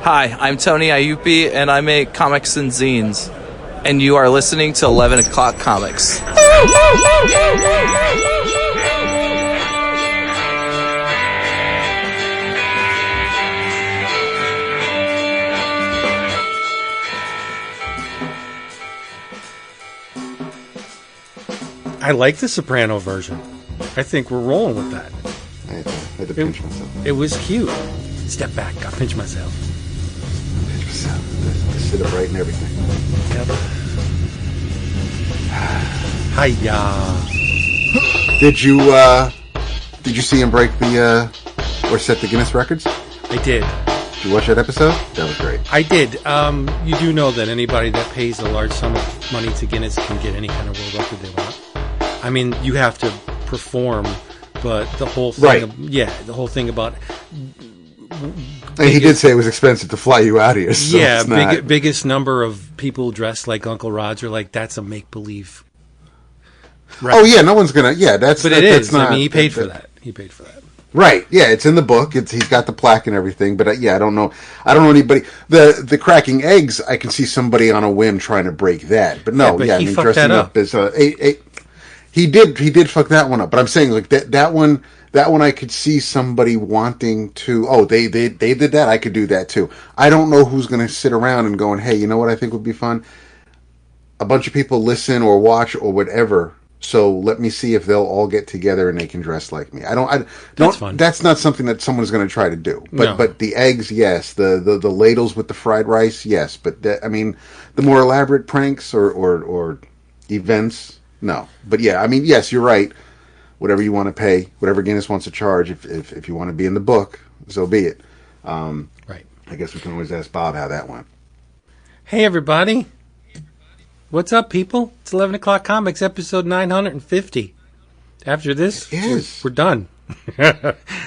Hi, I'm Tony Ayupi, and I make comics and zines. And you are listening to 11 O'Clock Comics. I like the Soprano version. I think we're rolling with that. I had to pinch myself. It was cute. Step back. I'll pinch myself. Pinch myself. To sit upright and everything. Yep. Hiya. Did you see him break the or set the Guinness records? I did. Did you watch that episode? That was great. I did. You do know that anybody that pays a large sum of money to Guinness can get any kind of world record they want. I mean, you have to perform, but the whole thing, right. The whole thing about. And he did say it was expensive to fly you out here. So yeah, biggest number of people dressed like Uncle Roger, like that's a make believe. Right. Oh yeah, no one's gonna. Yeah, that's. But it is. Not, I mean, he paid for that. He paid for that. Right. Yeah, it's in the book. He's got the plaque and everything. But I don't know. I don't know anybody. The cracking eggs. I can see somebody on a whim trying to break that. But no. He fucked dressing that up. As he did fuck that one up. But I'm saying like that one I could see somebody wanting to. Oh, they did that. I could do that too. I don't know who's going to sit around and going, hey, you know what I think would be fun? A bunch of people listen or watch or whatever. So let me see if they'll all get together and they can dress like me. That's fun. That's not something that someone's going to try to do. No. But the eggs, yes. The ladles with the fried rice, yes. But I mean, the more elaborate pranks or events. No, but yeah, I mean, yes, you're right. Whatever you want to pay, whatever Guinness wants to charge, if you want to be in the book, so be it. Right. I guess we can always ask Bob how that went. Hey, everybody. What's up, people? It's 11 O'Clock Comics, episode 950. After this, we're done.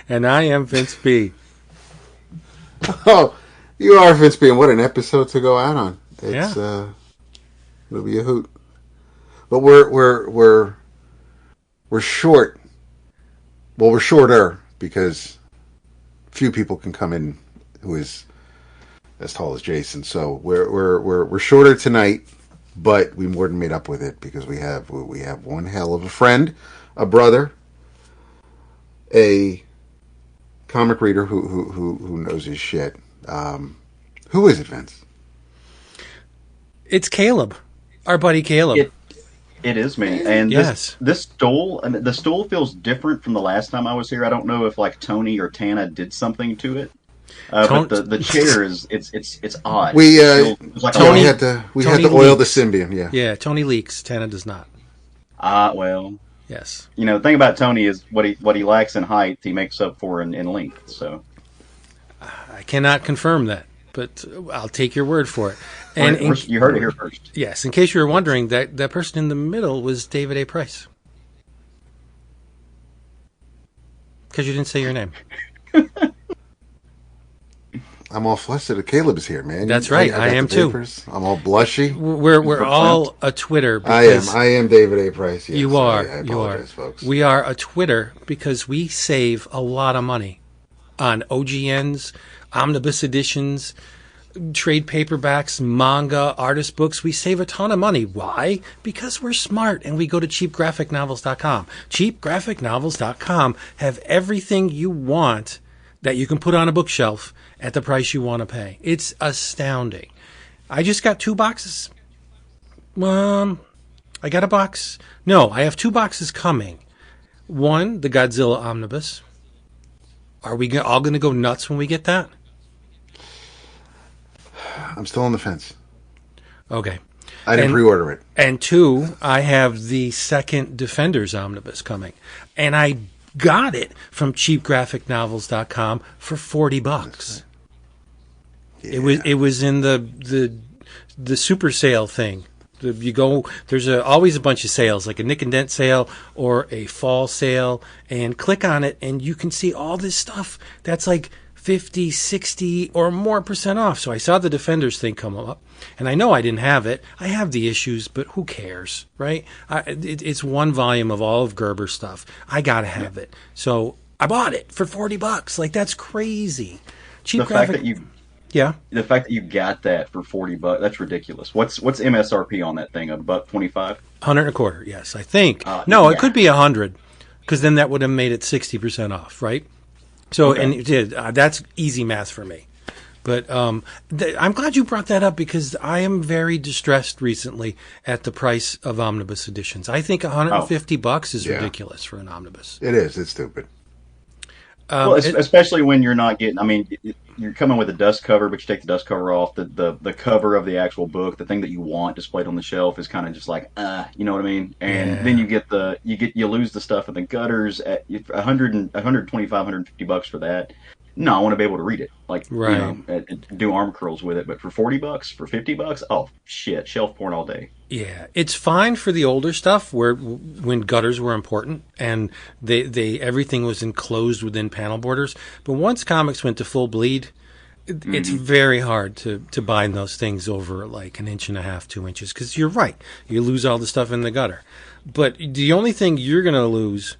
And I am Vince B. Oh, you are Vince B. And what an episode to go out on. It'll be a hoot. But we're short. Well, we're shorter because few people can come in who is as tall as Jason. So we're shorter tonight, but we more than made up with it because we have one hell of a friend, a brother, a comic reader who knows his shit. Who is it, Vince? It's Caleb, our buddy Caleb. It is me, and yes. this stool. I mean, the stool feels different from the last time I was here. I don't know if like Tony or Tana did something to it, but the chair is it's odd. We like Tony had to oil the Symbian. Yeah. Tony leaks. Tana does not. Well, yes. You know, the thing about Tony is what he lacks in height, he makes up for in length. So I cannot confirm that, but I'll take your word for it. And you heard it here first. Yes, in case you were wondering, that person in the middle was David A. Price. Because you didn't say your name. I'm all flustered that Caleb is here, man. That's right, I am too. I'm all blushy. We're all a Twitter. I am David A. Price. Yes. You are. I apologize, folks. We are a Twitter because we save a lot of money on OGNs, omnibus editions, trade paperbacks, manga, artist books. We save a ton of money. Why? Because we're smart and we go to cheapgraphicnovels.com. Cheapgraphicnovels.com have everything you want that you can put on a bookshelf at the price you want to pay. It's astounding. I just got 2 boxes. I got a box. No, I have 2 boxes coming. One, the Godzilla omnibus. Are we all going to go nuts when we get that? I'm still on the fence. Okay. I didn't pre-order it. And 2, I have the second Defenders omnibus coming. And I got it from cheapgraphicnovels.com for $40. Yeah. It was in the super sale thing. You go, there's always a bunch of sales, like a Nick and Dent sale or a fall sale, and click on it and you can see all this stuff that's like 50, 60 or more % off. So I saw the Defenders thing come up, and I know I didn't have it. I have the issues, but who cares, right? It's one volume of all of Gerber's stuff. I got to have it. So I bought it for $40. Like, that's crazy. Cheap the graphic. Fact that Yeah. The fact that you got that for $40, that's ridiculous. What's MSRP on that thing? $1.25? 100 and a quarter, yes, I think. It Yeah. could be 100, because then that would have made it 60% off, right? So, Okay. and it did. That's easy math for me. But I'm glad you brought that up, because I am very distressed recently at the price of omnibus editions. I think $150 is ridiculous for an omnibus. It is. It's stupid. Well, especially when you're not getting. I mean, you're coming with a dust cover, but you take the dust cover off. The cover of the actual book, the thing that you want displayed on the shelf, is kind of just like, you know what I mean. And then you lose the stuff in the gutters at $125-$150 for that. No, I want to be able to read it, like do arm curls with it. But for $40, for $50, oh shit, shelf porn all day. Yeah, it's fine for the older stuff when gutters were important and they everything was enclosed within panel borders. But once comics went to full bleed, it's very hard to bind those things over like 1.5 inches, 2 inches. Because you're right, you lose all the stuff in the gutter. But the only thing you're going to lose.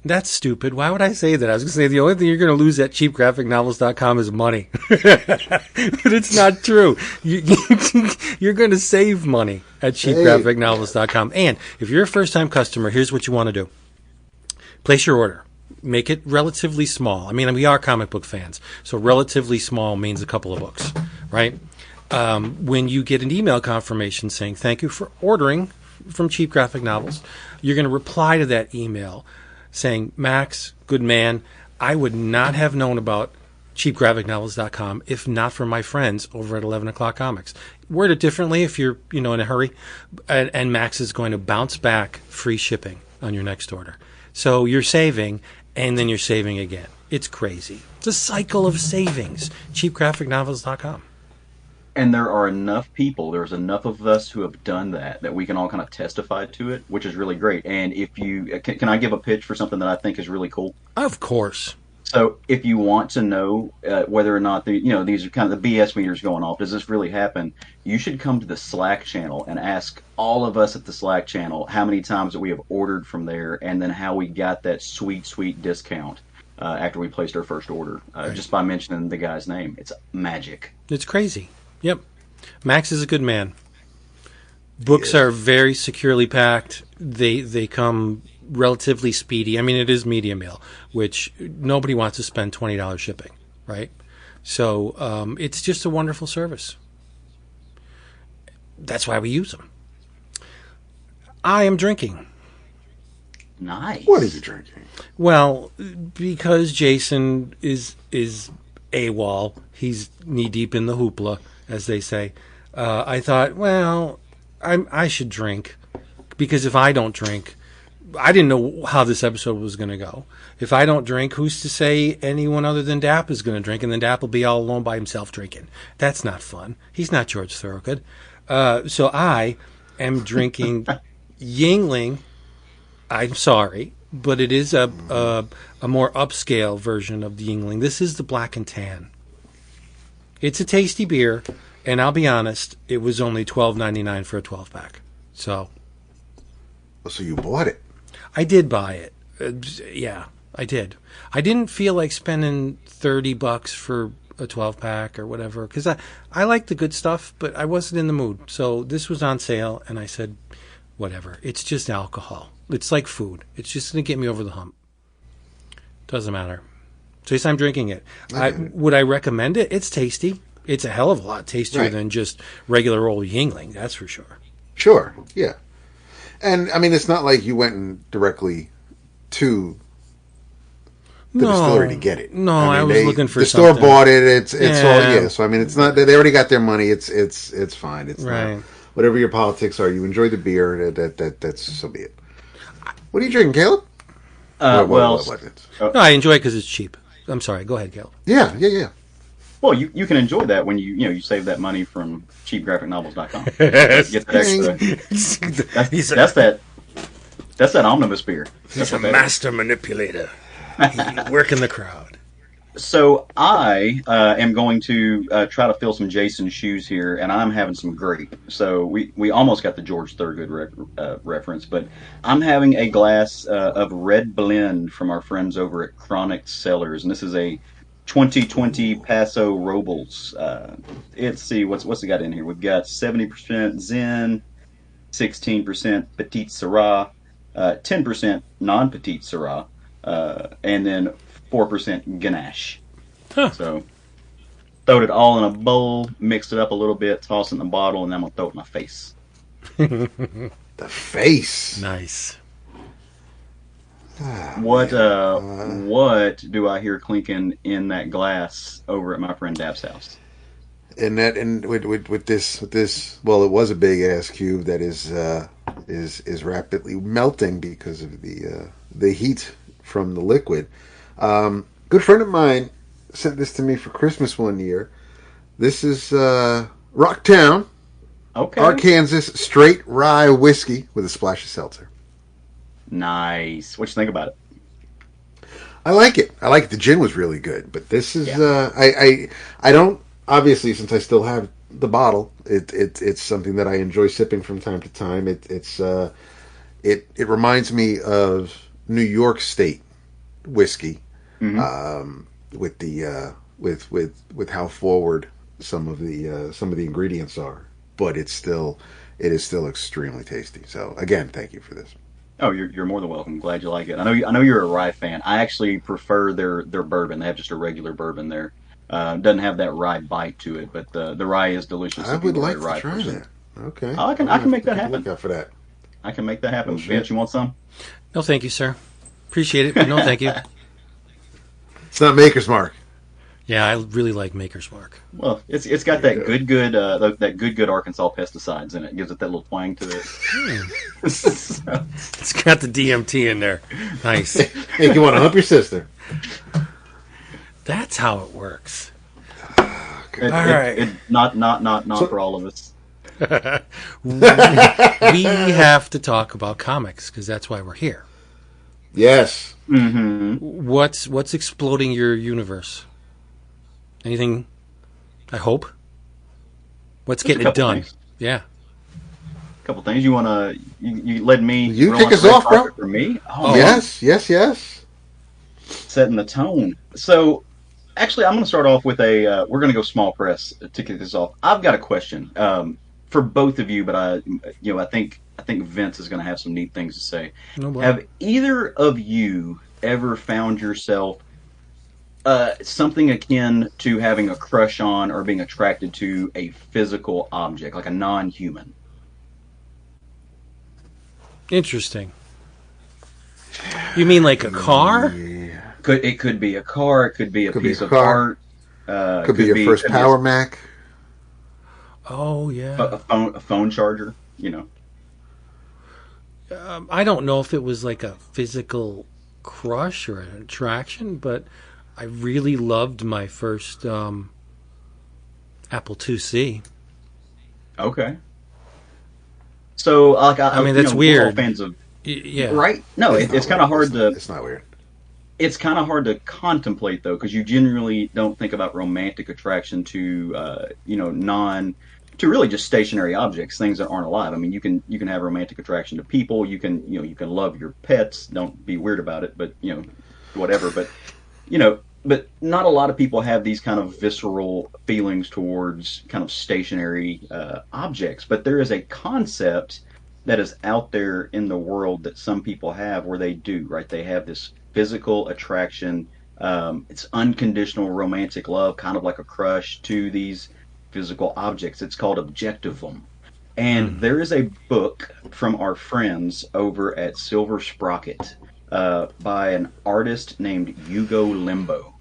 That's stupid. Why would I say that? I was going to say the only thing you're going to lose at cheapgraphicnovels.com is money. But it's not true. You're going to save money at cheapgraphicnovels.com. And if you're a first-time customer, here's what you want to do. Place your order. Make it relatively small. I mean, we are comic book fans, so relatively small means a couple of books, right? When you get an email confirmation saying, thank you for ordering from Cheap Graphic Novels, you're going to reply to that email saying, Max, good man, I would not have known about cheapgraphicnovels.com if not for my friends over at 11 O'Clock Comics. Word it differently if you're in a hurry, and Max is going to bounce back free shipping on your next order. So you're saving, and then you're saving again. It's crazy. It's a cycle of savings. cheapgraphicnovels.com. And there are enough people, there's enough of us who have done that we can all kind of testify to it, which is really great. And if you, can I give a pitch for something that I think is really cool? Of course. So if you want to know whether or not these are kind of the BS meters going off, does this really happen? You should come to the Slack channel and ask all of us at the Slack channel how many times that we have ordered from there, and then how we got that sweet, sweet discount after we placed our first order, just by mentioning the guy's name. It's magic. It's crazy. Yep. Max is a good man. Books are very securely packed. They come relatively speedy. I mean, it is media mail, which nobody wants to spend $20 shipping, right? So it's just a wonderful service. That's why we use them. I am drinking. Nice. What are you drinking? Well, because Jason is AWOL. He's knee-deep in the hoopla, as they say. I thought, well, I should drink, because if I don't drink, I didn't know how this episode was going to go. If I don't drink, who's to say anyone other than Dap is going to drink, and then Dap will be all alone by himself drinking. That's not fun. He's not George Thorogood. So I am drinking Yingling. I'm sorry, but it is a more upscale version of the Yingling. This is the Black and Tan. It's a tasty beer, and I'll be honest, it was only $12.99 for a 12-pack. So you bought it? I did buy it. Yeah, I did. I didn't feel like spending $30 for a 12-pack or whatever, because I like the good stuff, but I wasn't in the mood. So this was on sale, and I said, whatever. It's just alcohol. It's like food. It's just going to get me over the hump. Doesn't matter. So yes, I'm drinking it. Would I recommend it? It's tasty. It's a hell of a lot tastier than just regular old Yingling, that's for sure. Sure, yeah. And, I mean, it's not like you went directly to the distillery to get it. No, I was looking for the something. The store bought it. It's all, so, I mean, it's not, they already got their money. It's fine. It's not, whatever your politics are, you enjoy the beer, that's, so be it. What are you drinking, Caleb? No, I enjoy it because it's cheap. I'm sorry. Go ahead, Caleb. Yeah. Well, you can enjoy that when you save that money from cheapgraphicnovels.com. Get that extra. That's that omnibus beer. He's a master manipulator. Working the crowd. So I am going to try to fill some Jason's shoes here, and I'm having some grape. So we almost got the George Thorogood reference, but I'm having a glass of red blend from our friends over at Chronic Cellars, and this is a 2020 Paso Robles. Let's see what's it got in here. We've got 70% Zen, 16% Petite Syrah, 10% non-Petite Syrah, and then 4% Ganache. Huh. So throwed it all in a bowl, mixed it up a little bit, toss it in the bottle, and then I'm gonna throw it in my face. The face. Nice. What do I hear clinking in that glass over at my friend Dab's house? And with this, well, it was a big ass cube that is rapidly melting because of the heat from the liquid. Good friend of mine sent this to me for Christmas one year. This is Rocktown, Okay. Arkansas straight rye whiskey with a splash of seltzer. Nice. What you think about it? I like it. The gin was really good, but this is Yeah. I don't, obviously, since I still have the bottle. It's something that I enjoy sipping from time to time. It reminds me of New York State whiskey, with the with how forward some of the ingredients are, but it is still extremely tasty. So again, thank you for this. Oh, you're more than welcome. Glad you like it. I know you're a rye fan. I actually prefer their bourbon. They have just a regular bourbon there. Doesn't have that rye bite to it, but the rye is delicious. I if you would are a like to rye try person. that. Okay, I can make that happen. Look out for that. I can make that happen. Oh, shit. Vince, you want some? No, thank you, sir. Appreciate it, but no, thank you. It's not Maker's Mark. Yeah, I really like Maker's Mark. Well, it's got that good Arkansas pesticides in it. It gives it that little twang to it. So, It's got the DMT in there. Nice. Hey, you want to hump your sister? That's how it works. it, All it- right. it- not So- for all of us. We have to talk about comics because that's why we're here. Yes. Mm-hmm. What's exploding your universe? Anything? I hope. What's Just a getting it couple done? things. Yeah. Couple things you wanna you led me. You roll kick on us the red off, bro. carpet for me. Oh, Yes. setting the tone. So, actually, I'm going to start off with we're going to go small press to kick this off. I've got a question for both of you, but I think Vince is going to have some neat things to say. No, well, Have either of you ever found yourself something akin to having a crush on or being attracted to a physical object, like a non-human? interesting. You mean like a car? Yeah. It could be a car, it could be a Could be piece a of car. art. Could be your first could Power Mac. Oh yeah. a phone charger. You know. I don't know if it was like a physical crush or an attraction, but I really loved my first Apple IIc. Okay. So, like, I mean, that's we're all weird. fans of Yeah. right? No, it's kind of hard to. It's not weird. It's kind of hard to contemplate though, because you generally don't think about romantic attraction to, to really just stationary objects, things that aren't alive. I mean, you can have romantic attraction to people. You can love your pets. Don't be weird about it, but whatever. But but not a lot of people have these kind of visceral feelings towards kind of stationary objects. But there is a concept that is out there in the world that some people have where they do, right? They have this physical attraction. It's unconditional romantic love, kind of like a crush to these physical objects. It's called Objectivum. And there is a book from our friends over at Silver Sprocket by an artist named Yugo Limbo.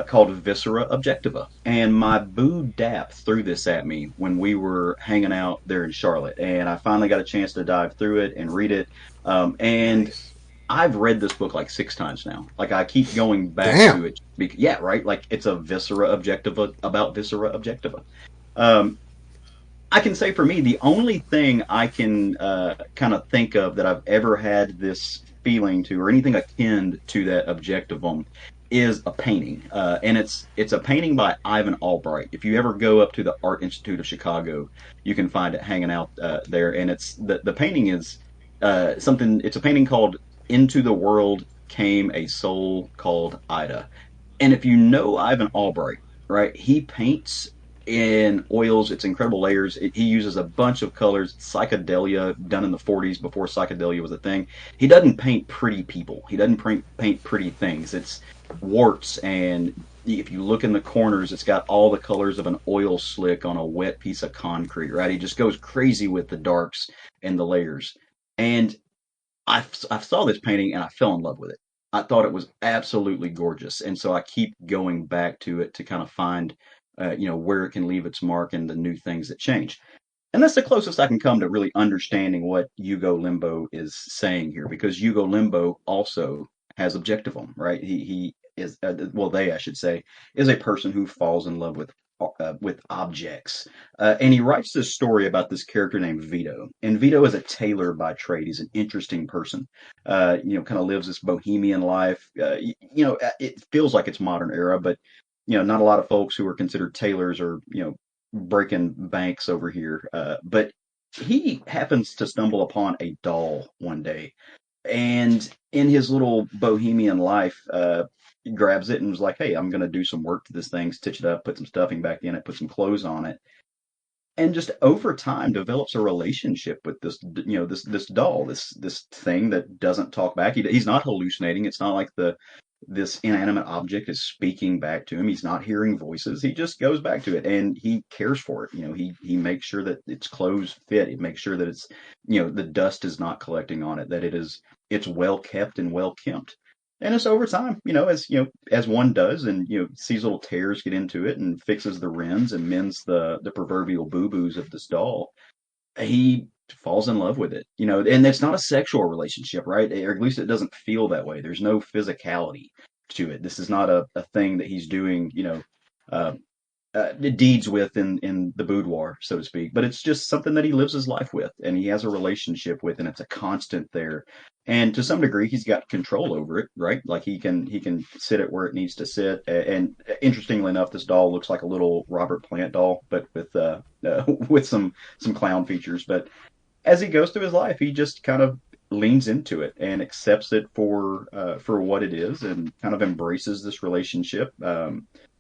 Called Viscera Objectiva. And my boo Dap threw this at me when we were hanging out there in Charlotte. And I finally got a chance to dive through it and read it. And Nice. I've read this book like 6 times now. Like, I keep going back Damn. to it. Yeah, right? Like, it's a Viscera Objectiva about Viscera Objectiva. I can say for me, the only thing I can kind of think of that I've ever had this feeling to, or anything akin to that Objectivum, is a painting, and it's a painting by Ivan Albright. If you ever go up to the Art Institute of Chicago, you can find it hanging out there. And it's the painting is something. It's a painting called "Into the World Came a Soul Called Ida," And if you know Ivan Albright, right, he paints in oils. It's incredible layers. He uses a bunch of colors, psychedelia done in the 40s before psychedelia was a thing. He doesn't paint pretty people. He doesn't paint pretty things. It's warts, and if you look in the corners, it's got all the colors of an oil slick on a wet piece of concrete, right? He just goes crazy with the darks and the layers. And I saw this painting and I fell in love with it. I thought it was absolutely gorgeous, and so I keep going back to it to kind of find, where it can leave its mark and the new things that change. And that's the closest I can come to really understanding what Yugo Limbo is saying here, because Yugo Limbo also has Objectivum, right? He is, they, I should say, is a person who falls in love with objects. And he writes this story about this character named Vito. And Vito is a tailor by trade. He's an interesting person. Kind of lives this bohemian life. It feels like it's modern era, but not a lot of folks who are considered tailors are breaking banks over here. But he happens to stumble upon a doll one day, and in his little bohemian life, he grabs it and was like, "Hey, I'm going to do some work to this thing, stitch it up, put some stuffing back in it, put some clothes on it," and just over time develops a relationship with this doll, this thing that doesn't talk back. He's not hallucinating. It's not like this inanimate object is speaking back to him. He's not hearing voices. He just goes back to it and he cares for it. He makes sure that its clothes fit. He makes sure that it's, the dust is not collecting on it, that it's well kept and well kempt. And it's over time, as one does, and sees little tears get into it and fixes the rims and mends the proverbial boo-boos of this doll. He falls in love with it, and it's not a sexual relationship, right? Or at least it doesn't feel that way. There's no physicality to it. This is not a thing that he's doing, uh, deeds with in the boudoir, so to speak. But it's just something that he lives his life with, and he has a relationship with, and it's a constant there. And to some degree, he's got control over it, right? Like he can sit it where it needs to sit. And interestingly enough, this doll looks like a little Robert Plant doll, but with some clown features. But as he goes through his life, he just kind of leans into it and accepts it for what it is, and kind of embraces this relationship.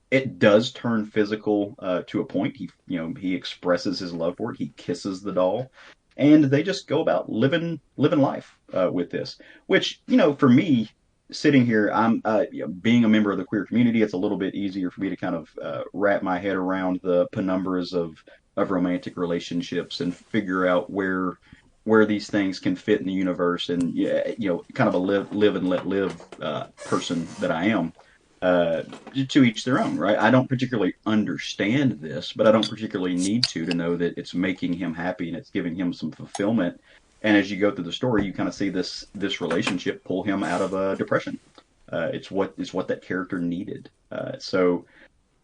It does turn physical to a point. He expresses his love for it. He kisses the doll, and they just go about living life with this. Which for me, sitting here, I'm being a member of the queer community. It's a little bit easier for me to kind of wrap my head around the penumbras of romantic relationships and figure out where these things can fit in the universe. And kind of a live and let live person that I am. To each their own, right? I don't particularly understand this, but I don't particularly need to know that it's making him happy and it's giving him some fulfillment. And as you go through the story, you kind of see this relationship pull him out of a depression. It's what that character needed. So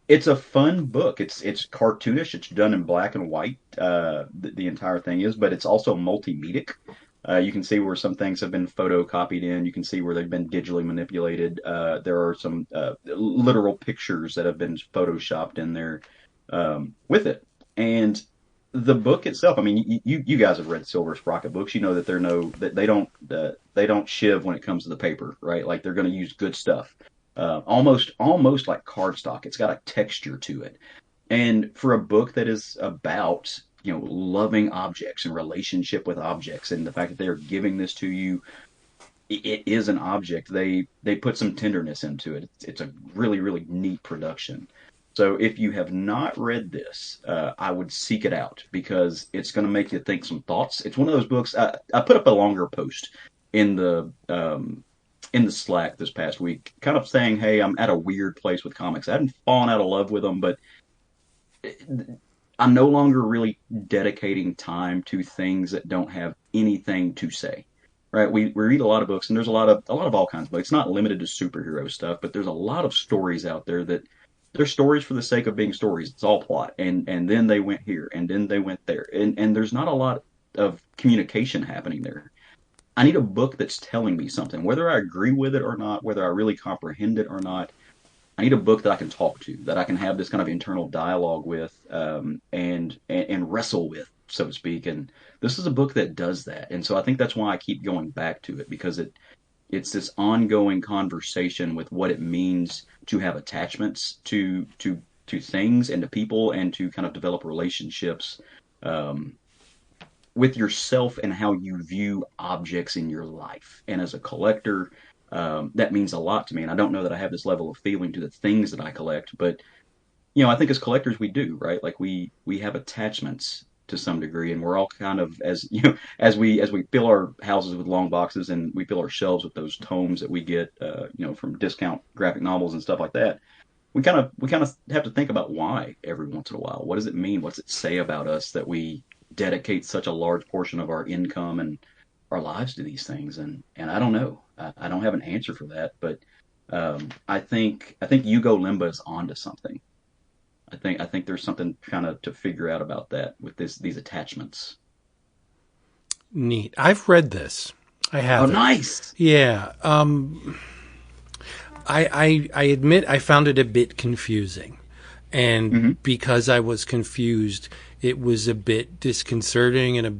it's a fun book. It's cartoonish. It's done in black and white. The entire thing is, but it's also multimedic. You can see where some things have been photocopied in. You can see where they've been digitally manipulated. There are some literal pictures that have been photoshopped in there with it. And the book itself, I mean, you guys have read Silver Sprocket books. You know that they don't shiv when it comes to the paper, right? Like they're going to use good stuff. Almost like cardstock. It's got a texture to it. And for a book that is about loving objects and relationship with objects, and the fact that they're giving this to you, it is an object. They put some tenderness into it. It's a really, really neat production. So if you have not read this, I would seek it out, because it's going to make you think some thoughts. It's one of those books. I put up a longer post in the Slack this past week, kind of saying, hey, I'm at a weird place with comics. I haven't fallen out of love with them, but I'm no longer really dedicating time to things that don't have anything to say. Right? We read a lot of books, and there's a lot of all kinds of books. It's not limited to superhero stuff, but there's a lot of stories out there that they're stories for the sake of being stories. It's all plot, and then they went here, and then they went there, and there's not a lot of communication happening there. I need a book that's telling me something, whether I agree with it or not, whether I really comprehend it or not. I need a book that I can talk to, that I can have this kind of internal dialogue with, and wrestle with, so to speak. And this is a book that does that. And so I think that's why I keep going back to it, because it it's this ongoing conversation with what it means to have attachments to things and to people, and to kind of develop relationships um, with yourself and how you view objects in your life. And as a collector, that means a lot to me. And I don't know that I have this level of feeling to the things that I collect, but I think as collectors we do, right? Like we have attachments to some degree, and we're all kind of, as as we fill our houses with long boxes, and we fill our shelves with those tomes that we get, from discount graphic novels and stuff like that. We kind of have to think about why every once in a while. What does it mean? What's it say about us that we dedicate such a large portion of our income and our lives to these things? And I don't know. I don't have an answer for that, but I think Yugo Limbo is onto something. I think there's something kind of to figure out about that with these attachments. Neat. I've read this. I have. Oh, nice. Yeah. I admit I found it a bit confusing. And because I was confused, it was a bit disconcerting and a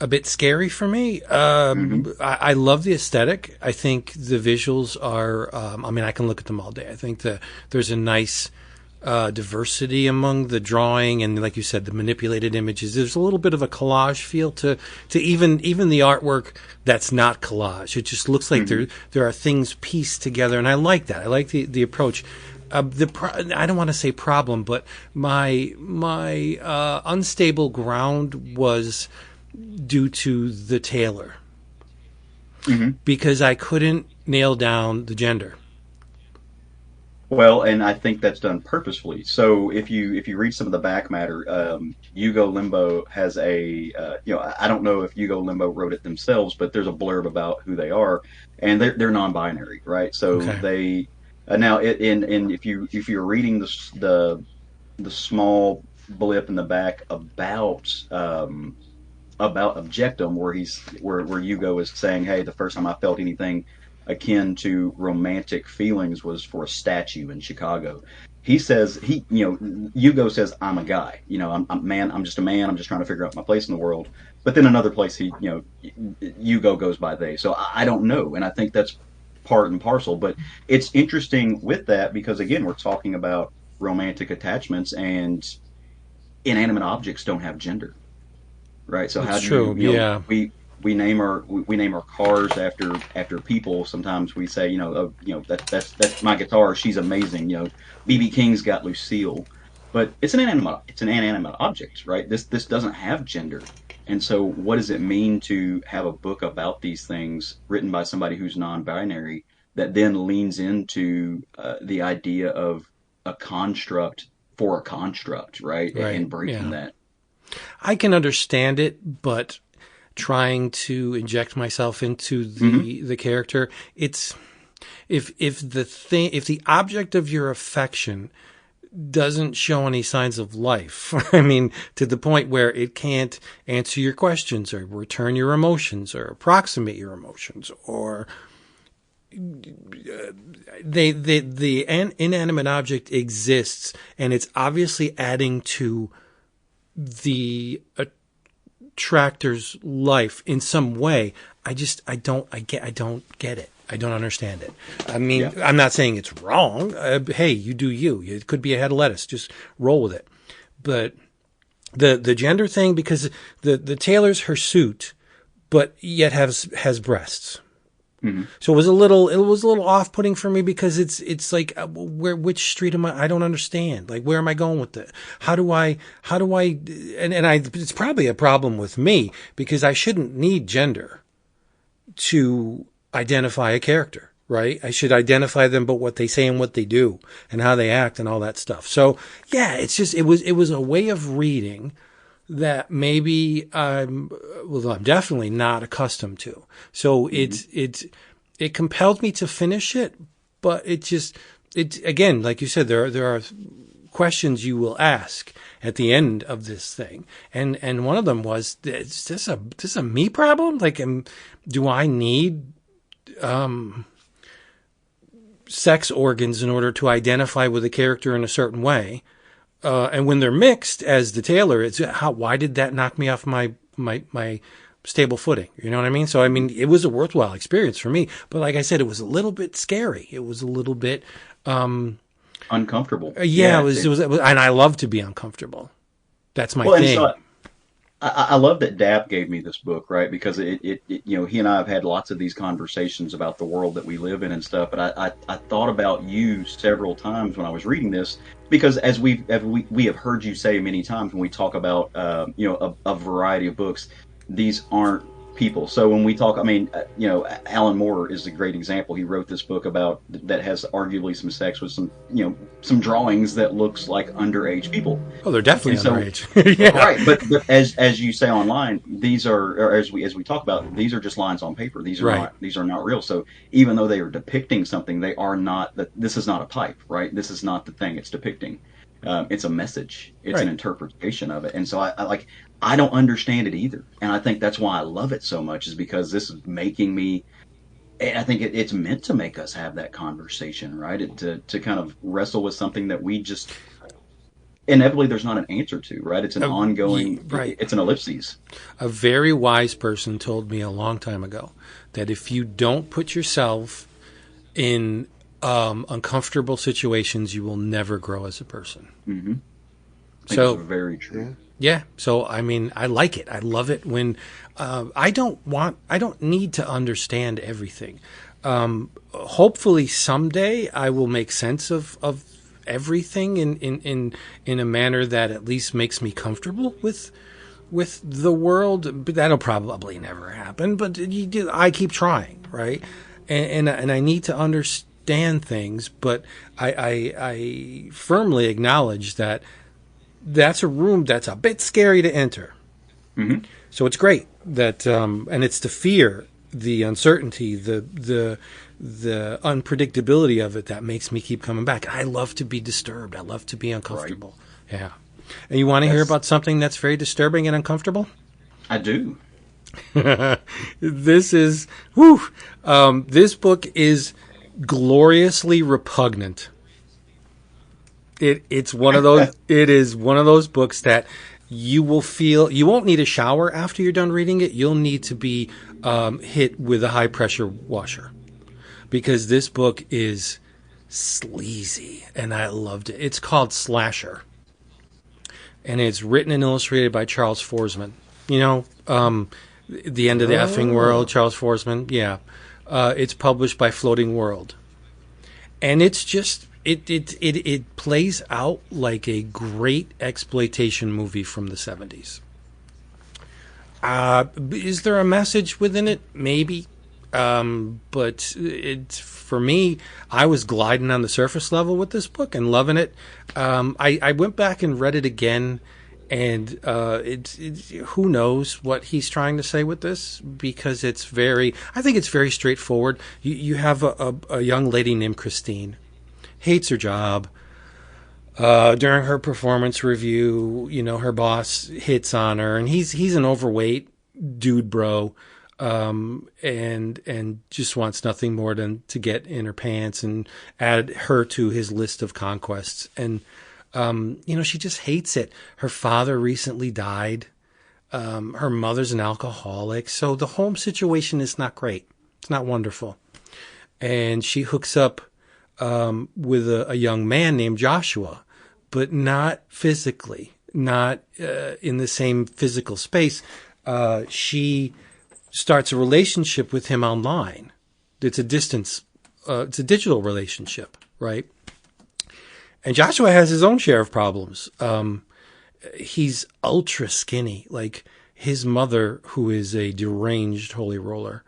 bit scary for me. I love the aesthetic. I think the visuals are, I can look at them all day. I think there's a nice diversity among the drawing, and like you said, the manipulated images. There's a little bit of a collage feel to even the artwork that's not collage. It just looks like there are things pieced together, and I like that. I like the approach. I don't want to say problem, but my unstable ground was due to the tailor, because I couldn't nail down the gender. Well, and I think that's done purposefully. So if you read some of the back matter, Yugo Limbo has I don't know if Yugo Limbo wrote it themselves, but there's a blurb about who they are, and they're non-binary, right? So they now if you're reading the small blip in the back about Objectum, where Yugo is saying, hey, the first time I felt anything akin to romantic feelings was for a statue in Chicago. He says Yugo says, I'm a guy, I'm just a man, I'm just trying to figure out my place in the world. But then another place Yugo goes by they. So I don't know, and I think that's part and parcel. But it's interesting with that, because again, we're talking about romantic attachments, and inanimate objects don't have gender. Right, so That's how true. do you, Yeah. we name our cars after people? Sometimes we say, that's my guitar. She's amazing. BB King's got Lucille, but it's an inanimate object, right? This doesn't have gender, and so what does it mean to have a book about these things written by somebody who's non-binary that then leans into the idea of a construct for a construct, right? And breaking that. I can understand it, but trying to inject myself into the character, it's if the object of your affection doesn't show any signs of life, to the point where it can't answer your questions or return your emotions or approximate your emotions, or the inanimate object exists and it's obviously adding to the attractor's life in some way. I don't get it. I don't understand it. I'm not saying it's wrong. Hey, you do you. It could be a head of lettuce. Just roll with it. But the gender thing, because the tailor's her suit, but yet has breasts. So it was a little off-putting for me, because it's like, which street am I don't understand. Like, where am I going with it? How do I, it's probably a problem with me, because I shouldn't need gender to identify a character, right? I should identify them, but what they say and what they do and how they act and all that stuff. So yeah, it's just, it was a way of reading that maybe I'm definitely not accustomed to. So it compelled me to finish it, but it again, like you said, there are questions you will ask at the end of this thing, and one of them was, is this a me problem? Like, do I need sex organs in order to identify with a character in a certain way? And when they're mixed, as the tailor, why did that knock me off my stable footing. You know what I mean? So, I mean, it was a worthwhile experience for me. But like I said, it was a little bit scary. It was a little bit uncomfortable. It was, and I love to be uncomfortable. That's my thing. And so I love that Dap gave me this book, right? Because it you know, he and I have had lots of these conversations about the world that we live in and stuff. But I thought about you several times when I was reading this, because as we have heard you say many times when we talk about you know, a variety of books, these aren't people. So when we talk, I mean, you know, Alan Moore is a great example. He wrote this book about that has arguably some sex with some, you know, some drawings that looks like underage people. Oh, they're definitely underage. Yeah. Right, but as you say online, these are, or as we talk about, these are just lines on paper. These are not real. So even though they are depicting something, they are not. This is not a pipe, right? This is not the thing it's depicting. It's a message. It's an interpretation of it. And so I don't understand it either. And I think that's why I love it so much, is because this is making me, and I think it's meant to make us have that conversation, right? To kind of wrestle with something that we just, inevitably there's not an answer to, right? It's an ongoing, it's an ellipses. A very wise person told me a long time ago that if you don't put yourself in uncomfortable situations, you will never grow as a person. Mm-hmm. So very true. Yeah. So, I mean, I like it. I love it when I don't need to understand everything. Hopefully someday I will make sense of everything in a manner that at least makes me comfortable with the world. But that'll probably never happen. But I keep trying, right? And I need to understand things, but I firmly acknowledge that that's a room that's a bit scary to enter. Mm-hmm. So it's great that, and it's the fear, the uncertainty, the unpredictability of it that makes me keep coming back. I love to be disturbed. I love to be uncomfortable. Right. Yeah. And you want to hear about something that's very disturbing and uncomfortable? I do. This book is gloriously repugnant. It's one of those. It is one of those books that you will feel. You won't need a shower after you're done reading it. You'll need to be hit with a high pressure washer, because this book is sleazy, and I loved it. It's called Slasher, and it's written and illustrated by Charles Forsman. You know, The End of the Effing World, Charles Forsman. Yeah, it's published by Floating World, and it's just. It plays out like a great exploitation movie from the 70s. Is there a message within it? Maybe. But for me, I was gliding on the surface level with this book and loving it. I went back and read it again, and who knows what he's trying to say with this, because I think it's very straightforward. You have a young lady named Christine. Hates her job. During her performance review, you know, her boss hits on her, and he's an overweight dude, bro, and just wants nothing more than to get in her pants and add her to his list of conquests. And you know, she just hates it. Her father recently died. Her mother's an alcoholic, so the home situation is not great. It's not wonderful, and she hooks up with a young man named Joshua, but not physically, not in the same physical space. She starts a relationship with him online. It's a digital relationship, right? And Joshua has his own share of problems. He's ultra skinny. Like, his mother, who is a deranged holy roller,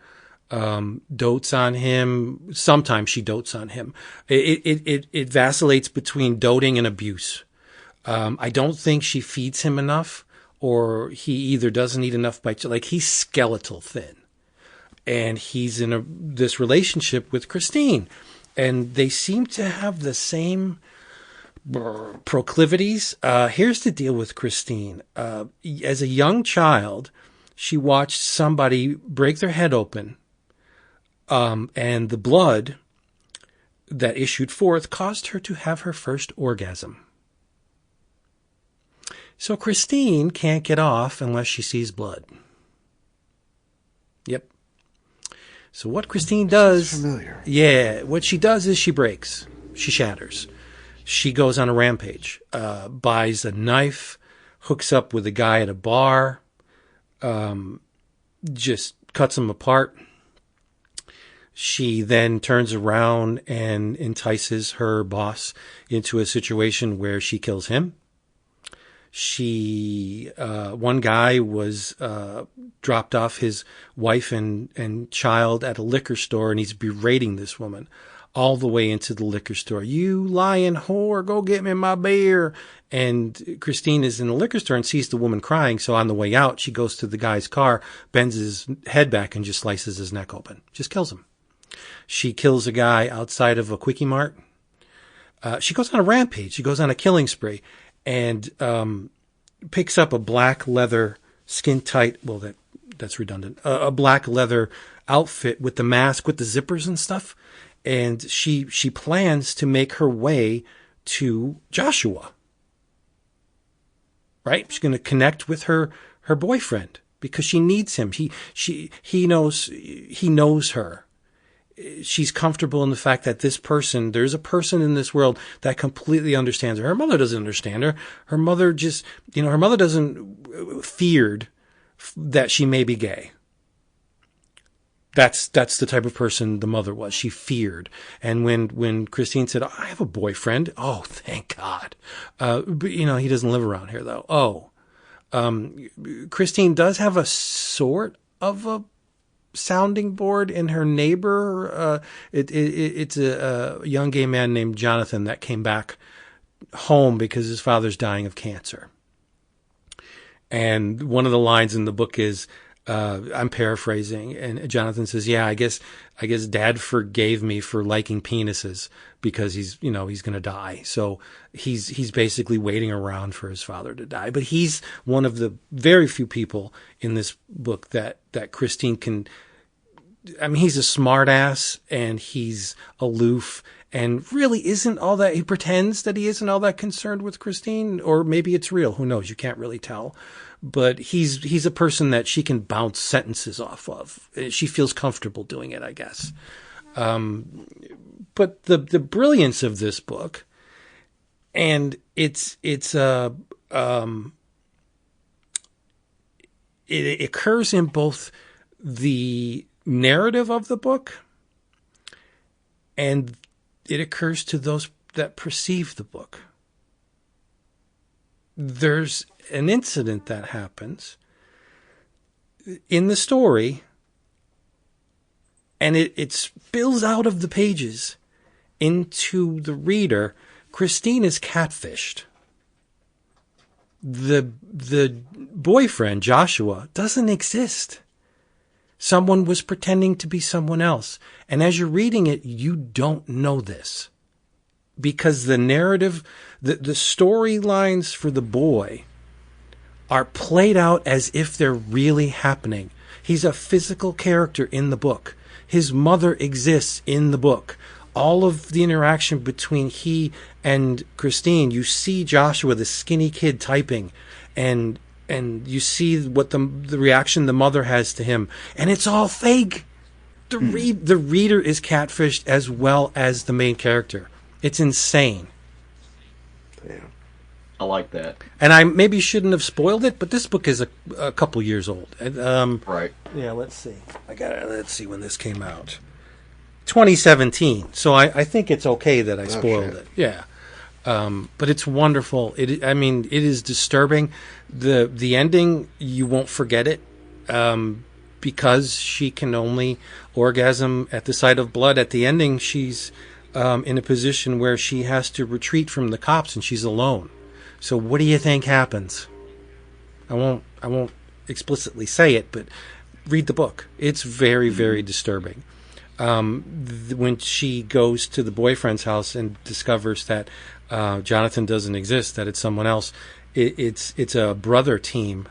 dotes on him. Sometimes she dotes on him. It vacillates between doting and abuse. I don't think she feeds him enough, or he either doesn't eat enough he's skeletal thin, and he's in this relationship with Christine, and they seem to have the same proclivities. Here's the deal with Christine. As a young child, she watched somebody break their head open. And the blood that issued forth caused her to have her first orgasm. So Christine can't get off unless she sees blood. So what Christine does, familiar. Yeah, what she does is she breaks, she shatters. She goes on a rampage, buys a knife, hooks up with a guy at a bar, just cuts him apart. She then turns around and entices her boss into a situation where she kills him. One guy was dropped off his wife and child at a liquor store, and he's berating this woman all the way into the liquor store. You lying whore, go get me my beer. And Christine is in the liquor store and sees the woman crying. So on the way out, she goes to the guy's car, bends his head back and just slices his neck open. Just kills him. She kills a guy outside of a Quickie Mart. She goes on a rampage. She goes on a killing spree and picks up a black leather skin tight. Well, that's redundant. A black leather outfit with the mask, with the zippers and stuff. And she plans to make her way to Joshua. Right? She's going to connect with her boyfriend because she needs him. He knows her. She's comfortable in the fact that there's a person in this world that completely understands her. Her mother doesn't understand her. Her mother doesn't feared that she may be gay. That's the type of person the mother was. She feared. And when Christine said, I have a boyfriend. Oh, thank God. But he doesn't live around here though. Christine does have a sort of a sounding board in her neighbor. It's a young gay man named Jonathan that came back home because his father's dying of cancer. And one of the lines in the book is, I'm paraphrasing, and Jonathan says, yeah, I guess Dad forgave me for liking penises because he's going to die. So he's basically waiting around for his father to die. But he's one of the very few people in this book that Christine can, he's a smart ass and he's aloof and really isn't all that, he pretends that he isn't all that concerned with Christine, or maybe it's real. Who knows? You can't really tell. But he's a person that she can bounce sentences off of. She feels comfortable doing it, I guess. But the brilliance of this book, and it occurs in both the narrative of the book and it occurs to those that perceive the book. There's an incident that happens in the story, and it spills out of the pages into the reader. Christine is catfished. The boyfriend, Joshua, doesn't exist. Someone was pretending to be someone else. And as you're reading it, you don't know this. Because the narrative, the storylines for the boy are played out as if they're really happening. He's a physical character in the book. His mother exists in the book. All of the interaction between he and Christine, you see Joshua, the skinny kid, typing, and you see what the reaction the mother has to him, and it's all fake. The reader is catfished as well as the main character. It's insane. Damn. I like that. And I maybe shouldn't have spoiled it, but this book is a couple years old. Right. Yeah, let's see. Let's see when this came out. 2017. So I think it's okay that I spoiled it. Yeah. But it's wonderful. It is disturbing. The ending, you won't forget it. Because she can only orgasm at the sight of blood. At the ending, she's in a position where she has to retreat from the cops and she's alone. So what do you think happens? I won't explicitly say it, but read the book. It's very, very disturbing. When she goes to the boyfriend's house and discovers that Jonathan doesn't exist, that it's someone else, it's a brother team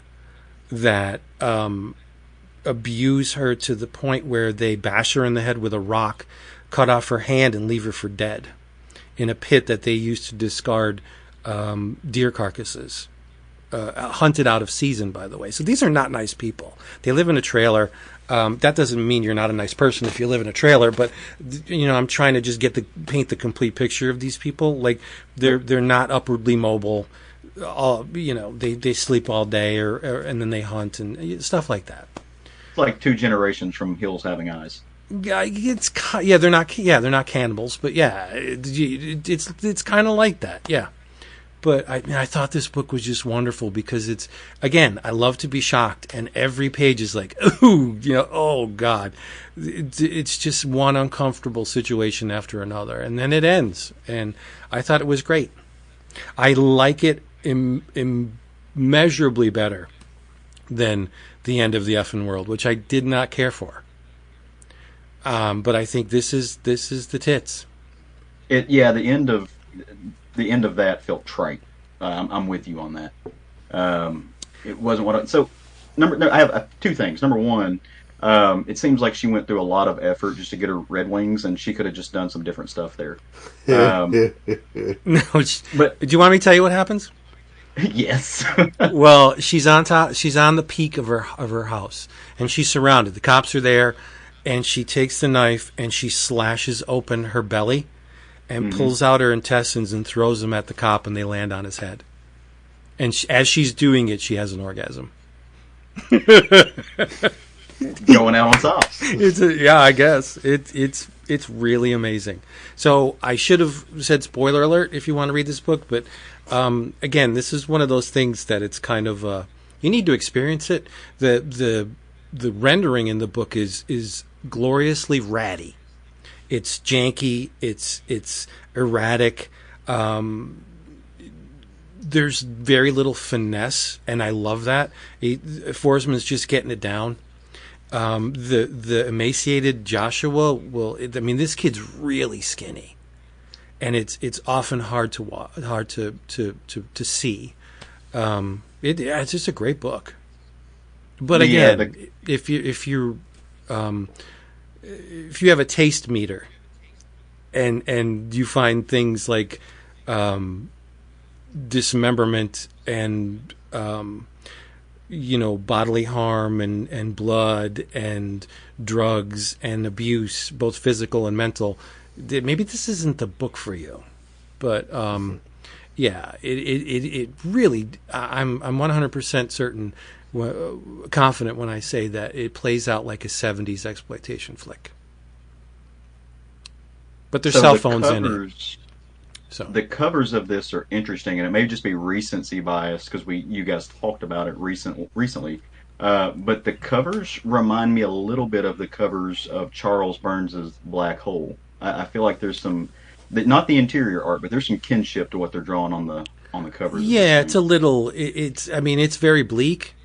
that abuse her to the point where they bash her in the head with a rock, cut off her hand, and leave her for dead in a pit that they used to discard deer carcasses, hunted out of season, by the way. So these are not nice people. They live in a trailer. That doesn't mean you're not a nice person if you live in a trailer, but I'm trying to just paint the complete picture of these people. Like they're not upwardly mobile. They sleep all day and then they hunt and stuff like that. It's like 2 generations from Hills Having Eyes. Yeah, they're not cannibals, but yeah, it's kind of like that. Yeah. But I thought this book was just wonderful because it's, again, I love to be shocked, and every page is like, ooh, oh God. It's just one uncomfortable situation after another, and then it ends, and I thought it was great. I like it immeasurably better than the end of the effing world, which I did not care for. But I think this is the tits. The end of that felt trite. I'm with you on that. It wasn't what I have 2 things. Number one, it seems like she went through a lot of effort just to get her Red Wings, and she could have just done some different stuff there. No, but do you want me to tell you what happens? Yes. Well, she's on top. She's on the peak of her house, and she's surrounded. The cops are there, and she takes the knife and she slashes open her belly. And pulls out her intestines and throws them at the cop, and they land on his head. And as she's doing it, she has an orgasm. Going out on top. I guess it's really amazing. So I should have said spoiler alert if you want to read this book, but again, this is one of those things that it's kind of you need to experience it. The rendering in the book is gloriously ratty. It's janky. It's erratic. There's very little finesse, and I love that. Forsman's just getting it down. The emaciated Joshua this kid's really skinny, and it's often hard to see. It's just a great book. But again, if you have a taste meter and you find things like dismemberment and bodily harm and blood and drugs and abuse, both physical and mental, maybe this isn't the book for you. But it really, I'm 100% certain, confident when I say that it plays out like a 70s exploitation flick. But there's cell phones in it. So the covers of this are interesting, and it may just be recency bias because you guys talked about it recently. But the covers remind me a little bit of the covers of Charles Burns's Black Hole. I feel like there's some, not the interior art, but there's some kinship to what they're drawing on the covers. Yeah, it's a little. It's very bleak.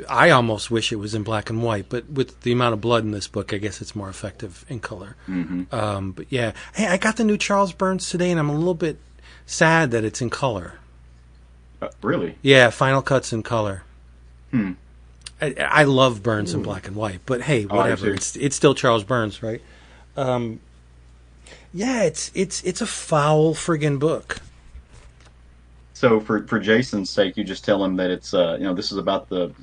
I almost wish it was in black and white, but with the amount of blood in this book, I guess it's more effective in color. Mm-hmm. But yeah, hey, I got the new Charles Burns today, and I'm a little bit sad that it's in color. Really? Yeah, Final Cut's in color. Hmm. I love Burns in black and white, but hey, whatever. It's still Charles Burns, right? Yeah, it's a foul friggin' book. So for Jason's sake, you just tell him that it's this is about the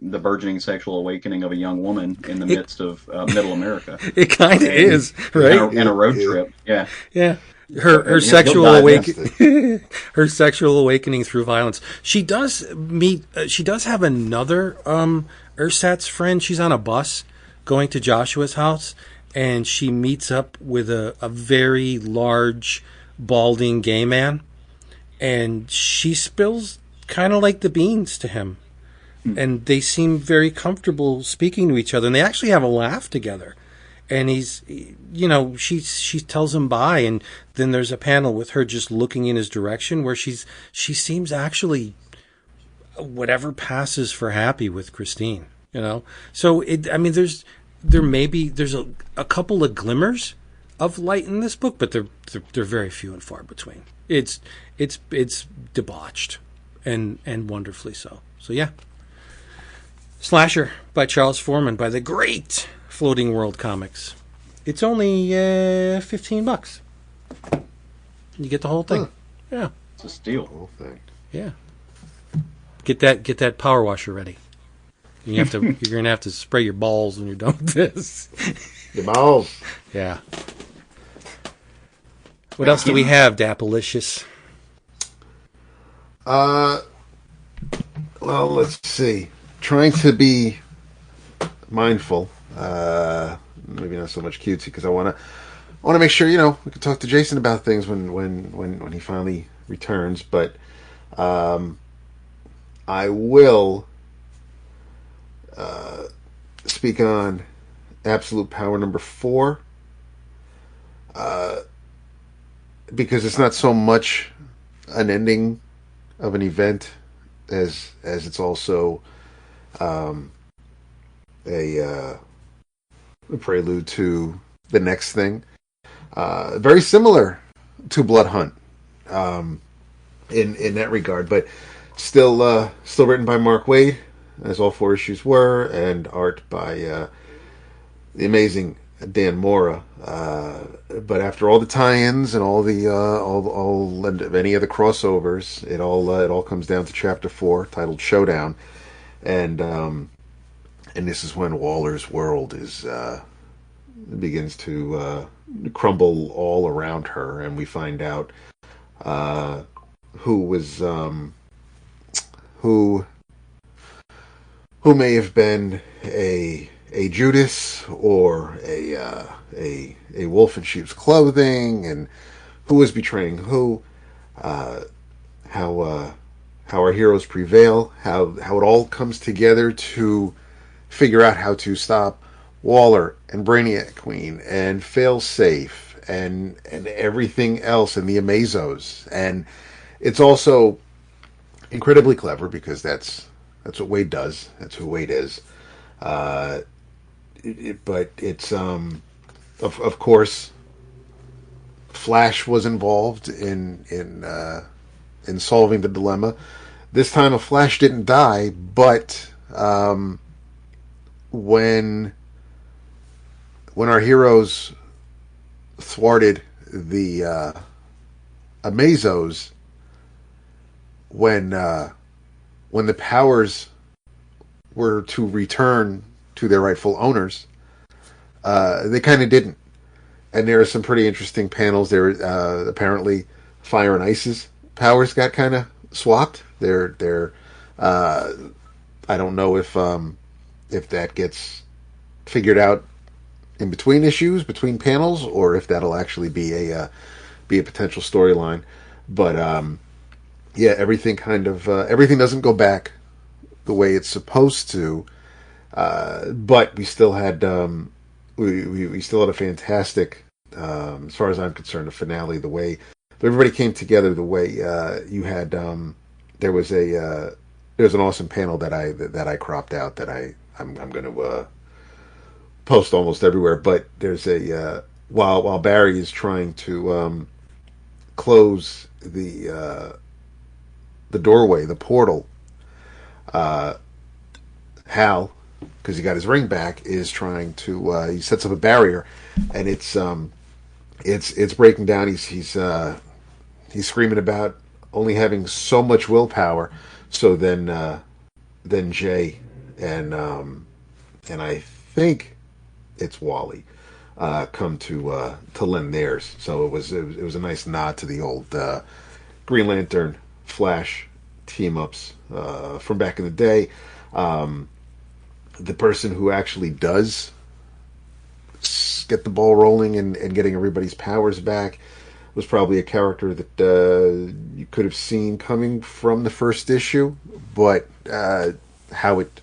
burgeoning sexual awakening of a young woman in the midst of Middle America. It kind of is, right? In a road trip, yeah. Yeah. Her sexual awakening, her sexual awakening through violence. She does have another ersatz friend. She's on a bus going to Joshua's house, and she meets up with a very large, balding gay man. And she spills kind of like the beans to him. And they seem very comfortable speaking to each other. And they actually have a laugh together. And she tells him bye. And then there's a panel with her just looking in his direction where she seems actually whatever passes for happy with Christine, So, there's a couple of glimmers of light in this book, but they're very few and far between. It's debauched and wonderfully so. So yeah. Slasher by Charles Forsman by the great Floating World Comics. It's only $15. You get the whole thing. Huh. Yeah. It's a steal. Whole thing. Yeah. Get that power washer ready. You're gonna have to spray your balls when you're done with this. Your balls. Yeah. What else do we have, Dappalicious? Well, let's see. Trying to be mindful. Maybe not so much cutesy, because I want to make sure we can talk to Jason about things when he finally returns. But I will speak on Absolute Power number 4, because it's not so much an ending of an event as it's also a prelude to the next thing. Very similar to Blood Hunt in that regard, but still written by Mark Waid, as all 4 issues were, and art by the amazing Dan Mora. But after all the tie-ins and all and any of the crossovers, it all comes down to chapter 4, titled Showdown, and this is when Waller's world begins to crumble all around her, and we find out who may have been a Judas or a wolf in sheep's clothing, and who is betraying who, how our heroes prevail, how it all comes together to figure out how to stop Waller and Brainiac Queen and Failsafe and everything else, and the Amazos. And it's also incredibly clever, because that's what Waid does. That's who Waid is. But it's of course, Flash was involved in solving the dilemma. This time, Flash didn't die, but when our heroes thwarted the Amazos, when the powers were to return to their rightful owners, they kind of didn't. And there are some pretty interesting panels. There, apparently, Fire and Ice's powers got kind of swapped. They're I don't know if that gets figured out in between issues, between panels, or if that'll actually be a potential storyline. But yeah, everything everything doesn't go back the way it's supposed to. But we still had we still had a fantastic, as far as I'm concerned, a finale. The way everybody came together, the way you had there was an awesome panel that I cropped out that I'm going to post almost everywhere. But there's while Barry is trying to close the doorway, the portal, Hal, because he got his ring back, is trying to he sets up a barrier, and it's breaking down. He's screaming about only having so much willpower. So then Jay and I think it's Wally come to lend theirs. So it was a nice nod to the old Green Lantern Flash team ups from back in the day. The person who actually does get the ball rolling and getting everybody's powers back was probably a character that you could have seen coming from the first issue, but how it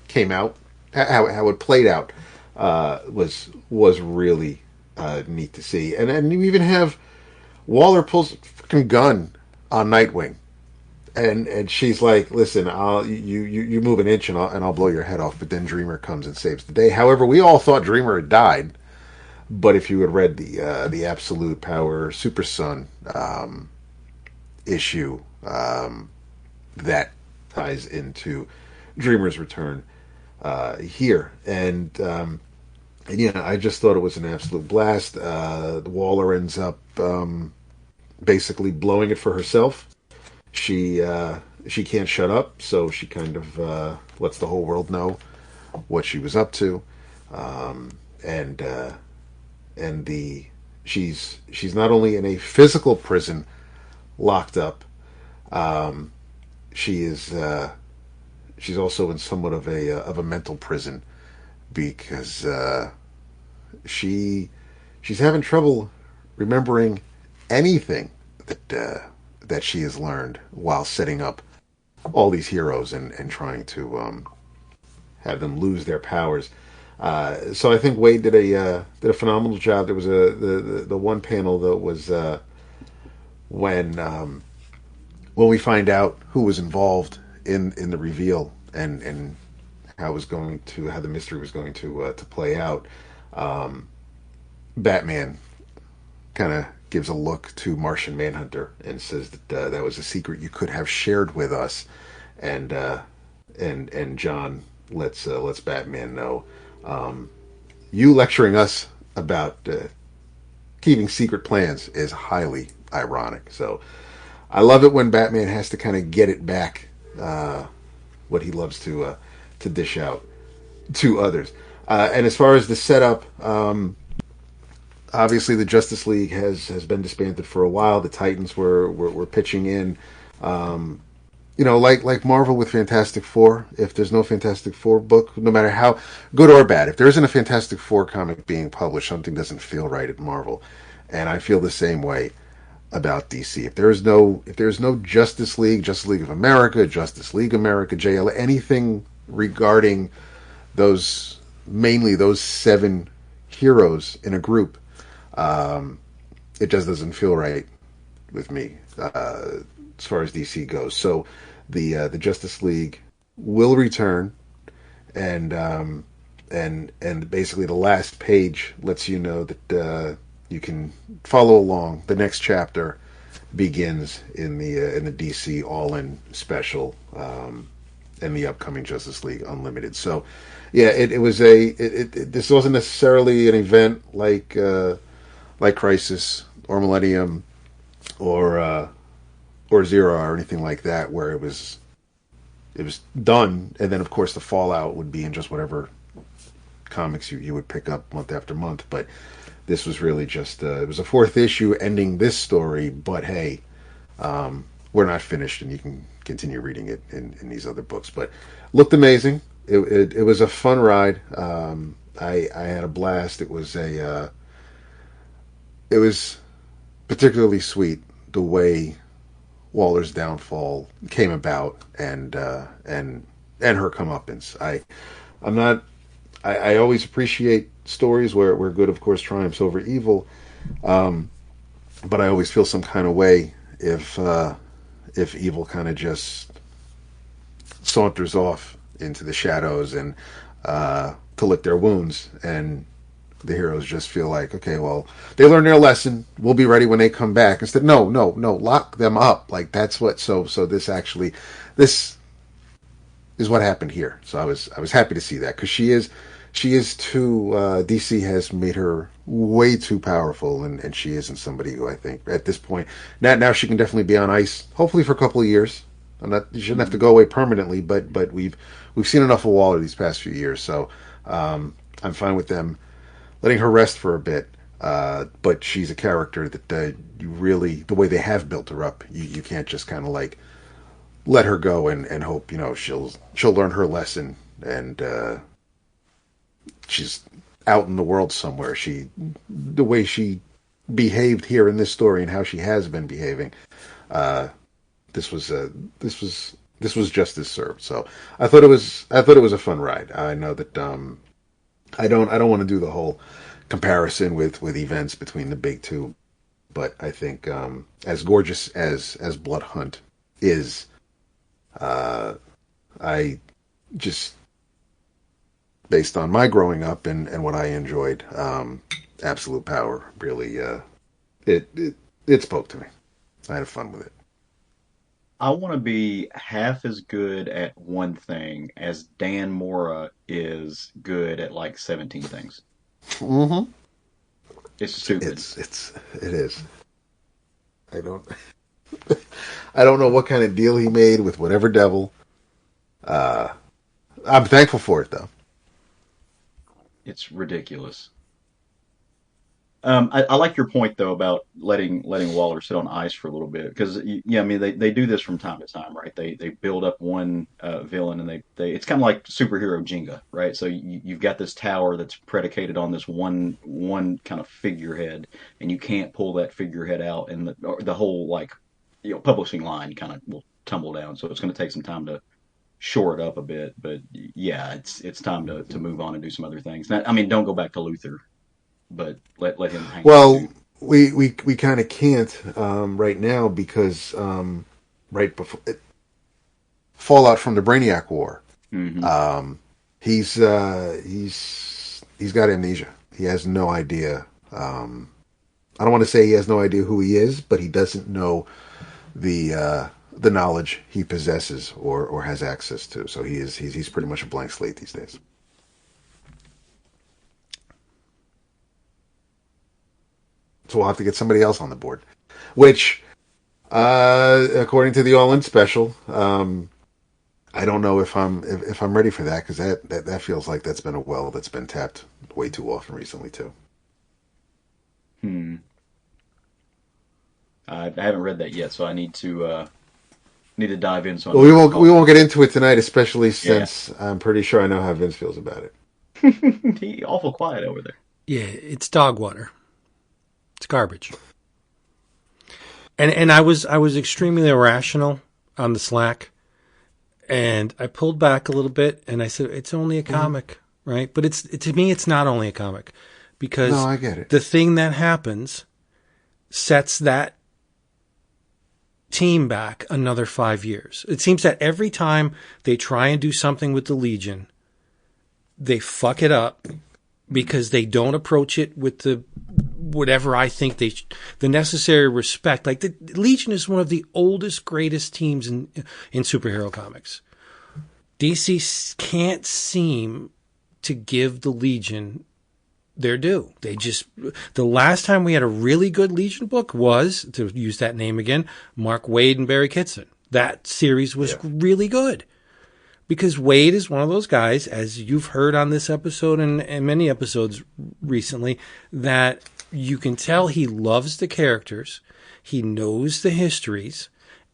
came out, how it played out, was really neat to see. And you even have Waller pulls a freaking gun on Nightwing. And she's like, "Listen, you move an inch and I'll blow your head off." But then Dreamer comes and saves the day. However, we all thought Dreamer had died, but if you had read the Absolute Power Super Son issue, that ties into Dreamer's return here. And yeah, I just thought it was an absolute blast. Waller ends up basically blowing it for herself. She she can't shut up, so she kind of lets the whole world know what she was up to, and she's not only in a physical prison locked up, she is she's also in somewhat of a mental prison because she's having trouble remembering anything that she has learned while setting up all these heroes and trying to have them lose their powers. So I think Wade did a phenomenal job. There was the one panel that was when we find out who was involved in the reveal and how the mystery was going to play out. Batman kind of gives a look to Martian Manhunter and says that that was a secret you could have shared with us, and John lets Batman know, you lecturing us about keeping secret plans is highly ironic. So I love it when Batman has to kind of get it back, what he loves to dish out to others. And as far as the setup, obviously the Justice League has been disbanded for a while. The Titans were pitching in. Like Marvel with Fantastic Four, if there's no Fantastic Four book, no matter how good or bad, if there isn't a Fantastic Four comic being published, something doesn't feel right at Marvel. And I feel the same way about DC. If there's no Justice League, Justice League of America, Justice League America, JL, anything regarding mainly those 7 heroes in a group, it just doesn't feel right with me as far as DC goes. So the Justice League will return, and basically the last page lets you know that you can follow along. The next chapter begins in the DC All-In special, and the upcoming Justice League Unlimited. So yeah, it was this wasn't necessarily an event like Crisis or Millennium or Zero or anything like that, where it was done, and then of course the fallout would be in just whatever comics you would pick up month after month. But this was really just it was a 4th issue ending this story, but hey, we're not finished, and you can continue reading it in these other books. But looked amazing. It was a fun ride. I had a blast. It was particularly sweet the way Waller's downfall came about, and her comeuppance. I always appreciate stories where good, of course, triumphs over evil, but I always feel some kind of way if evil kind of just saunters off into the shadows and to lick their wounds, and the heroes just feel like, okay, well, they learned their lesson, we'll be ready when they come back. Instead, no, lock them up. Like, that's what. So this is what happened here. So I was happy to see that, because she is too. DC has made her way too powerful, and she isn't somebody who I think at this point now she can definitely be on ice, hopefully for a couple of years. You shouldn't have to go away permanently, but we've seen enough of Waller these past few years, so I'm fine with them letting her rest for a bit. But she's a character that you really, the way they have built her up, you can't just kind of like let her go and hope she'll learn her lesson and she's out in the world somewhere. The way she behaved here in this story and how she has been behaving, this was justice served. So I thought it was a fun ride. I know that I don't want to do the whole comparison with events between the big two, but I think as gorgeous as Blood Hunt is, I just, based on my growing up and what I enjoyed, Absolute Power really it spoke to me. I had fun with it. I want to be half as good at one thing as Dan Mora is good at like 17 things. Mm-hmm. It's stupid. It is. I I don't know what kind of deal he made with whatever devil. I'm thankful for it, though. It's ridiculous. I like your point though about letting Waller sit on ice for a little bit because yeah, I mean they do this from time to time, right? They build up one villain and they it's kind of like superhero Jenga, right? So you've got this tower that's predicated on this one kind of figurehead, and you can't pull that figurehead out, and the whole like publishing line kind of will tumble down. So it's going to take some time to shore it up a bit, but yeah, it's time to move on and do some other things. I mean, don't go back to Luther, but let him hang. Well, we kind of can't right now because right before fallout from the Brainiac War, he's got amnesia. He has no idea. I don't want to say he has no idea who he is, but he doesn't know the knowledge he possesses or has access to. So he's pretty much a blank slate these days. So we'll have to get somebody else on the board, which, according to the All In special, I don't know if I'm ready for that because that feels like that's been a well that's been tapped way too often recently too. I haven't read that yet, so I need to dive in. So well, we won't get into it tonight, especially since I'm pretty sure I know how Vince feels about it. He's awful quiet over there. Yeah, it's dog water. It's garbage. And I was extremely irrational on the Slack, and I pulled back a little bit, and I said it's only a comic, right? But to me it's not only a comic, because no, I get it. The thing that happens sets that team back another 5 years. It seems that every time they try and do something with the Legion, they fuck it up because they don't approach it with the whatever I think the necessary respect. Like the Legion is one of the oldest, greatest teams in superhero comics. DC can't seem to give the Legion their due. The last time we had a really good Legion book was, to use that name again, Mark Waid and Barry Kitson. That series was really good. Because Waid is one of those guys, as you've heard on this episode and many episodes recently, that you can tell he loves the characters, he knows the histories,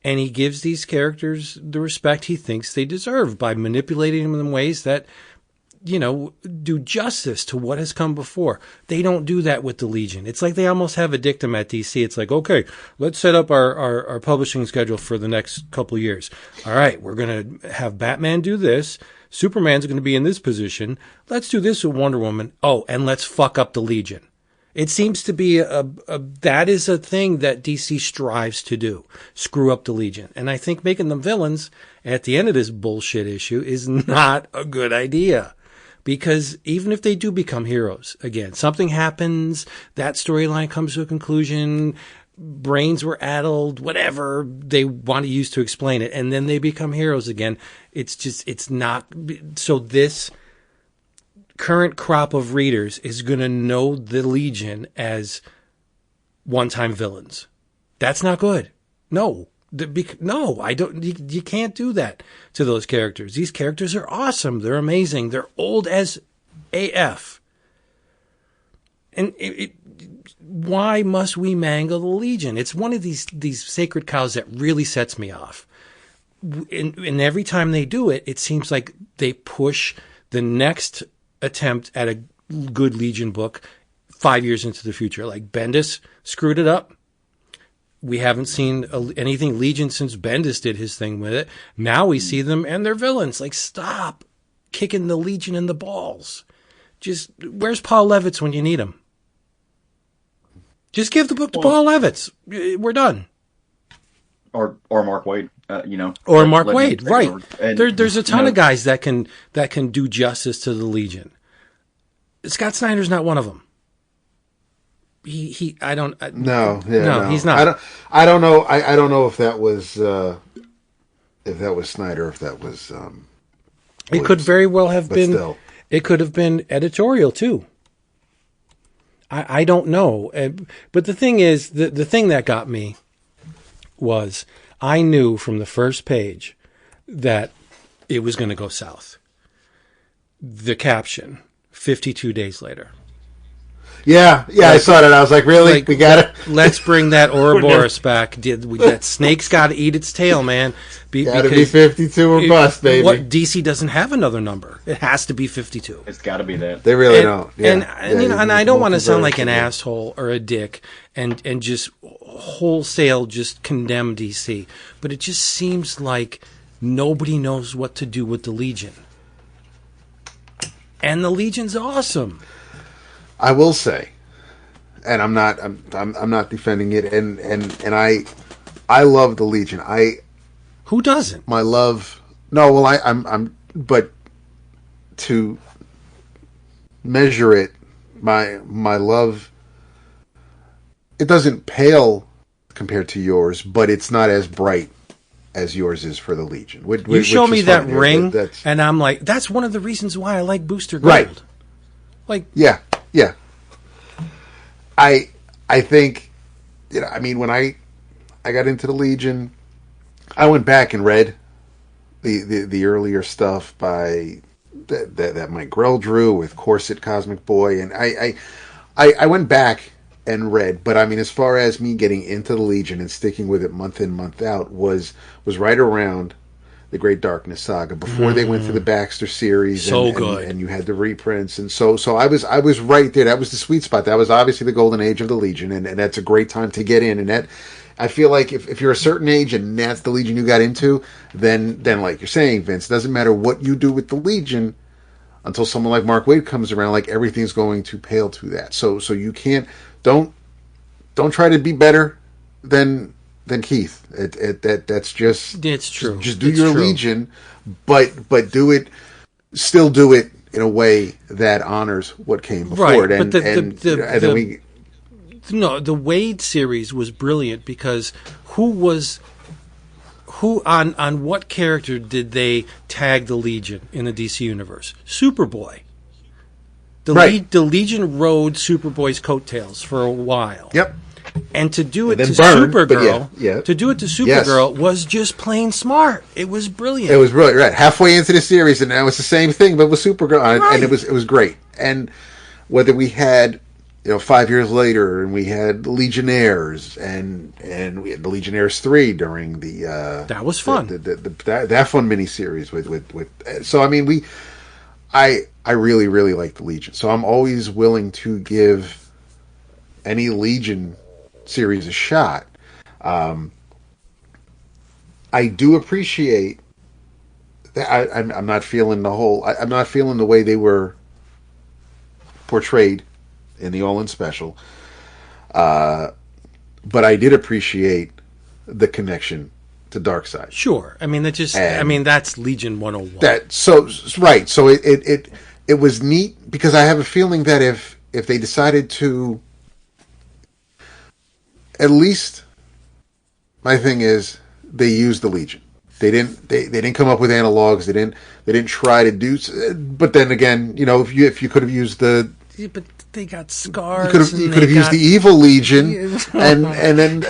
and he gives these characters the respect he thinks they deserve by manipulating them in ways that, do justice to what has come before. They don't do that with the Legion. It's like they almost have a dictum at DC. It's like, okay, let's set up our publishing schedule for the next couple of years. All right, we're going to have Batman do this. Superman's going to be in this position. Let's do this with Wonder Woman. Oh, and let's fuck up the Legion. It seems to be that is a thing that DC strives to do. Screw up the Legion. And I think making them villains at the end of this bullshit issue is not a good idea. Because even if they do become heroes, again, something happens, that storyline comes to a conclusion, brains were addled, whatever they want to use to explain it, and then they become heroes again. It's not. So this current crop of readers is going to know the Legion as one-time villains. That's not good. No, I don't. You can't do that to those characters. These characters are awesome. They're amazing. They're old as AF. And why must we mangle the Legion? It's one of these sacred cows that really sets me off. And every time they do it, it seems like they push the next attempt at a good Legion book 5 years into the future. Like Bendis screwed it up. We haven't seen anything Legion since Bendis did his thing with it. Now we see them and they're villains. Like, stop kicking the Legion in the balls. Just, where's Paul Levitz when you need him? Just give the book to Paul Levitz. We're done. Or Mark Waid, Or Mark Waid, right. There's a ton of guys that can do justice to the Legion. Scott Snyder's not one of them. No, he's not. I don't know. I don't know if that was Snyder, if that was. It could very well have been. Still. It could have been editorial too. I don't know, but the thing is, the thing that got me was I knew from the first page that it was going to go south. The caption, 52 days later. Yeah, I saw that. I was like, really? Like, we got it? Let's bring that Ouroboros back. That snake's got to eat its tail, man. Got to be 52 or bust, baby. DC doesn't have another number. It has to be 52. It's got to be that. They really don't. Yeah. And I don't want to sound like an asshole or a dick and just wholesale just condemn DC, but it just seems like nobody knows what to do with the Legion. And the Legion's awesome. I will say, and I'm not defending it, and I love the Legion. Who doesn't? My love. No, well, I'm but to measure it, my love, it doesn't pale compared to yours, but it's not as bright as yours is for the Legion. You show me that ring, and I'm like, that's one of the reasons why I like Booster Gold. Right. Like, yeah. I think, I mean, when I got into the Legion, I went back and read the earlier stuff by that Mike Grell drew with Corset, Cosmic Boy, and I went back and read, but I mean, as far as me getting into the Legion and sticking with it month in, month out was right around the Great Darkness saga, before they went through the Baxter series, and you had the reprints, and so I was right there. That was the sweet spot. That was obviously the golden age of the Legion, and that's a great time to get in. And that, I feel like if you're a certain age and that's the Legion you got into, then like you're saying, Vince, it doesn't matter what you do with the Legion until someone like Mark Waid comes around. Like, everything's going to pale to that. So you can't don't try to be better than Keith. That's just, it's true. Just do your Legion, but still do it in a way that honors what came before it. But the Waid series was brilliant because who on what character did they tag the Legion in the DC universe? Superboy. The Legion rode Superboy's coattails for a while. Yep. And to do it to Supergirl, to do it to Supergirl was just plain smart. It was brilliant. It was brilliant, right? Halfway into the series, and now it's the same thing, but with Supergirl, and it was great. And whether we had, 5 years later, and we had Legionnaires, and we had the Legionnaires 3 during the that was fun. That fun miniseries with. So I mean, I really really like the Legion. So I'm always willing to give any Legion series a shot. I do appreciate that. I'm not feeling I'm not feeling the way they were portrayed in the All-In Special. But I did appreciate the connection to Darkseid. Sure. I mean, that's Legion 101. So it was neat, because I have a feeling that if they decided to, at least, my thing is, they used the Legion. They didn't come up with analogs. They didn't try to do. But then again, if you could have used the. Yeah, but they got scars. You could have used the evil Legion, and then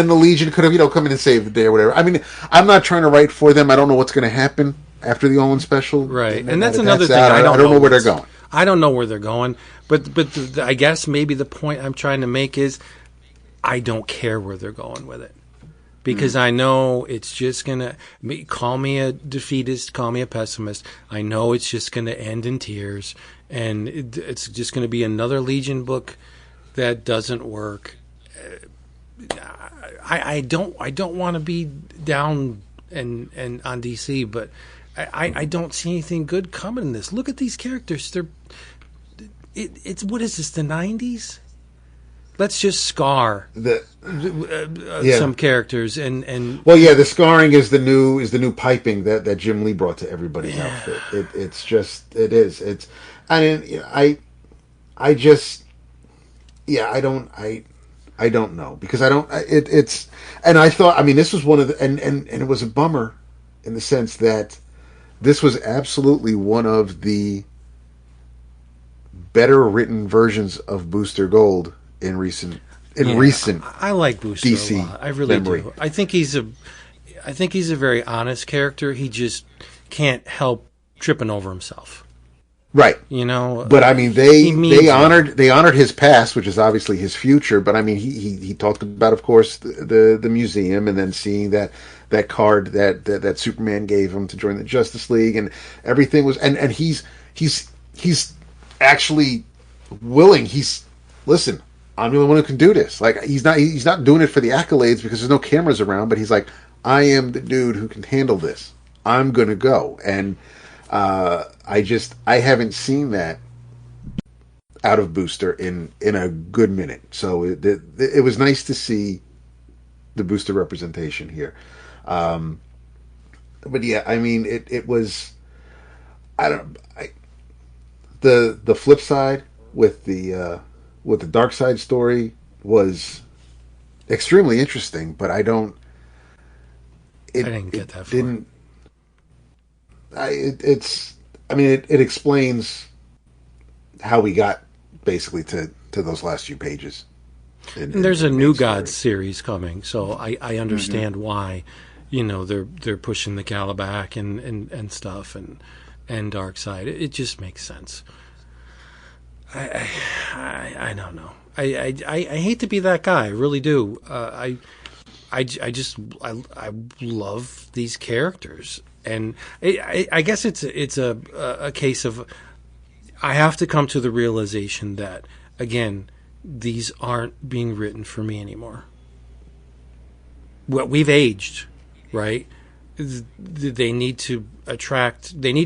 the Legion could have come in and saved the day or whatever. I mean, I'm not trying to write for them. I don't know what's going to happen after the All-In Special. Right, and that's another thing. I don't know where they're going. I don't know where they're going, but I guess maybe the point I'm trying to make is, I don't care where they're going with it, because I know it's just gonna call me a defeatist, call me a pessimist. I know it's just gonna end in tears, and it's just gonna be another Legion book that doesn't work. I don't want to be down and on DC, but I don't see anything good coming in this. Look at these characters. It's what is this, the 90s? Let's just scar some characters and well, yeah, the scarring is the new piping that Jim Lee brought to everybody's outfit. I don't know, because and I thought, I mean, this was one of the, and it was a bummer in the sense that this was absolutely one of the better written versions of Booster Gold in recent recent. I like Booster DC a lot. I really memory. do. I think he's a very honest character. He just can't help tripping over himself. Right. But I mean, they honored his past, which is obviously his future. But I mean, he talked about, of course, the museum, and then seeing that card that Superman gave him to join the Justice League, and everything was, and he's actually willing. Listen, I'm the only one who can do this. Like, he's not doing it for the accolades because there's no cameras around, but he's like, I am the dude who can handle this. I'm gonna go. And I haven't seen that out of Booster in a good minute. So it was nice to see the Booster representation here. But yeah, I mean, it was, the flip side with the Dark Side story was extremely interesting, but I didn't get that far. It explains how we got basically to those last few pages. And there's a New Gods series coming, so I understand why, they're pushing the Gala back and stuff and Dark Side. It just makes sense. I don't know. I hate to be that guy. I really do. I love these characters, and I guess it's a case of I have to come to the realization that, again, these aren't being written for me anymore. Well, we've aged, right? They need to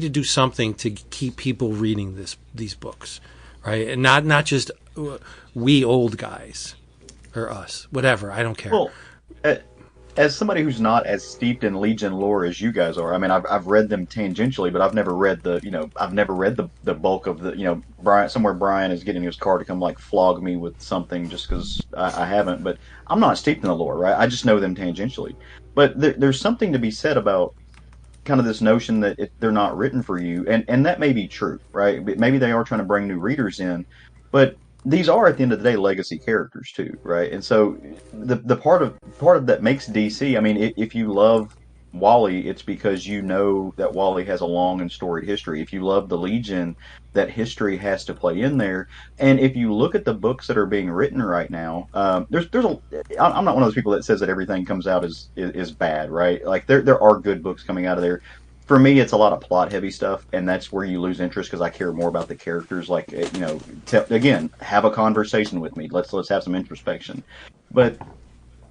do something to keep people reading these books, right? And not just we old guys or us, whatever. I don't care. Well, as somebody who's not as steeped in Legion lore as you guys are, I mean, I've read them tangentially, but I've never read the bulk of the, Brian is getting his car to come like flog me with something just because I haven't, but I'm not steeped in the lore, right? I just know them tangentially. But there's something to be said about kind of this notion that they're not written for you, and that may be true, right? Maybe they are trying to bring new readers in, but these are at the end of the day legacy characters too, right? And so the part of that makes DC. I mean, if you love Wally, it's because you know that Wally has a long and storied history. If you love the Legion, that history has to play in there. And if you look at the books that are being written right now, I'm not one of those people that says that everything comes out is bad, right? Like there are good books coming out of there. For me, it's a lot of plot-heavy stuff, and that's where you lose interest because I care more about the characters. Like, again, have a conversation with me. Let's have some introspection. But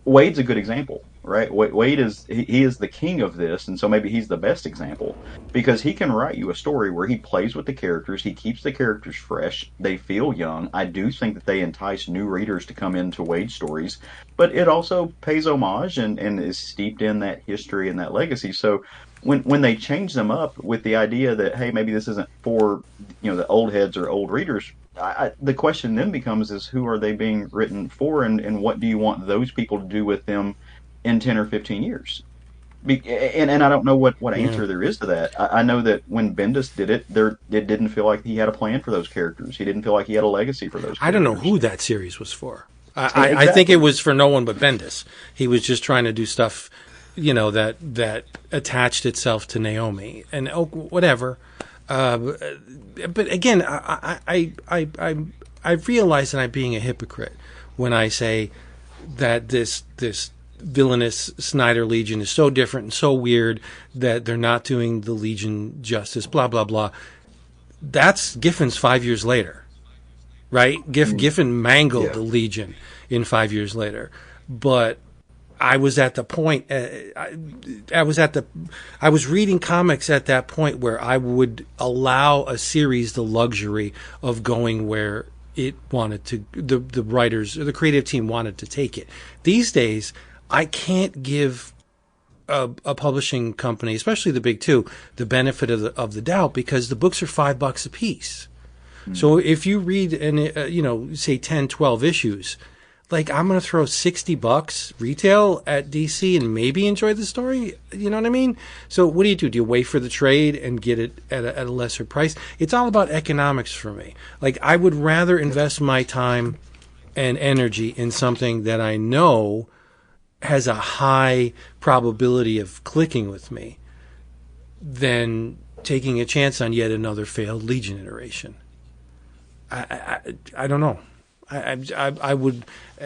Wade's a good example, right? Wade is the king of this, and so maybe he's the best example because he can write you a story where he plays with the characters, he keeps the characters fresh, they feel young. I do think that they entice new readers to come into Wade's stories, but it also pays homage and is steeped in that history and that legacy. So when they change them up with the idea that, hey, maybe this isn't for the old heads or old readers, the question then becomes is who are they being written for, and what do you want those people to do with them in 10 or 15 years? And I don't know what answer there is to that. I know that when Bendis did it, it didn't feel like he had a plan for those characters. He didn't feel like he had a legacy for those characters. I don't know who that series was for. I think it was for no one but Bendis. He was just trying to do stuff that attached itself to Naomi and whatever. But again, I realize that I'm being a hypocrite when I say that this villainous Snyder Legion is so different and so weird that they're not doing the Legion justice. Blah blah blah. That's Giffen's 5 years later, right? Giffen mangled the Legion in 5 years later, but I was at the point. I was reading comics at that point where I would allow a series the luxury of going where it wanted to. The writers or the creative team wanted to take it. These days, I can't give a publishing company, especially the big two, the benefit of the doubt because the books are $5 a piece. So if you read say 10, 12 issues. Like, I'm going to throw $60 retail at DC and maybe enjoy the story. You know what I mean? So what do? Do you wait for the trade and get it at a lesser price? It's all about economics for me. Like, I would rather invest my time and energy in something that I know has a high probability of clicking with me than taking a chance on yet another failed Legion iteration. I don't know. I would,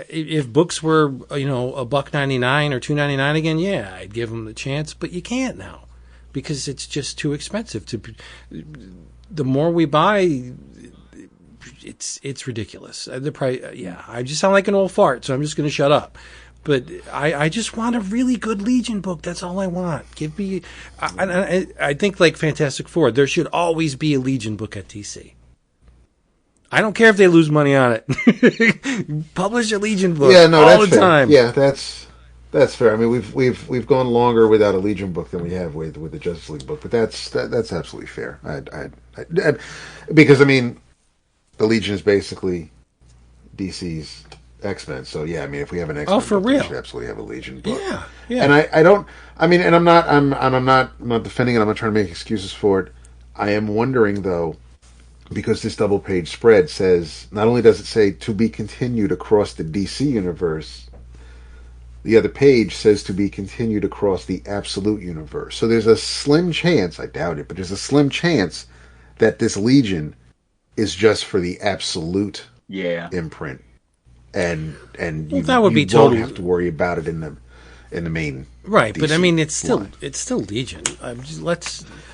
if books were, $1.99 or $2.99 again, yeah, I'd give them the chance, but you can't now because it's just too expensive. The more we buy, it's ridiculous. The price, I just sound like an old fart, so I'm just going to shut up. But I just want a really good Legion book. That's all I want. Give me. I think like Fantastic Four, there should always be a Legion book at DC. I don't care if they lose money on it. Publish a Legion book all the time. Yeah, that's fair. I mean, we've gone longer without a Legion book than we have with the Justice League book, but that's absolutely fair. Because I mean, the Legion is basically DC's X-Men. So yeah, I mean, if we have an X-Men for book, real, we should absolutely have a Legion book. Yeah. And I don't. I mean, and I'm not defending it. I'm not trying to make excuses for it. I am wondering though, because this double-page spread says, not only does it say to be continued across the DC universe, the other page says to be continued across the Absolute universe. So there's a slim chance, I doubt it, but there's a slim chance that this Legion is just for the Absolute imprint. And you, that would be don't have to worry about it in the main. Right, DC but I mean, it's still Legion. And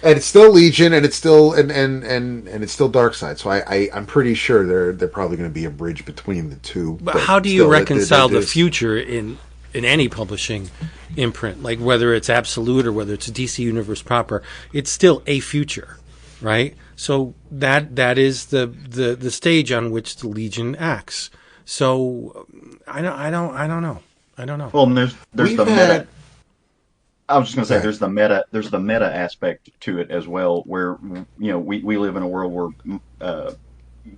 it's still Legion, and it's still and it's still Darkseid. So I'm pretty sure they're probably going to be a bridge between the two. But how do you reconcile the future in any publishing imprint, like whether it's Absolute or whether it's DC Universe proper? It's still a future, right? So that is the stage on which the Legion acts. So I don't know. Well, and there's the meta. I was just going to say there's the meta aspect to it as well, where we live in a world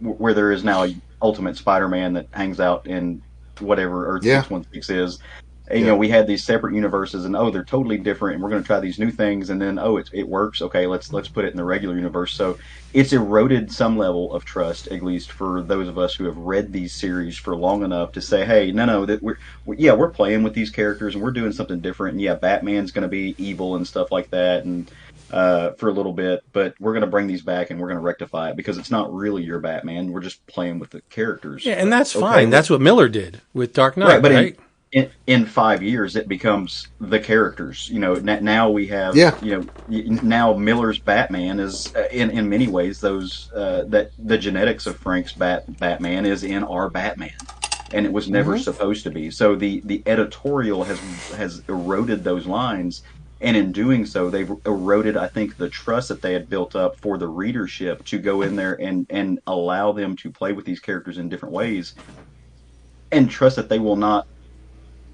where there is now a Ultimate Spider-Man that hangs out in whatever Earth 616 is. And, we had these separate universes, and they're totally different, and we're going to try these new things, and then it works. Okay, let's put it in the regular universe. So it's eroded some level of trust, at least for those of us who have read these series for long enough to say, hey, no, that we're playing with these characters and we're doing something different. And Batman's going to be evil and stuff like that, and for a little bit, but we're going to bring these back and we're going to rectify it because it's not really your Batman. We're just playing with the characters. Yeah, and that's fine. That's what Miller did with Dark Knight, right? But right? In 5 years, it becomes the characters. Now we have. Now Miller's Batman is in many ways those that the genetics of Frank's Batman is in our Batman, and it was never supposed to be. So the editorial has eroded those lines, and in doing so, they've eroded, I think, the trust that they had built up for the readership to go in there and allow them to play with these characters in different ways, and trust that they will not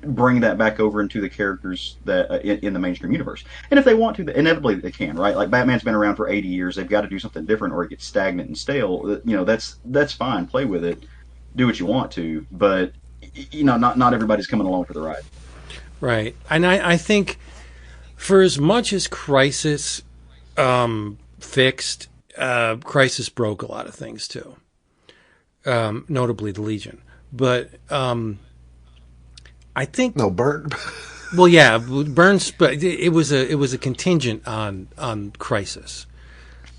bring that back over into the characters that in the mainstream universe. And if they want to, inevitably they can, right? Like Batman's been around for 80 years. They've got to do something different or it gets stagnant and stale. That's fine. Play with it. Do what you want to. But, not everybody's coming along for the ride. Right. And I think for as much as Crisis fixed, Crisis broke a lot of things too. Notably the Legion. But I think Burn. Well, yeah, Burns, but it was a contingent on Crisis,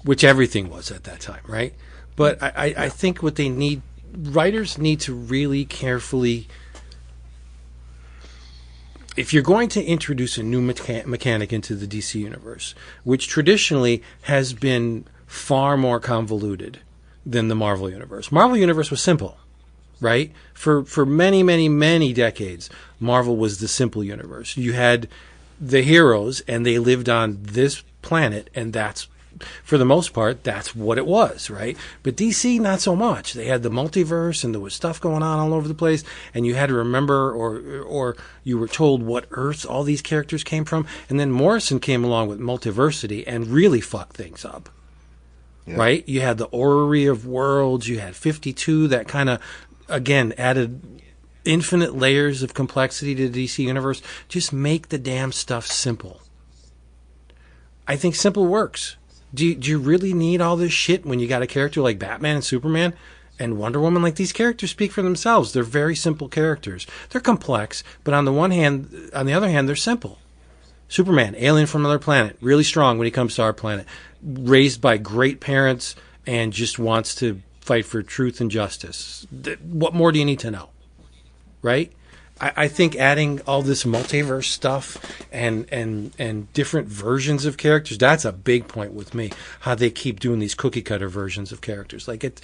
which everything was at that time, right? But I think what writers need to really carefully, if you're going to introduce a new mechanic into the DC universe, which traditionally has been far more convoluted than the Marvel universe. Marvel universe was simple. Right? For many, many, many decades, Marvel was the simple universe. You had the heroes, and they lived on this planet, and that's, for the most part, that's what it was, right? But DC, not so much. They had the multiverse, and there was stuff going on all over the place, and you had to remember, or you were told what Earths all these characters came from. And then Morrison came along with Multiversity and really fucked things up. Yeah. Right? You had the Orrery of Worlds, you had 52, that kind of, again, added infinite layers of complexity to the DC universe. Just make the damn stuff simple. I think simple works. Do you really need all this shit when you got a character like Batman and Superman And Wonder Woman, like, these characters speak for themselves. They're very simple characters. They're complex, but on the other hand, they're simple. Superman, alien from another planet, really strong when he comes to our planet, raised by great parents and just wants to fight for truth and justice. What more do you need to know? Right? I think adding all this multiverse stuff and different versions of characters, that's a big point with me. How they keep doing these cookie cutter versions of characters. Like,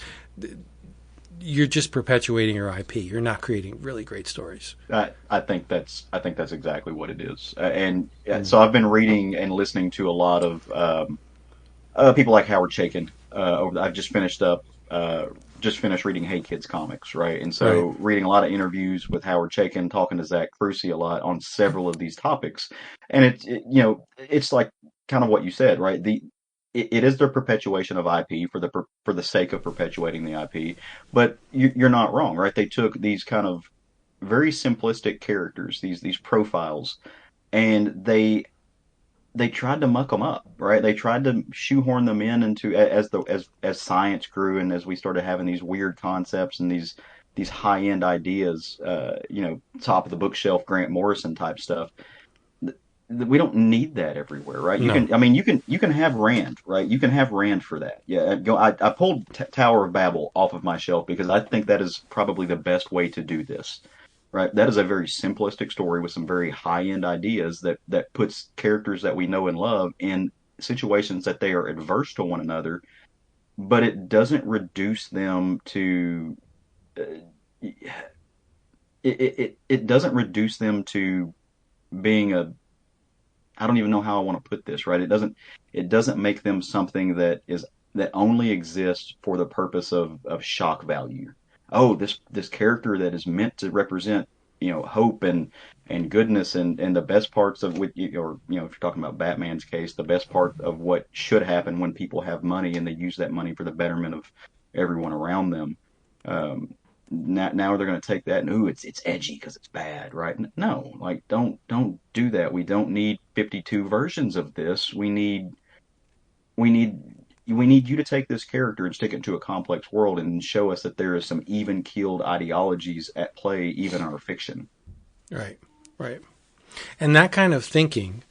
you're just perpetuating your IP. You're not creating really great stories. I think that's exactly what it is. So I've been reading and listening to a lot of people like Howard Chaykin. I've just finished reading Hey Kids comics, right? And so reading a lot of interviews with Howard Chaykin, talking to Zach Crucy a lot on several of these topics, and it's like kind of what you said, right? It is the perpetuation of IP for the sake of perpetuating the IP, but you're not wrong, right? They took these kind of very simplistic characters, these profiles, and they tried to muck them up, right? They tried to shoehorn them into as science grew and as we started having these weird concepts and these high end ideas, top of the bookshelf Grant Morrison type stuff. We don't need that everywhere, right? You can have Rand, right? You can have Rand for that. Yeah, I pulled Tower of Babel off of my shelf because I think that is probably the best way to do this. Right, that is a very simplistic story with some very high-end ideas that puts characters that we know and love in situations that they are adverse to one another, but it doesn't reduce them to it doesn't reduce them to being I don't even know how I want to put this, right? It doesn't make them something that only exists for the purpose of shock value. Oh, this character that is meant to represent, hope and goodness and the best parts of what, or if you're talking about Batman's case, the best part of what should happen when people have money and they use that money for the betterment of everyone around them. Now they're going to take that and it's edgy because it's bad, right? No, like don't do that. We don't need 52 versions of this. We need you to take this character and stick it into a complex world and show us that there is some even-keeled ideologies at play, even in our fiction. Right. And that kind of thinking,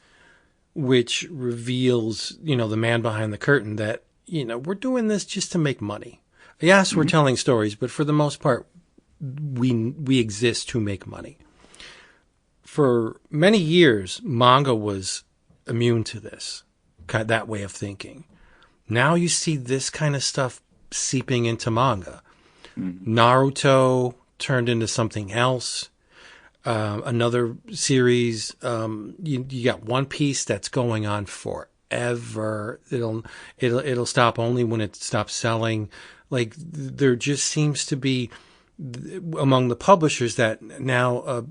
which reveals, the man behind the curtain that, we're doing this just to make money. Yes, we're telling stories, but for the most part, we exist to make money. For many years, manga was immune to this, that way of thinking. Now you see this kind of stuff seeping into manga. Naruto turned into something else. Another series, you got One Piece that's going on forever. It'll stop only when it stops selling. Like, there just seems to be among the publishers that now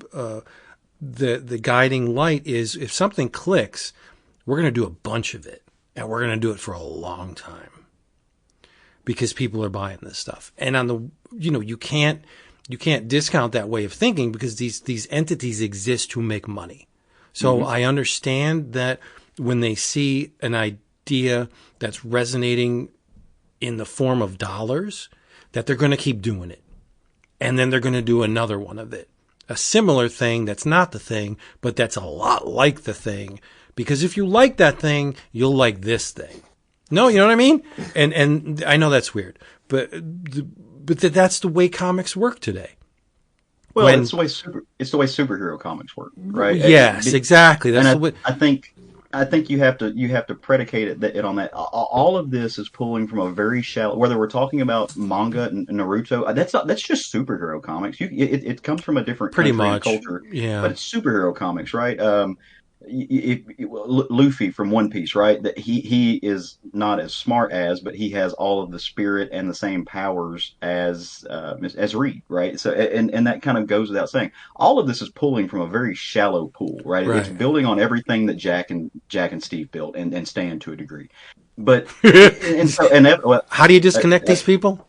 the guiding light is, if something clicks, we're going to do a bunch of it. And we're going to do it for a long time because people are buying this stuff. And on the, you can't discount that way of thinking because these entities exist to make money. So I understand that when they see an idea that's resonating in the form of dollars, that they're going to keep doing it. And then they're going to do another one of it. A similar thing that's not the thing, but that's a lot like the thing. Because if you like that thing, you'll like this thing. No, you know what I mean? And I know that's weird, but that's the way comics work today. Well, it's the way superhero comics work, right? Yes, exactly. That's I think you have to predicate it on that. All of this is pulling from a very shallow. Whether we're talking about manga and Naruto, that's just superhero comics. It comes from a different pretty country much and culture, yeah. But it's superhero comics, right? Luffy from One Piece, right? That he is not as smart as, but he has all of the spirit and the same powers as Reed, right? So and that kind of goes without saying. All of this is pulling from a very shallow pool, right? It's building on everything that Jack and Steve built and Stan to a degree. But how do you disconnect these people?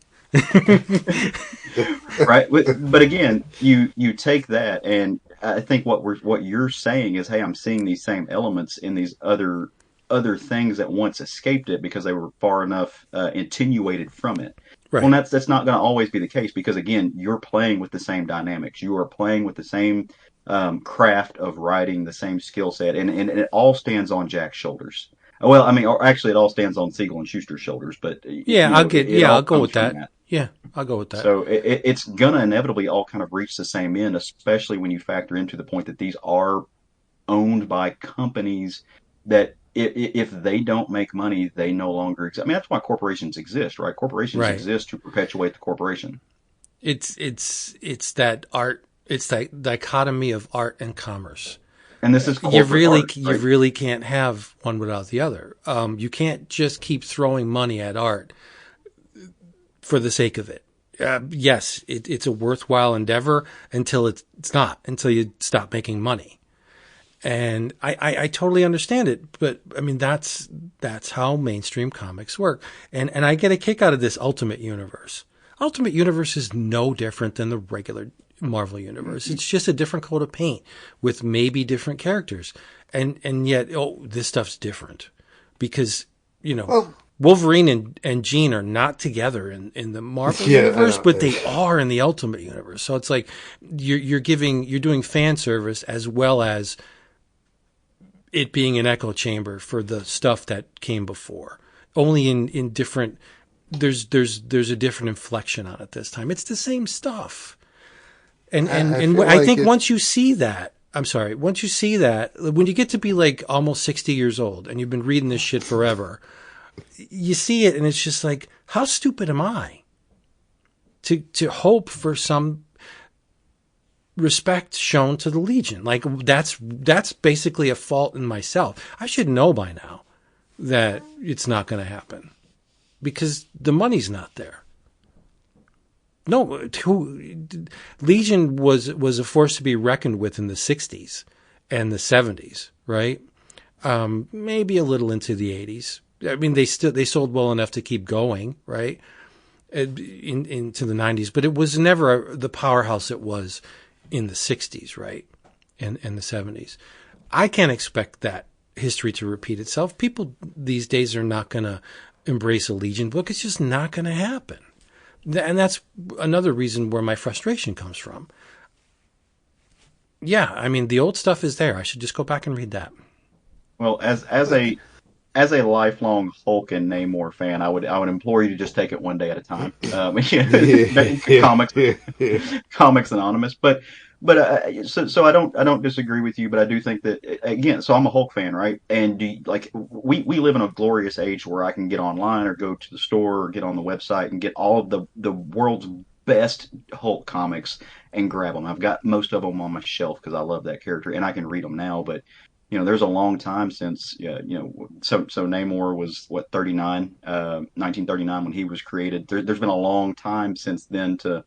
Right, but again, you take that, and I think what you're saying is, hey, I'm seeing these same elements in these other things that once escaped it because they were far enough attenuated from it. Right. Well, that's not going to always be the case because again, you're playing with the same dynamics. You are playing with the same craft of writing, the same skill set, and it all stands on Jack's shoulders. Well, I mean, or actually, it all stands on Siegel and Schuster's shoulders. But Yeah, I'll go with that. That. Yeah, I'll go with that. So it's gonna inevitably all kind of reach the same end, especially when you factor into the point that these are owned by companies that if they don't make money, they no longer exist. I mean, that's why corporations exist, right? Corporations exist to perpetuate the corporation. It's that art. It's that dichotomy of art and commerce. And this is you really art, right? you really can't have one without the other. You can't just keep throwing money at art for the sake of it. Yes, it's a worthwhile endeavor until it's not, until you stop making money. And I totally understand it, but I mean that's how mainstream comics work. And I get a kick out of this Ultimate Universe. Ultimate Universe is no different than the regular Marvel Universe. It's just a different coat of paint with maybe different characters. And yet, this stuff's different because, Wolverine and Jean are not together in the Marvel Universe, but they are in the Ultimate Universe. So it's like you're doing fan service as well as it being an echo chamber for the stuff that came before. Only in different, there's a different inflection on it this time. It's the same stuff. And I think once you see that, when you get to be like almost 60 years old and you've been reading this shit forever, you see it and it's just like, how stupid am I to hope for some respect shown to the Legion? Like that's basically a fault in myself. I should know by now that it's not going to happen because the money's not there. No, Legion was a force to be reckoned with in the 60s and the 70s, right? Maybe a little into the 80s. I mean, they sold well enough to keep going, right? Into the 90s, but it was never the powerhouse it was in the 60s, right? And the 70s. I can't expect that history to repeat itself. People these days are not going to embrace a Legion book. It's just not going to happen. And that's another reason where my frustration comes from. Yeah, I mean, the old stuff is there. I should just go back and read that. Well, as a lifelong Hulk and Namor fan, I would implore you to just take it one day at a time. Comics Anonymous, but so I don't disagree with you, but I do think that again. So I'm a Hulk fan, right? And we live in a glorious age where I can get online or go to the store or get on the website and get all of the world's best Hulk comics and grab them. I've got most of them on my shelf because I love that character and I can read them now, but. There's a long time since, so Namor was, 1939 when he was created. There's been a long time since then to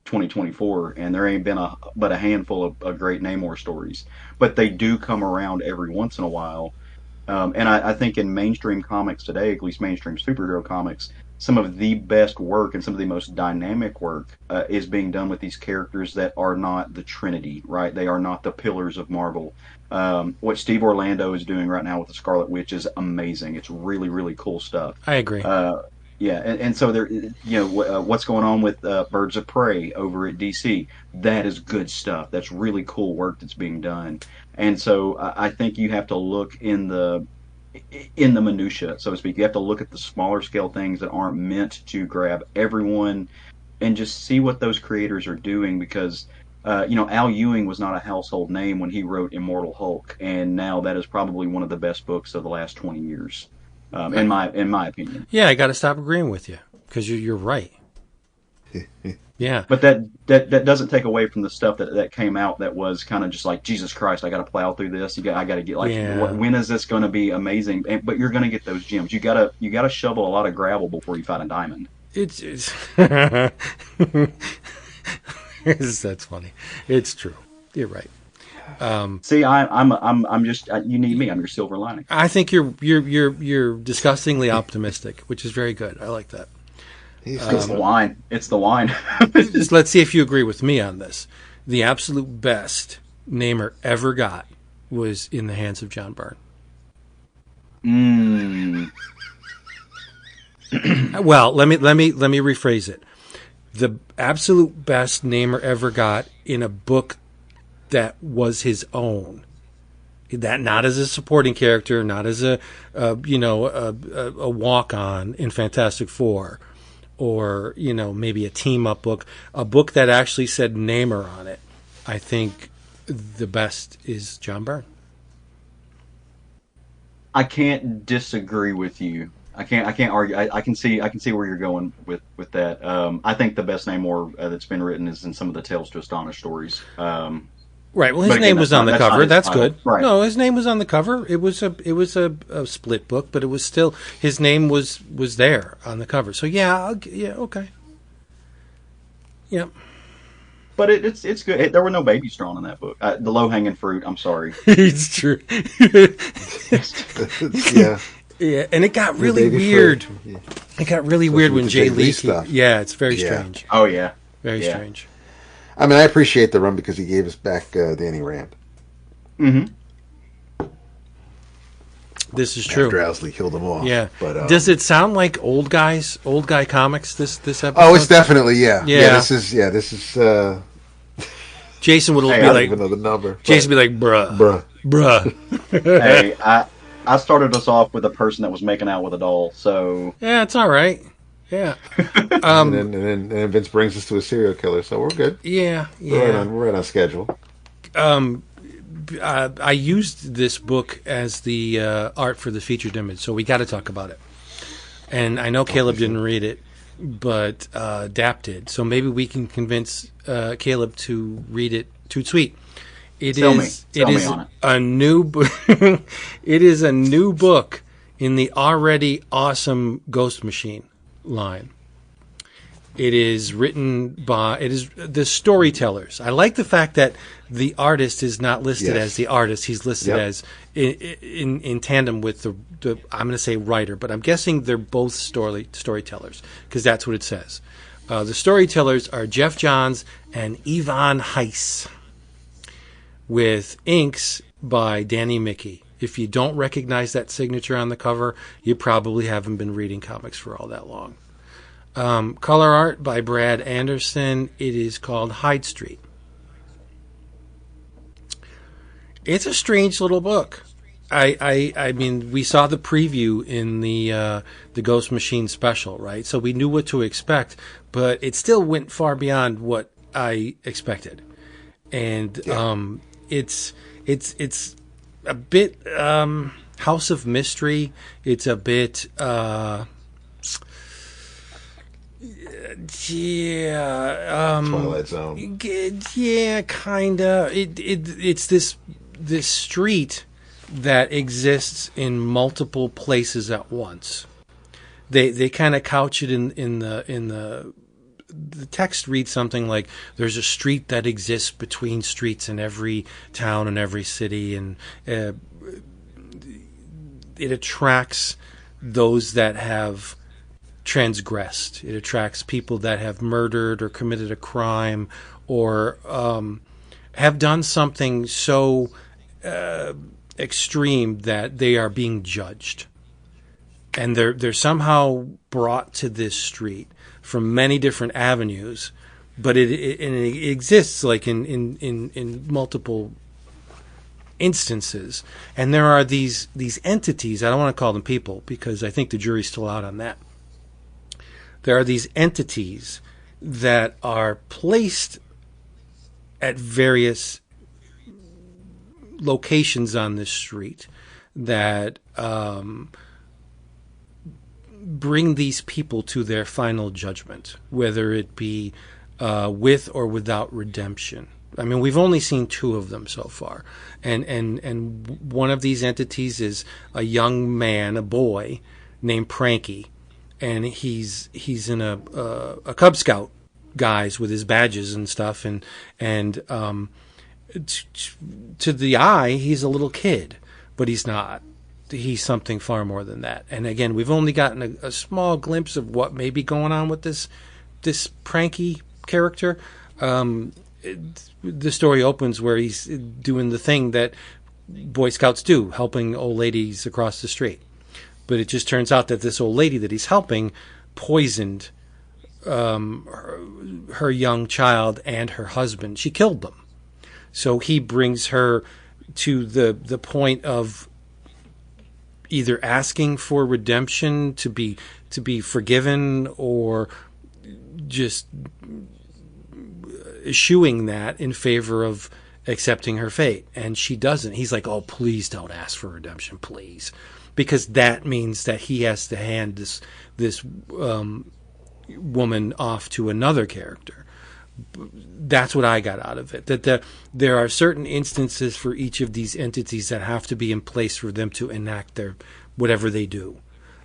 2024, and there ain't been but a handful of great Namor stories. But they do come around every once in a while. And I think in mainstream comics today, at least mainstream superhero comics, some of the best work and some of the most dynamic work is being done with these characters that are not the Trinity, right? They are not the pillars of Marvel. What Steve Orlando is doing right now with the Scarlet Witch is amazing. It's really, really cool stuff. I agree. Yeah, and so there, what's going on with Birds of Prey over at DC? That is good stuff. That's really cool work that's being done. And so I think you have to look in the minutia, so to speak. You have to look at the smaller scale things that aren't meant to grab everyone, and just see what those creators are doing. Because Al Ewing was not a household name when he wrote Immortal Hulk, and now that is probably one of the best books of the last 20 years. In my opinion. Yeah, I got to stop agreeing with you because you're right. Yeah, but that doesn't take away from the stuff that came out that was kind of just like, Jesus Christ, I got to plow through this. I got to get when is this going to be amazing? But you're going to get those gems. You gotta shovel a lot of gravel before you find a diamond. It's that's funny. It's true. You're right. See, I'm just you need me. I'm your silver lining. I think you're disgustingly optimistic, which is very good. I like that. It's the wine. It's the wine. Let's see if you agree with me on this. The absolute best Namor ever got was in the hands of John Byrne. Well, let me rephrase it. The absolute best Namer ever got in a book that was his own. That not as a supporting character, not as a walk on in Fantastic Four, or maybe a team up book, a book that actually said Namer on it. I think the best is John Byrne. I can't disagree with you. I can't argue. I can see where you're going with that. I think the best Namor that's been written is in some of the Tales to Astonish stories. Right. Well, his name was on the cover. That's good. Right. No, his name was on the cover. It was a split book, but it was still his name was there on the cover. So okay. Yep. But it's good. There were no babies drawn in that book. The low hanging fruit. I'm sorry. It's true. Yeah. Yeah, and it got really weird. Yeah. It got really Especially weird with when the Jay Jay Lee. Lee stuff. Yeah, it's very Yeah. strange. Oh yeah. Very Yeah. strange. I mean, I appreciate the run because he gave us back Danny Rand. Mm-hmm. This is true. After Owsley killed them all. Yeah. But does it sound like old guy comics? This episode. Oh, it's definitely yeah. Yeah. This is. Jason would I be don't like. even know the number. Jason would be like, bruh. Hey, I started us off with a person that was making out with a doll. So Yeah, it's all right. Yeah. And then Vince brings us to a serial killer, so we're good. Yeah. We're right on schedule. I used this book as the art for the featured image, so we got to talk about it. And I know Caleb didn't read it, but Dap did. So maybe we can convince Caleb to read it. Toot sweet. Tell me on it. A new book. It is a new book in the already awesome Ghost Machine line. It is the storytellers. I like the fact that the artist is not listed as the artist. He's listed as in tandem with the I'm going to say writer, but I'm guessing they're both storytellers because that's what it says. The storytellers are Geoff Johns and Yvonne Heiss, with inks by Danny Mickey. If you don't recognize that signature on the cover, you probably haven't been reading comics for all that long. Color art by Brad Anderson. It is called Hyde Street. It's a strange little book. I mean, we saw the preview in the Ghost Machine special, right? So we knew what to expect, but it still went far beyond what I expected. And it's a bit House of Mystery. It's a bit Twilight Zone. Yeah, kinda. It's this street that exists in multiple places at once. They kind of couch it in the text reads something like there's a street that exists between streets in every town and every city, and it attracts those that have transgressed. It attracts people that have murdered or committed a crime or have done something so extreme that they are being judged. And they're somehow brought to this street from many different avenues, but it exists like in multiple instances. And there are these entities. I don't want to call them people because I think the jury's still out on that. There are these entities that are placed at various locations on this street that bring these people to their final judgment, whether it be with or without redemption. I mean, we've only seen two of them so far, and one of these entities is a young man, a boy named Pranky, and he's in a Cub Scout guise with his badges and stuff, and to the eye, he's a little kid, but he's not. He's something far more than that. And again, we've only gotten a small glimpse of what may be going on with this Pranky character. The story opens where he's doing the thing that Boy Scouts do, helping old ladies across the street. But it just turns out that this old lady that he's helping poisoned her young child and her husband. She killed them. So he brings her to the point of either asking for redemption to be forgiven, or just eschewing that in favor of accepting her fate. And she doesn't. He's like, oh, please don't ask for redemption, please. Because that means that he has to hand this woman off to another character. That's what I got out of it. That there are certain instances for each of these entities that have to be in place for them to enact their whatever they do.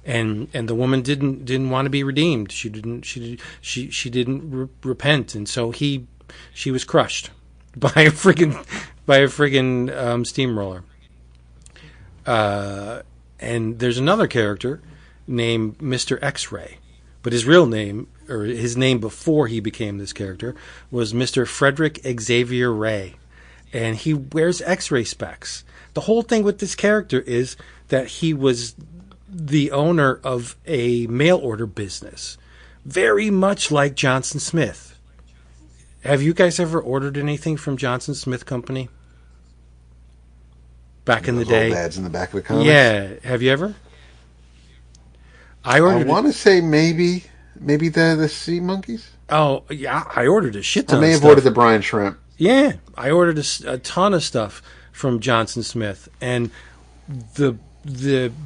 And the woman didn't want to be redeemed. She didn't repent, and so she was crushed by a friggin' steamroller. And there's another character named Mr. X-Ray, but his real name, or his name before he became this character, was Mr. Frederick Xavier Ray, and he wears X-ray specs. The whole thing with this character is that he was the owner of a mail order business, very much like Johnson Smith. Have you guys ever ordered anything from Johnson Smith Company? Back in the day, ads in the back of the comics. Yeah, have you ever? I want to say maybe the sea monkeys. Oh yeah, I ordered a shit ton. I may have ordered the brine shrimp. Yeah, I ordered a ton of stuff from Johnson Smith, and the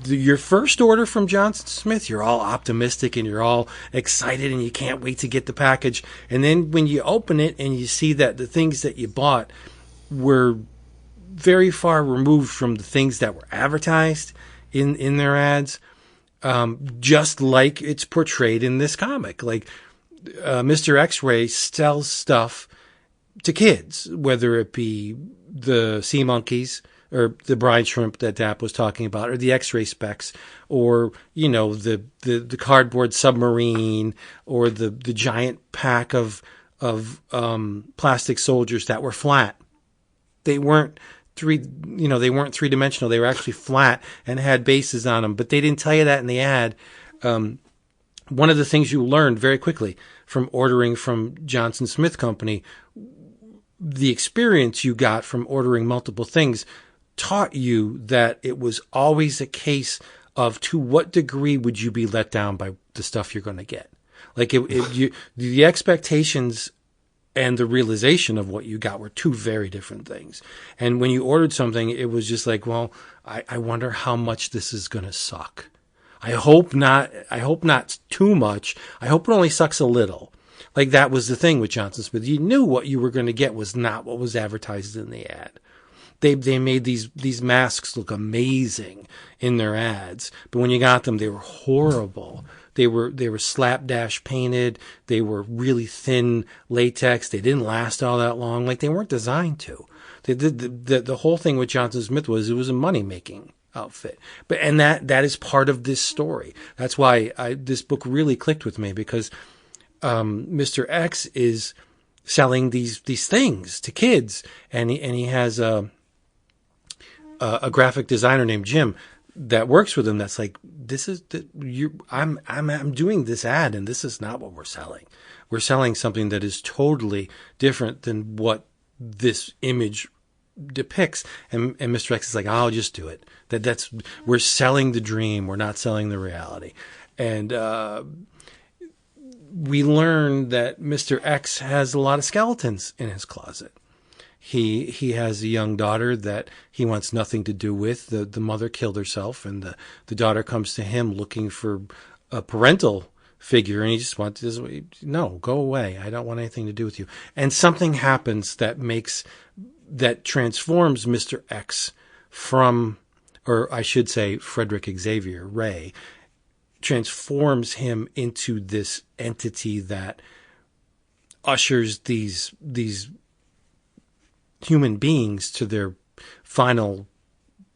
your first order from Johnson Smith, you're all optimistic and you're all excited and you can't wait to get the package. And then when you open it and you see that the things that you bought were very far removed from the things that were advertised in their ads, just like it's portrayed in this comic. Like Mr. X-Ray sells stuff to kids, whether it be the sea monkeys or the brine shrimp that Dap was talking about, or the X-ray specs, or the cardboard submarine, or the giant pack of plastic soldiers that were flat. They weren't three-dimensional. They were actually flat and had bases on them, but they didn't tell you that in the ad. One of the things you learned very quickly from ordering from Johnson Smith Company, the experience you got from ordering multiple things taught you that it was always a case of to what degree would you be let down by the stuff you're going to get. Like the expectations and the realization of what you got were two very different things. And when you ordered something, it was just like, well, I wonder how much this is going to suck. I hope not too much. I hope it only sucks a little. Like that was the thing with Johnson Smith. You knew what you were going to get was not what was advertised in the ad. They made these masks look amazing in their ads, but when you got them, they were horrible. They were slapdash painted. They were really thin latex. They didn't last all that long. Like they weren't designed to. The whole thing with Johnson Smith was it was a money making outfit. And that is part of this story. That's why this book really clicked with me, because Mr. X is selling these things to kids, and he has a graphic designer named Jim that works with him. That's like, I'm doing this ad, and this is not what we're selling. We're selling something that is totally different than what this image depicts. And Mr. X is like, I'll just do it. We're selling the dream. We're not selling the reality. And we learn that Mr. X has a lot of skeletons in his closet. He has a young daughter that he wants nothing to do with. The mother killed herself, and the daughter comes to him looking for a parental figure, and he just wants this. No, go away. I don't want anything to do with you. And something happens that transforms Mr. X from, or I should say, Frederick Xavier Ray, transforms him into this entity that ushers these human beings to their final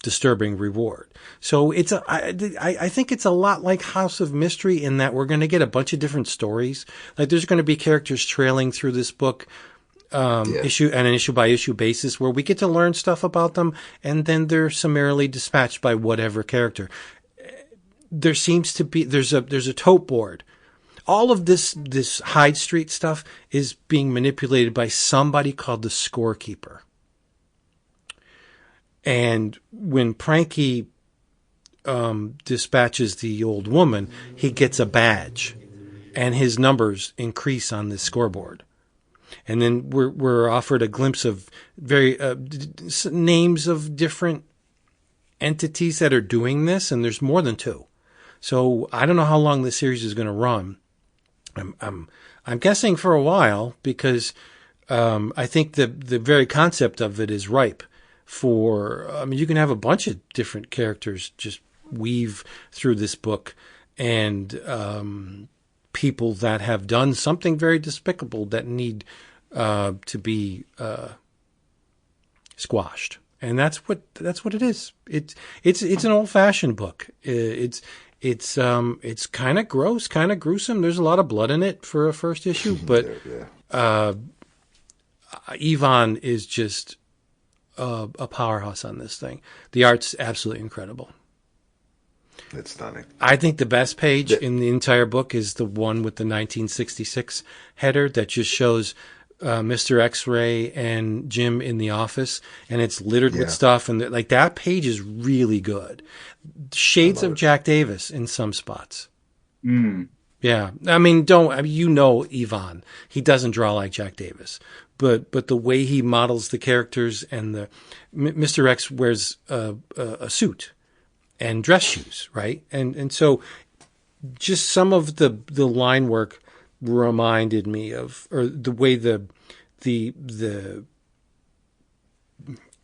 disturbing reward. So I think it's a lot like House of Mystery in that we're going to get a bunch of different stories. Like there's going to be characters trailing through this book, issue by issue basis, where we get to learn stuff about them, and then they're summarily dispatched by whatever character. there seems to be there's a tote board. All of this Hyde Street stuff is being manipulated by somebody called the scorekeeper. And when Pranky dispatches the old woman, he gets a badge, and his numbers increase on the scoreboard. And then we're offered a glimpse of very names of different entities that are doing this, and there's more than two. So I don't know how long this series is going to run. I'm guessing for a while, because I think the very concept of it is ripe for. I mean, you can have a bunch of different characters just weave through this book, and people that have done something very despicable that need to be squashed. And that's what it is. It's an old fashioned book. It's kind of gross, kind of gruesome. There's a lot of blood in it for a first issue, but Yvonne is just a powerhouse on this thing. The art's absolutely incredible. It's stunning. I think the best page in the entire book is the one with the 1966 header that just shows Mr. X-Ray and Jim in the office, and it's littered with stuff, and like that page is really good. Shades of Jack Davis in some spots. Yeah, I mean, Yvonne. He doesn't draw like Jack Davis, but the way he models the characters, and the Mr. X wears a suit and dress shoes, right? And so just some of the line work reminded me of, or the way the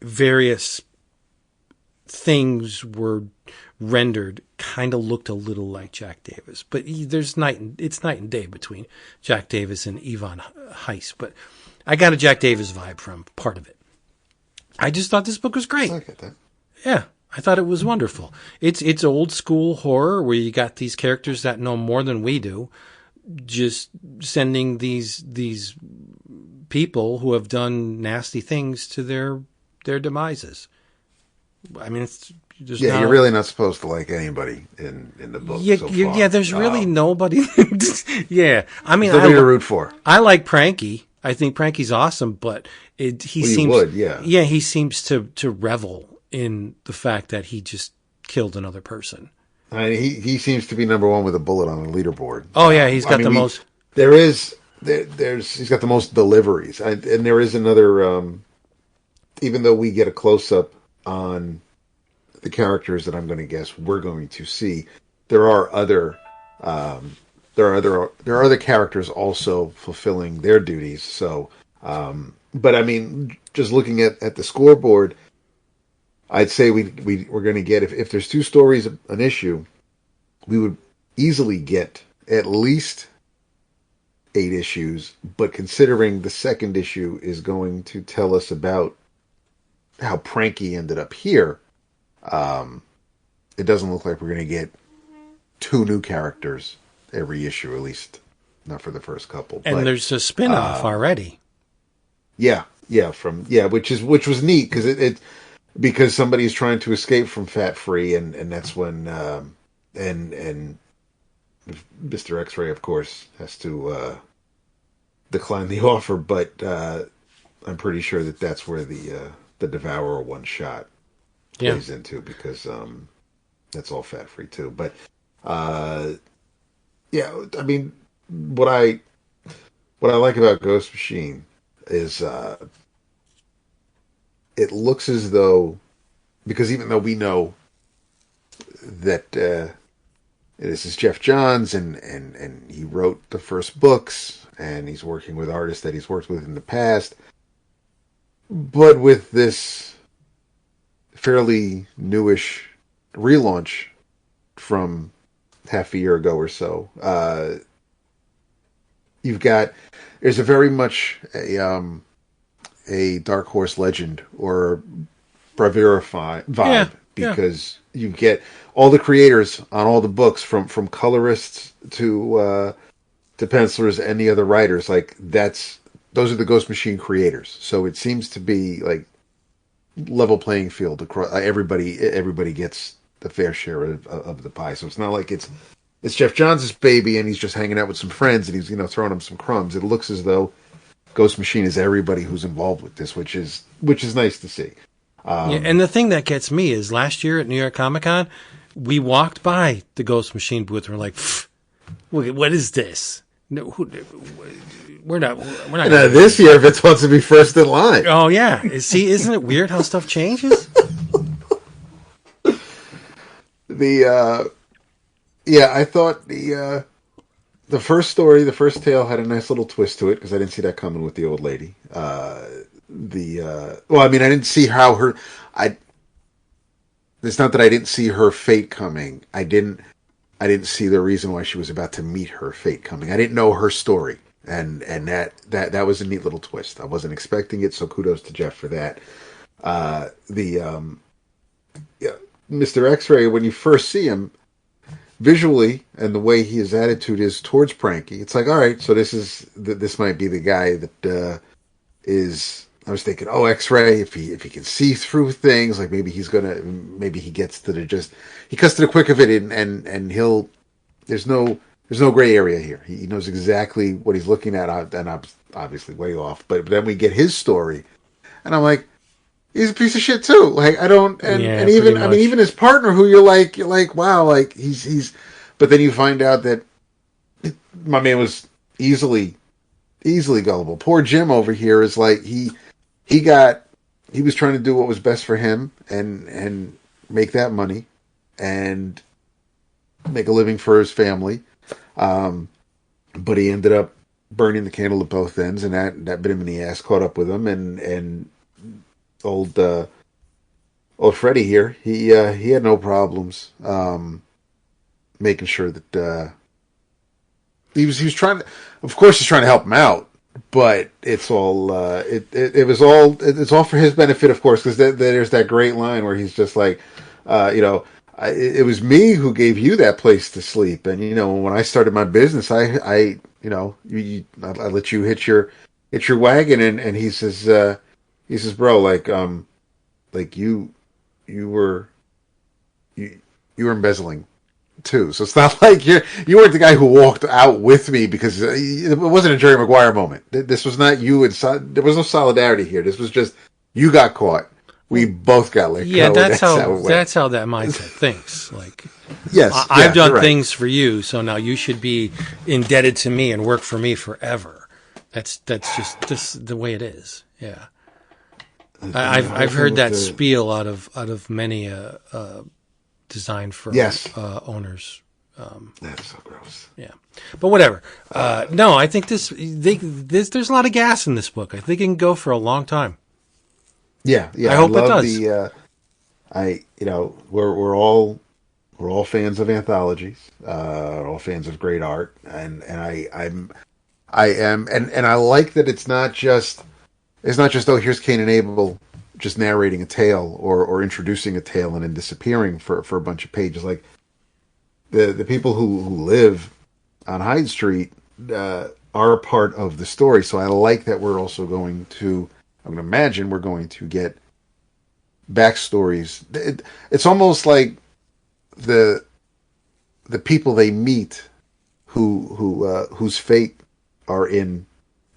various things were rendered kind of looked a little like Jack Davis. But it's night and day between Jack Davis and Yvonne Heiss. But I got a Jack Davis vibe from part of it. I just thought this book was great. I get that. Yeah. I thought it was wonderful. It's old school horror where you got these characters that know more than we do, just sending these people who have done nasty things to their demises. I mean, you're really not supposed to like anybody in the book. Yeah, there's really nobody. Yeah, I mean, nobody to root for. I like Pranky. I think Pranky's awesome, but he seems to revel in the fact that he just killed another person. I mean, he seems to be number one with a bullet on the leaderboard. Oh yeah, he's got most. He's got the most deliveries, and there is another. Even though we get a close up on the characters that I'm going to guess we're going to see, there are other characters also fulfilling their duties. So, but I mean, just looking at the scoreboard, I'd say we're going to get, if there's 2 stories an issue, we would easily get at least 8 issues. But considering the second issue is going to tell us about how Pranky ended up here, it doesn't look like we're going to get 2 new characters every issue, at least not for the first couple. And there's a spin-off already. Yeah, which was neat because because somebody's trying to escape from Fat Free, and that's when and Mr. X-Ray, of course, has to decline the offer. But I'm pretty sure that's where the Devourer one shot plays into, because that's all Fat Free too. But yeah, I mean, what I like about Ghost Machine is it looks as though, because even though we know that this is Geoff Johns and he wrote the first books and he's working with artists that he's worked with in the past, but with this fairly newish relaunch from half a year ago or so, there's a very much a Dark Horse Legend or Bravura vibe, because you get all the creators on all the books, from colorists to pencilers and the other writers. Like those are the Ghost Machine creators. So it seems to be like level playing field across. Everybody gets the fair share of the pie. So it's not like it's Geoff Johns' baby and he's just hanging out with some friends and he's throwing them some crumbs. It looks as though Ghost Machine is everybody who's involved with this, which is nice to see. And the thing that gets me is last year at New York Comic Con, we walked by the Ghost Machine booth and we're like, what is this? No, we're not. This year, Vince wants to be first in line. Oh yeah, see, isn't it weird how stuff changes? I thought the first tale had a nice little twist to it because I didn't see that coming with the old lady. I didn't see how her. It's not that I didn't see her fate coming. I didn't see the reason why she was about to meet her fate coming. I didn't know her story, and that was a neat little twist. I wasn't expecting it, so kudos to Geoff for that. Mr. X-Ray, when you first see him, visually and the way his attitude is towards Pranky, it's like, all right, so this might be the guy that is. I was thinking, oh, X-Ray, if he can see through things, like maybe he gets to he cuts to the quick of it, and there's no gray area here. He knows exactly what he's looking at, and I'm obviously way off. But then we get his story, and I'm like, he's a piece of shit too. Like I don't, and even his partner, who you're like, wow, like he's. But then you find out that my man was easily gullible. Poor Jim over here is like he was trying to do what was best for him and make that money and make a living for his family. But he ended up burning the candle at both ends, and that bit him in the ass, caught up with him, and old Freddie here, he had no problems making sure that he was trying to, of course he's trying to help him out, but it's all it's all for his benefit, of course, because there's that great line where he's just like, it was me who gave you that place to sleep, and when I started my business, I let you hit your wagon, and he says, bro, like you were embezzling too. So it's not like you weren't the guy who walked out with me, because it wasn't a Jerry Maguire moment. This was not you, and there was no solidarity here. This was just, you got caught. We both got let go. Yeah, that's how that mindset thinks. Like, yes, I've done things for you, so now you should be indebted to me and work for me forever. That's just the way it is. Yeah. I've heard that spiel out of many design firm owners. That's so gross. Yeah, but whatever. No, I think there's a lot of gas in this book. I think it can go for a long time. Yeah. I hope it does. We're all fans of anthologies. We're all fans of great art, and I am, and I like that it's not just oh, here's Cain and Abel just narrating a tale or introducing a tale and then disappearing for a bunch of pages. Like the people who live on Hyde Street are a part of the story. So I like that we're also going to, I'm going to imagine we're going to get backstories. It's almost like the people they meet whose fate are in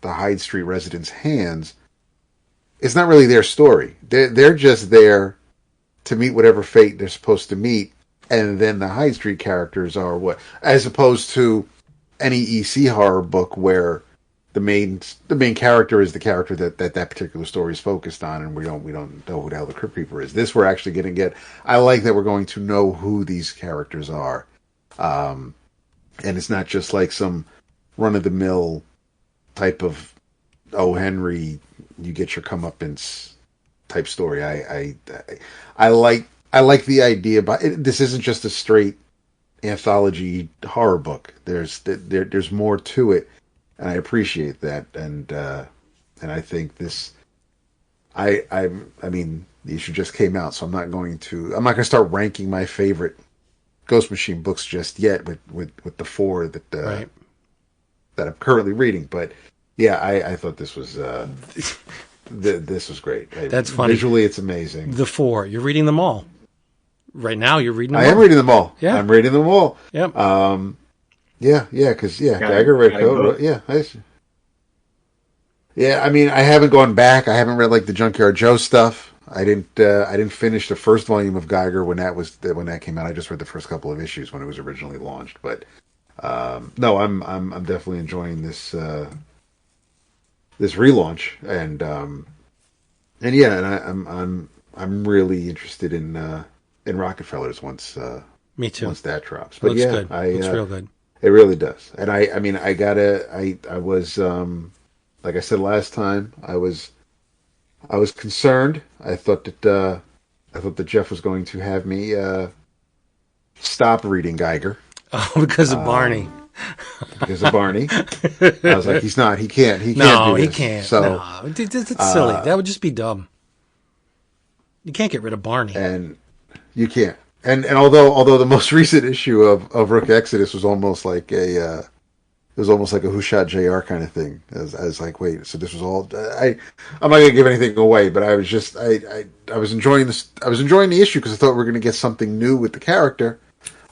the Hyde Street residents' hands. It's not really their story. They're just there to meet whatever fate they're supposed to meet, and then the Hyde Street characters are what, as opposed to any EC horror book where the main character is the character that particular story is focused on, and we don't know who the hell the Crypt Keeper is. This we're actually going to get. I like that we're going to know who these characters are, and it's not just like some run of the mill type of O. Henry, you get your comeuppance type story. I like the idea, but this isn't just a straight anthology horror book. There's more to it, and I appreciate that. And I think this, I mean, the issue just came out, so I'm not going to start ranking my favorite Ghost Machine books just yet with the four that that I'm currently reading, but. Yeah, I thought this was this was great. That's funny. Visually, it's amazing. The four, you're reading them all, right now you're reading them I all. am reading them all. Yeah. I'm reading them all. Yep. Because Got Geiger, Red it. Coat, yeah. I mean, I haven't gone back. I haven't read like the Junkyard Joe stuff. I didn't finish the first volume of Geiger when that came out. I just read the first couple of issues when it was originally launched. But no, I'm definitely enjoying this relaunch, and I'm really interested in Rockefellers once. Me too. Once that drops, but Looks yeah, good. Looks real good. It really does. And I mean, I was like I said last time, I was concerned. I thought that Geoff was going to have me stop reading Geiger. Oh, because of Barney. Because of Barney. I was like, he's not. He can't. He can't No, do he this. can't. So No, it's silly. That would just be dumb. You can't get rid of Barney. and you can't. And although the most recent issue of Rook Exodus was almost like a Who Shot JR kind of thing. I was like, wait, so this was all. I'm not going to give anything away, but I was just I was enjoying this. I was enjoying the issue because I thought we were going to get something new with the character.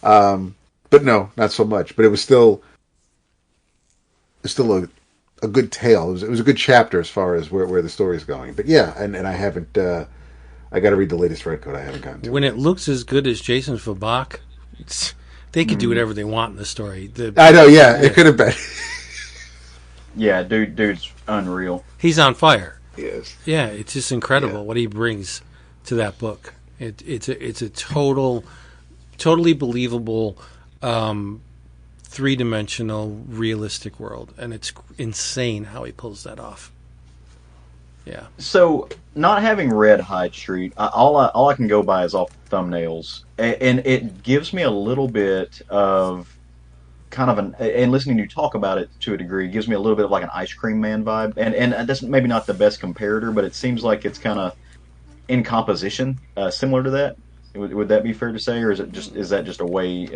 But no, not so much. But it was still a good tale. It was a good chapter as far as where the story's going. But yeah, and I haven't. I got to read the latest Red Coat. I haven't gotten to. When it looks as good as Jason Fabak, they could do whatever they want in the story. I know. Yeah, it could have been. Yeah, dude's unreal. He's on fire. Yes. Yeah, it's just incredible what he brings to that book. It's a totally believable, three-dimensional, realistic world, and it's insane how he pulls that off. Yeah. So, not having read Hyde Street, all I can go by is off thumbnails, and it gives me a little bit of kind of and listening to you talk about it to a degree gives me a little bit of like an Ice Cream Man vibe, and that's maybe not the best comparator, but it seems like it's kind of in composition similar to that. Would that be fair to say, or is that just a way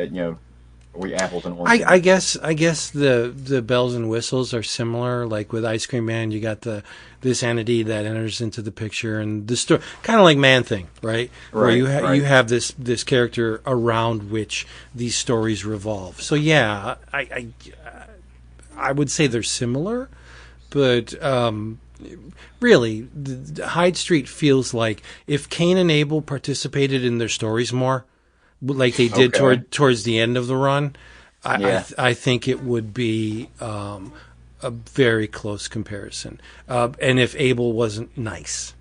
we apples and oranges? I guess the bells and whistles are similar. Like with Ice Cream Man, you got this entity that enters into the picture, and the story kind of like Man Thing, right? Where you have this character around which these stories revolve. So yeah, I would say they're similar, but really, Hyde Street feels like if Cain and Abel participated in their stories more, like they did towards the end of the run, I think it would be a very close comparison. And if Abel wasn't nice,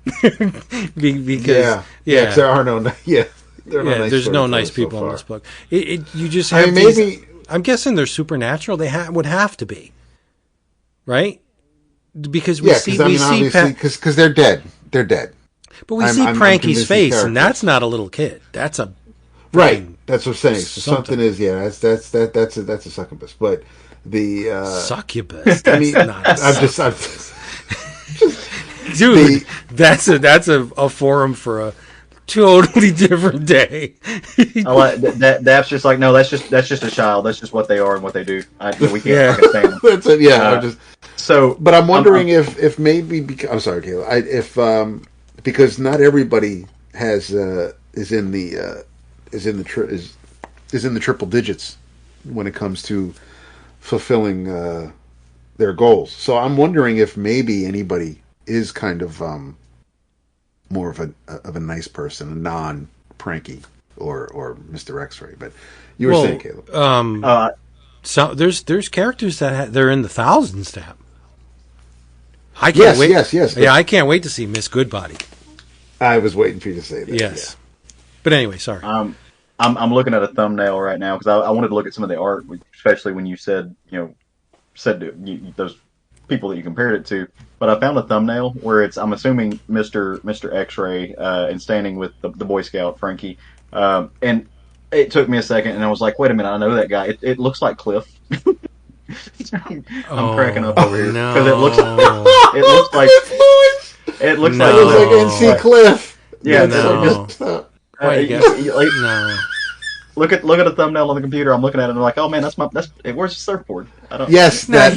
because there are no there's no nice people in this book. You just have I'm guessing they're supernatural. They would have to be, right? Because we see because they're dead. They're dead. But we see Pranky's face, and that's not a little kid. That's a right. That's what I'm saying. So something is that's a succubus. But the succubus. I mean, I'm just dude. That's a forum for a totally different day. That's just like, no, that's just a child. That's just what they are and what they do. We can't fucking stand them. That's it. Yeah. But I'm wondering if maybe I'm sorry, Kayla. Because not everybody is in the triple digits when it comes to fulfilling their goals. So I'm wondering if maybe anybody is kind of more of a nice person, a non-pranky or Mr. X-Ray. But you were saying, Caleb. So there's characters that they're in the thousands to have. I can't wait. Yes. Yeah, I can't wait to see Miss Goodbody. I was waiting for you to say that. Yes. Yeah. But anyway, sorry. I'm looking at a thumbnail right now because I wanted to look at some of the art, especially when you said those people that you compared it to. But I found a thumbnail where I'm assuming Mr. X-Ray and standing with the Boy Scout Frankie, and it took me a second, and I was like, wait a minute, I know that guy. It looks like Cliff. I'm cracking up over here because it looks like NC Cliff. Yeah, no. No. Look at a thumbnail on the computer. I'm looking at it and I'm like, oh man, where's the surfboard? Yes, that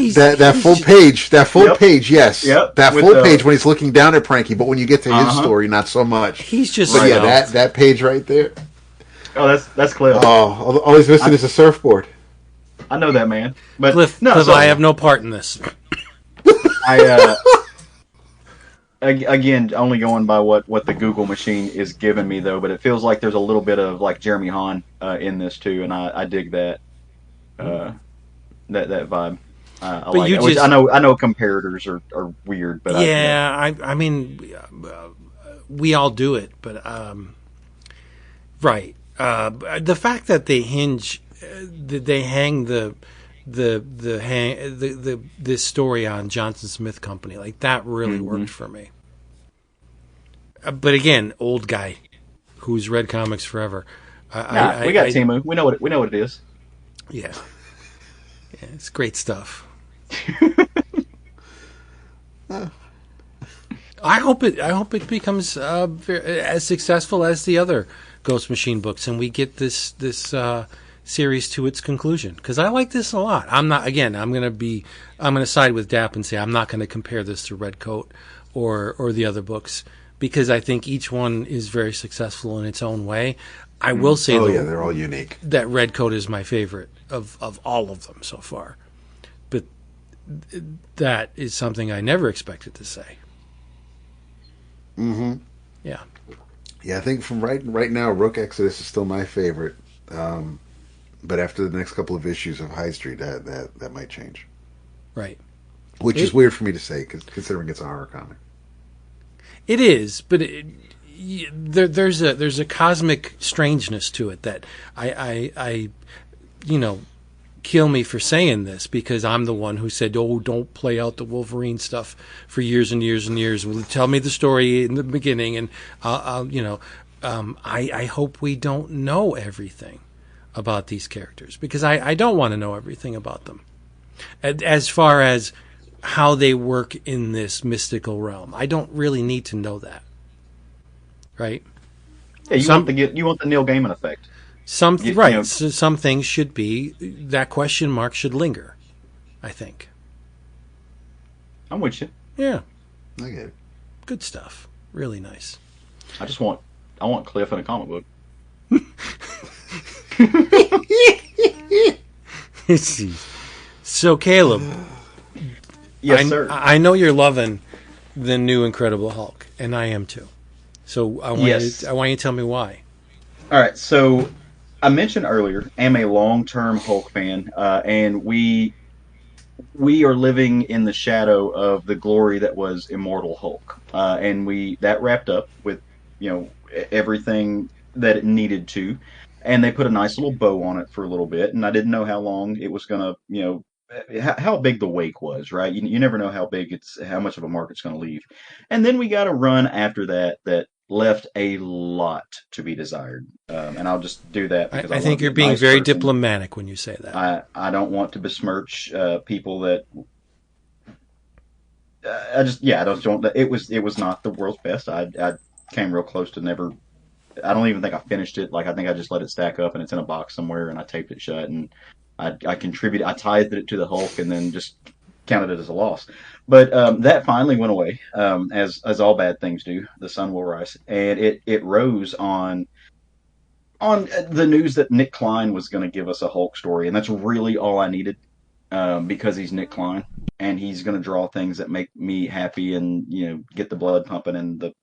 full page. That full page, yes. Yep. That full page when he's looking down at Pranky, but when you get to his story, not so much. He's just that page right there. Oh, that's Cliff. Oh, all he's missing is a surfboard. I know that man, but Cliff, no. Cliff, So I have no part in this. I again only going by what the Google machine is giving me though, but it feels like there's a little bit of like Jeremy Hahn in this too, and I dig that that vibe. I But like you it. Which just- I know comparators are weird, but I mean, we all do it, but right. The fact that they hang this story on Johnson Smith Company, like that really worked for me. But again, old guy who's read comics forever. we got Timu. We know what it is. Yeah, it's great stuff. I hope it becomes as successful as the other Ghost Machine books, and we get this series to its conclusion. Because I like this a lot. I'm going to side with Dap and say I'm not going to compare this to Red Coat or the other books, because I think each one is very successful in its own way. I will say, they're all unique. That Red Coat is my favorite of all of them so far. But that is something I never expected to say. Mm-hmm. Yeah. Yeah, I think from right now, Rook Exodus is still my favorite. But after the next couple of issues of High Street, that might change. Right. Which is weird for me to say, considering it's a horror comic. It is, but there's a cosmic strangeness to it that I kill me for saying this, because I'm the one who said, "Oh, don't play out the Wolverine stuff for years and years and years. Well, tell me the story in the beginning, and I hope we don't know everything about these characters, because I don't want to know everything about them. As far as how they work in this mystical realm, I don't really need to know that, right? Yeah, you want the Neil Gaiman effect. Some things should be, that question mark should linger, I think. I'm with you. Yeah. I get it. Good stuff. Really nice. I want Cliff in a comic book. So Caleb, Yes, sir. I know you're loving the new Incredible Hulk, and I am too. So I want you to tell me why. All right, so I mentioned earlier, I'm a long-term Hulk fan, and we are living in the shadow of the glory that was Immortal Hulk, and that wrapped up with everything that it needed to, and they put a nice little bow on it for a little bit, and I didn't know how long it was gonna, how big the wake was, right? You never know how much of a mark it's going to leave, and then we got a run after that left a lot to be desired, and I'll just do that because I think you're being very diplomatic when you say that. I don't want to besmirch people that. I don't. It was not the world's best. I came real close to never. I don't even think I finished it. Like, I think I just let it stack up and it's in a box somewhere, and I taped it shut, and I contributed. I tithed it to the Hulk and then just counted it as a loss. But that finally went away, as all bad things do. The sun will rise, and it rose on the news that Nick Klein was going to give us a Hulk story, and that's really all I needed, because he's Nick Klein, and he's going to draw things that make me happy, and get the blood pumping, and the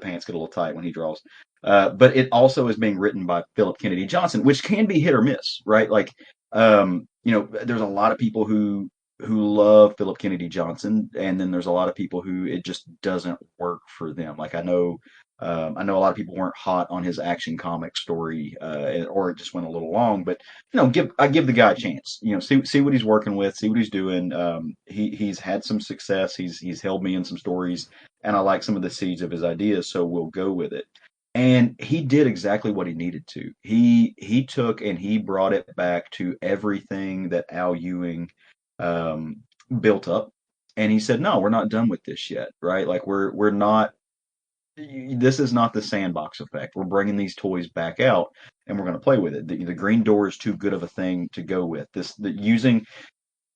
pants get a little tight when he draws. But it also is being written by Philip Kennedy Johnson, which can be hit or miss, right? Like, there's a lot of people who love Philip Kennedy Johnson, and then there's a lot of people who it just doesn't work for them. Like, I know a lot of people weren't hot on his Action Comics story, or it just went a little long. But I give the guy a chance. See what he's working with, see what he's doing. He's had some success. He's held me in some stories, and I like some of the seeds of his ideas. So we'll go with it. And he did exactly what he needed to. He took and he brought it back to everything that Al Ewing built up, and he said, "No, we're not done with this yet, right? Like, we're not. This is not the Sandbox effect. We're bringing these toys back out, and we're going to play with it. The Green Door is too good of a thing to go with. Using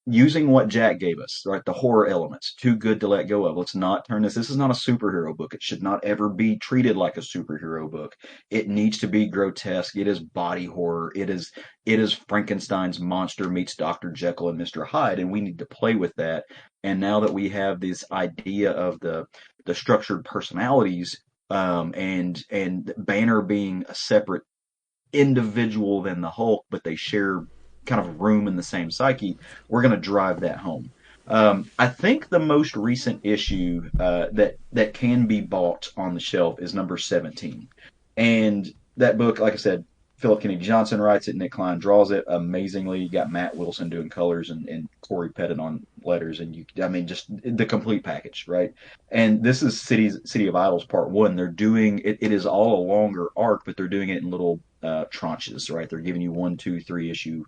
using what Jack gave us, right? The horror elements, too good to let go of. Let's not turn this. This is not a superhero book. It should not ever be treated like a superhero book. It needs to be grotesque. It is body horror. It is Frankenstein's monster meets Dr. Jekyll and Mr. Hyde, and we need to play with that. And now that we have this idea of the structured personalities, and Banner being a separate individual than the Hulk, but they share kind of room in the same psyche, we're going to drive that home. I think the most recent issue that can be bought on the shelf is number 17. And that book, like I said, Philip Kennedy Johnson writes it, Nick Klein draws it amazingly. You got Matt Wilson doing colors and Corey Pettit on letters, and just the complete package, right? And this is City of Idols Part 1. They're doing it. It is all a longer arc, but they're doing it in little tranches, right? They're giving you 1, 2, 3 issue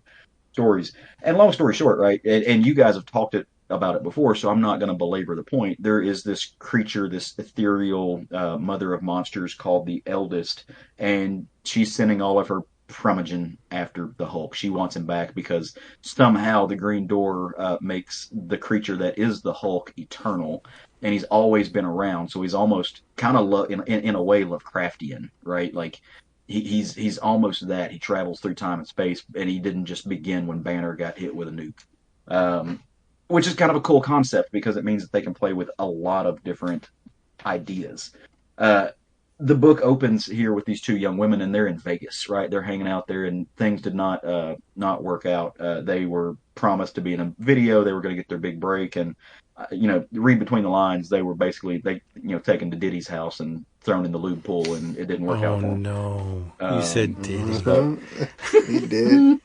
stories. And long story short, right? And you guys have talked about it before, so I'm not going to belabor the point. There is this creature, this ethereal mother of monsters called the Eldest, and she's sending all of her Primogen after the Hulk. She wants him back because somehow the Green Door makes the creature that is the Hulk eternal, and he's always been around. So he's almost kind of in a way Lovecraftian, right? Like he's almost that. He travels through time and space, and he didn't just begin when Banner got hit with a nuke. Which is kind of a cool concept because it means that they can play with a lot of different ideas. The book opens here with these two young women, and they're in Vegas, right? They're hanging out there, and things did not work out. They were promised to be in a video. They were going to get their big break, and read between the lines. They were basically taken to Diddy's house and thrown in the lube pool, and it didn't work out for them. Oh no! You said Diddy. He did.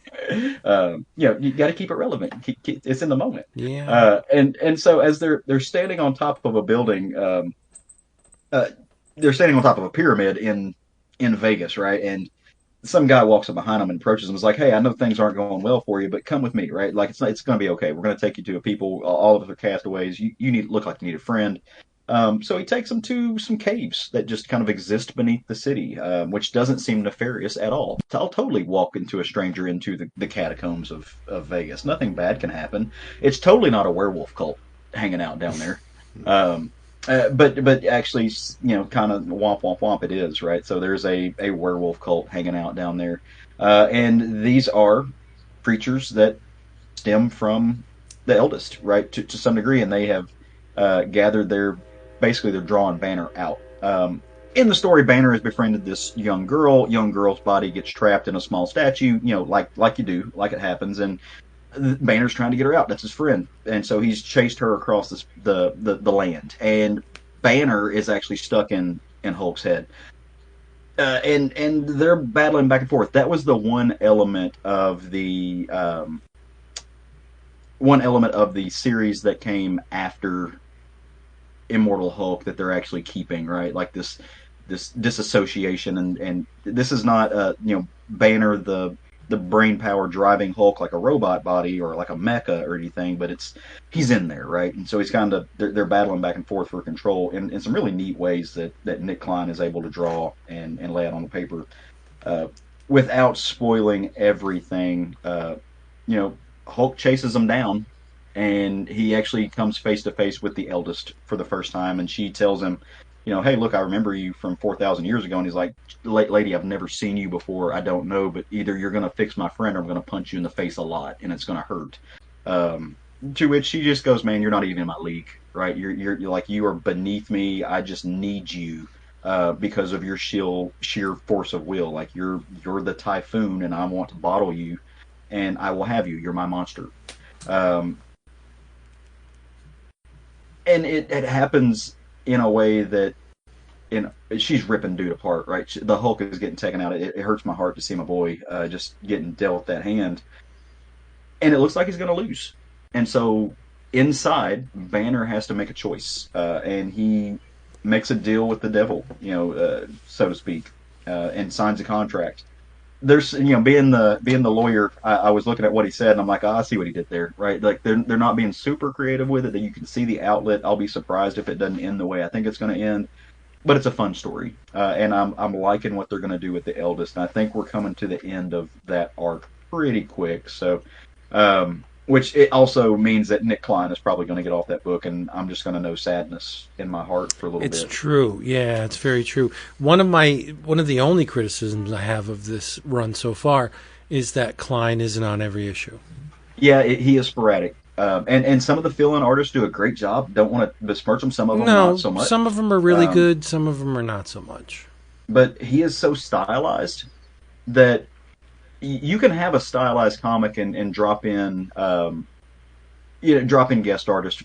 You got to keep it relevant. It's in the moment. Yeah. And so as they're standing on top of a building, they're standing on top of a pyramid in Vegas, right? And some guy walks up behind them and approaches them. And is like, "Hey, I know things aren't going well for you, but come with me, right? Like it's going to be okay. We're going to take you to a people. All of us are castaways. You look like you need a friend." So he takes them to some caves that just kind of exist beneath the city, which doesn't seem nefarious at all. I'll totally walk into a stranger into the catacombs of Vegas. Nothing bad can happen. It's totally not a werewolf cult hanging out down there. But actually, kind of womp womp womp it is, right? So there's a werewolf cult hanging out down there. And these are creatures that stem from the Eldest, right? To some degree, and they have gathered basically they're drawing Banner out. In the story, Banner has befriended this young girl. Young girl's body gets trapped in a small statue, like you do, like it happens, and Banner's trying to get her out. That's his friend, and so he's chased her across the land. And Banner is actually stuck in Hulk's head, and they're battling back and forth. That was the one element of the series that came after Immortal Hulk that they're actually keeping, right? Like this disassociation, and this is not Banner the brain power driving Hulk like a robot body or like a mecha or anything, but he's in there, right? And so he's kind of they're battling back and forth for control in some really neat ways that Nick Klein is able to draw and lay out on the paper without spoiling everything. Hulk chases him down, and he actually comes face to face with the Eldest for the first time, and she tells him, "Hey, look, I remember you from 4,000 years ago." And he's like, "Lady, I've never seen you before. I don't know, but either you're going to fix my friend or I'm going to punch you in the face a lot, and it's going to hurt." To which she just goes, "Man, you're not even in my league, right? You're like, you are beneath me. I just need you because of your sheer force of will. Like you're the typhoon, and I want to bottle you, and I will have you. You're my monster." And it happens in a way that she's ripping dude apart, right? The Hulk is getting taken out. It hurts my heart to see my boy just getting dealt that hand. And it looks like he's going to lose. And so inside, Banner has to make a choice. And he makes a deal with the devil, so to speak, and signs a contract. There's, being the lawyer, I was looking at what he said, and I'm like, I see what he did there, right? Like they're not being super creative with it. That you can see the outlet. I'll be surprised if it doesn't end the way I think it's going to end. But it's a fun story, and I'm liking what they're going to do with the Eldest. And I think we're coming to the end of that arc pretty quick. So Which it also means that Nick Klein is probably going to get off that book, and I'm just going to know sadness in my heart for a little bit. It's true. Yeah, it's very true. One of the only criticisms I have of this run so far is that Klein isn't on every issue. Yeah, he is sporadic. And some of the fill-in artists do a great job. Don't want to besmirch them. Some of them not so much. Some of them are really good. Some of them are not so much. But he is so stylized that you can have a stylized comic and drop in, drop in guest artists,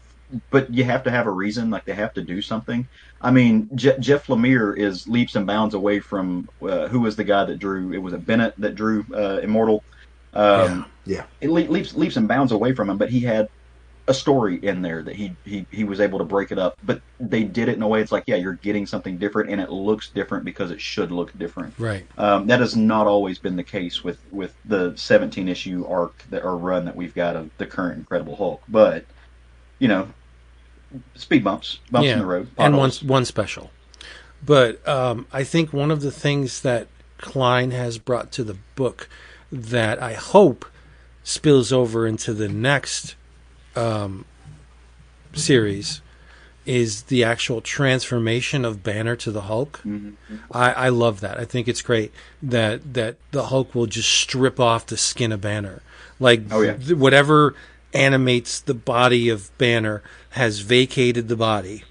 but you have to have a reason. Like they have to do something. I mean, Jeff Lemire is leaps and bounds away from who was the guy that drew? It was a Bennett that drew Immortal. Yeah. It leaps and bounds away from him, but he had a story in there that he was able to break it up. But they did it in a way it's like, yeah, you're getting something different, and it looks different because it should look different. Right. That has not always been the case with the 17 issue arc or run that we've got of the current Incredible Hulk. But speed bumps in the road, potholes. And one special. But I think one of the things that Klein has brought to the book that I hope spills over into the next series is the actual transformation of Banner to the Hulk. Mm-hmm. I love that. I think it's great that the Hulk will just strip off the skin of Banner. Like whatever animates the body of Banner has vacated the body,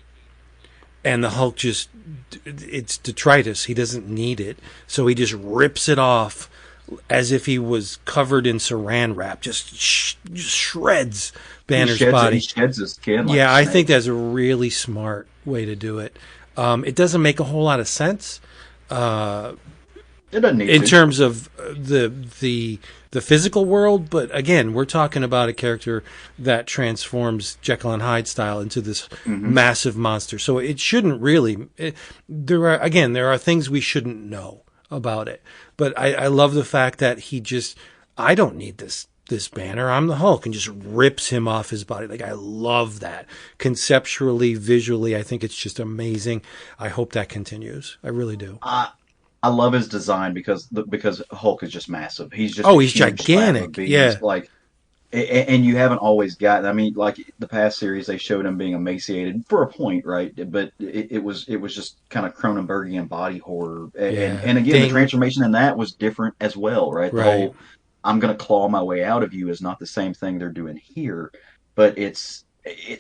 and the Hulk it's detritus. He doesn't need it, so he just rips it off as if he was covered in saran wrap, just shreds Banner's body. He sheds his skin. Like I think that's a really smart way to do it. It doesn't make a whole lot of sense. It doesn't need in to. terms of the physical world, but again, we're talking about a character that transforms Jekyll and Hyde style into this massive monster. So it shouldn't really. There are things we shouldn't know about it. But I love the fact that I don't need this Banner. I'm the Hulk, and just rips him off his body. Like, I love that. Conceptually, visually, I think it's just amazing. I hope that continues. I really do. I love his design because Hulk is just massive. He's just he's gigantic. Yeah, like, and you haven't always gotten. I mean, like the past series, they showed him being emaciated for a point, right? But it was just kind of Cronenbergian body horror, and again, the transformation in that was different as well, right? The whole I'm going to claw my way out of you is not the same thing they're doing here, but it's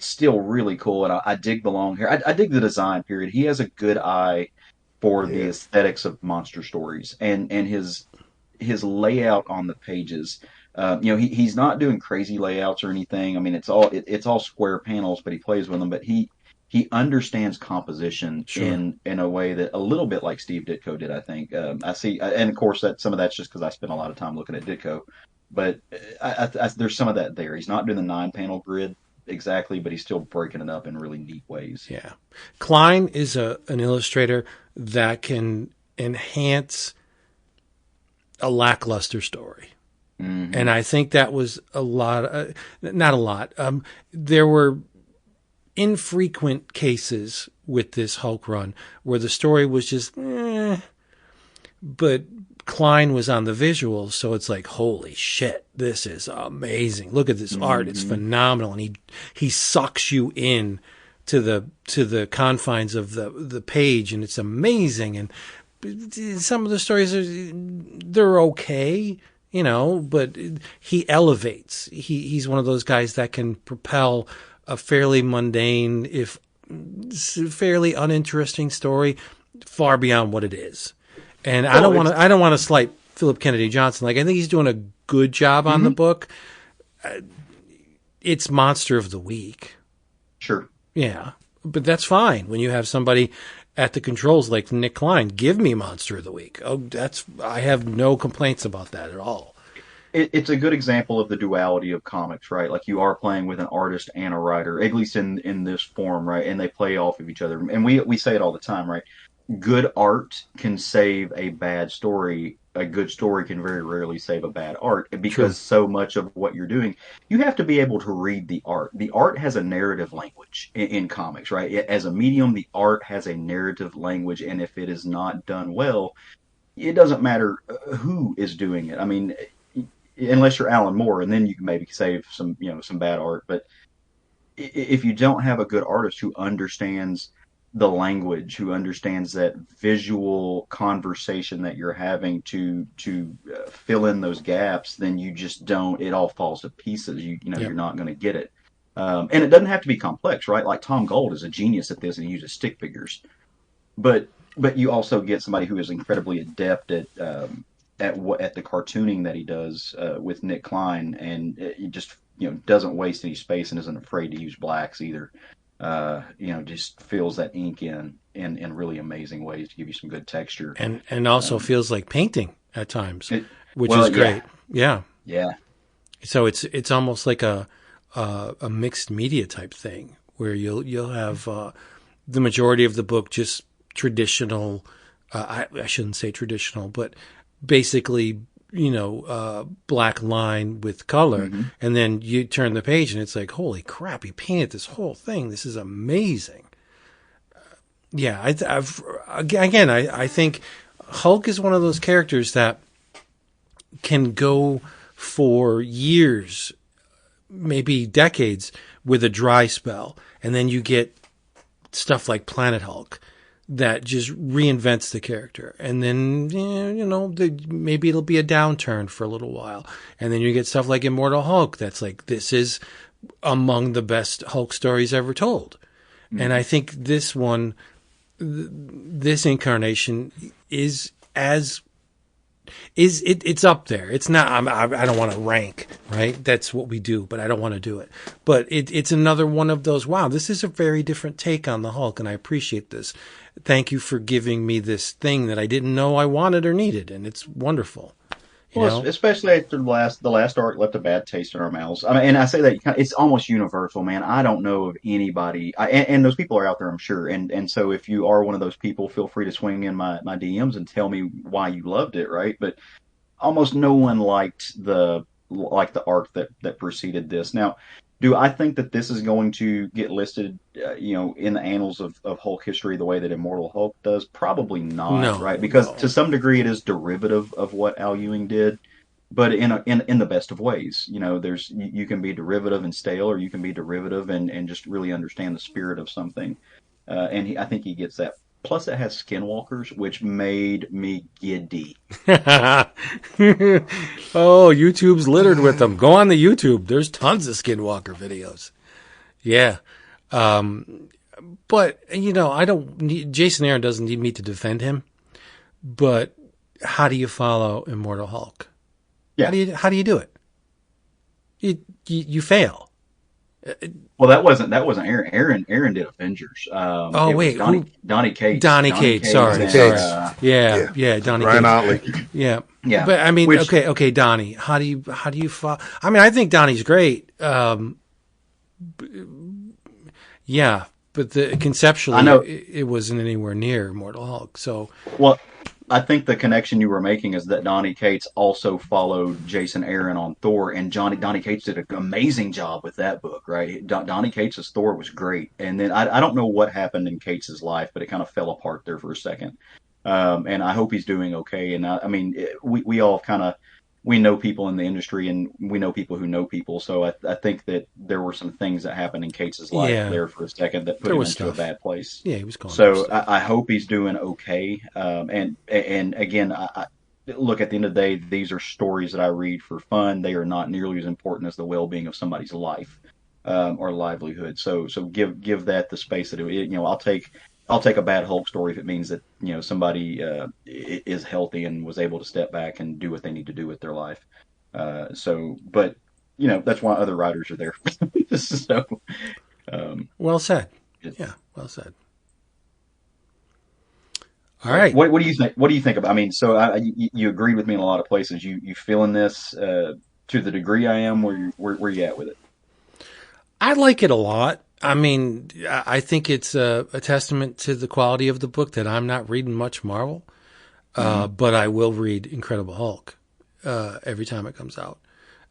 still really cool, and I dig the long hair. I dig the design. Period. He has a good eye for the aesthetics of monster stories, and his layout on the pages. He's not doing crazy layouts or anything. I mean, it's all square panels, but he plays with them. But he understands composition in a way that a little bit like Steve Ditko did, I think. I see, and of course some of that's just because I spent a lot of time looking at Ditko. But there's some of that there. He's not doing the 9-panel grid exactly, but he's still breaking it up in really neat ways. Yeah, Klein is an illustrator that can enhance a lackluster story. Mm-hmm. And I think that was a lot, not a lot. There were infrequent cases with this Hulk run where the story was just, but Klein was on the visuals, so it's like, holy shit, this is amazing. Look at this art; it's phenomenal, and he sucks you in to the confines of the page, and it's amazing. And some of the stories they're okay. But he elevates. He's one of those guys that can propel a fairly mundane, if fairly uninteresting story far beyond what it is. And I don't want to slight Philip Kennedy Johnson. Like, I think he's doing a good job on the book. It's Monster of the Week. Sure. Yeah, but that's fine when you have somebody at the controls like Nick Klein. Give me Monster of the Week. I have no complaints about that at all. It's a good example of the duality of comics, right? Like, you are playing with an artist and a writer, at least in this form, right? And they play off of each other. And we say it all the time, right? Good art can save a bad story. A good story can very rarely save a bad art, because so much of what you're doing, you have to be able to read the art. The art has a narrative language in comics, right? As a medium, the art has a narrative language, and if it is not done well, it doesn't matter who is doing it. I mean, unless you're Alan Moore, and then you can maybe save some bad art. But if you don't have a good artist who understands the language, who understands that visual conversation that you're having to fill in those gaps, then you just don't. It all falls to pieces. You're not going to get it. And it doesn't have to be complex, right? Like Tom Gold is a genius at this, and he uses stick figures. But you also get somebody who is incredibly adept at the cartooning that he does with Nick Klein, and it just doesn't waste any space and isn't afraid to use blacks either. Just fills that ink in really amazing ways to give you some good texture, and also feels like painting at times, which is great. Yeah. So it's almost like a mixed media type thing where you'll have the majority of the book just traditional. I shouldn't say traditional, but basically, black line with color, and then you turn the page and it's like, holy crap, he painted this whole thing. This is amazing. I think Hulk is one of those characters that can go for years, maybe decades, with a dry spell, and then you get stuff like Planet Hulk that just reinvents the character. And then, maybe it'll be a downturn for a little while. And then you get stuff like Immortal Hulk that's like, this is among the best Hulk stories ever told. Mm-hmm. And I think this one, this incarnation it's up there. It's not, I don't want to rank, right? That's what we do, but I don't want to do it. But it's another one of those, wow, this is a very different take on the Hulk, and I appreciate this. Thank you for giving me this thing that I didn't know I wanted or needed, and it's wonderful. Especially after the last arc left a bad taste in our mouths. I mean, and I say that it's almost universal, man. I don't know of anybody, and those people are out there, I'm sure. And so if you are one of those people, feel free to swing in my DMs and tell me why you loved it, right? But almost no one liked the arc that preceded this. Now, do I think that this is going to get listed, in the annals of Hulk history the way that Immortal Hulk does? Probably not, right? Because to some degree it is derivative of what Al Ewing did, but in the best of ways. You can be derivative and stale, or you can be derivative and just really understand the spirit of something. And I think he gets that. Plus, it has skinwalkers, which made me giddy. Oh, YouTube's littered with them. Go on the YouTube. There's tons of skinwalker videos. Yeah. But, I don't need, Jason Aaron doesn't need me to defend him. But how do you follow Immortal Hulk? Yeah. How do you do it? You fail. Well, that wasn't Aaron. Aaron did Avengers. Donnie Cates. Donnie Cates. Sorry. Yeah. Donnie Ryan Cates. Otley. Yeah. But I mean, okay, Donnie. How do you follow? I mean, I think Donnie's great. Yeah, but conceptually, I know it wasn't anywhere near Immortal Hulk. So, well, I think the connection you were making is that Donnie Cates also followed Jason Aaron on Thor, and Donnie Cates did an amazing job with that book, right? Donnie Cates' Thor was great, and then I don't know what happened in Cates' life, but it kind of fell apart there for a second. And I hope he's doing okay. And we all we know people in the industry, and we know people who know people. So I think that there were some things that happened in Cates' life there for a second that put him into a bad place. Yeah, he was going. So I hope he's doing okay. And again, I look, at the end of the day, these are stories that I read for fun. They are not nearly as important as the well-being of somebody's life or livelihood. So give that the space that I'll take a bad Hulk story if it means that somebody is healthy and was able to step back and do what they need to do with their life. But that's why other writers are there. So, well said. Yeah, well said. All right. What do you think? What do you think about? I mean, so you agreed with me in a lot of places. You feeling this to the degree I am? Where you at with it? I like it a lot. I mean, I think it's a testament to the quality of the book that I'm not reading much Marvel, but I will read Incredible Hulk every time it comes out.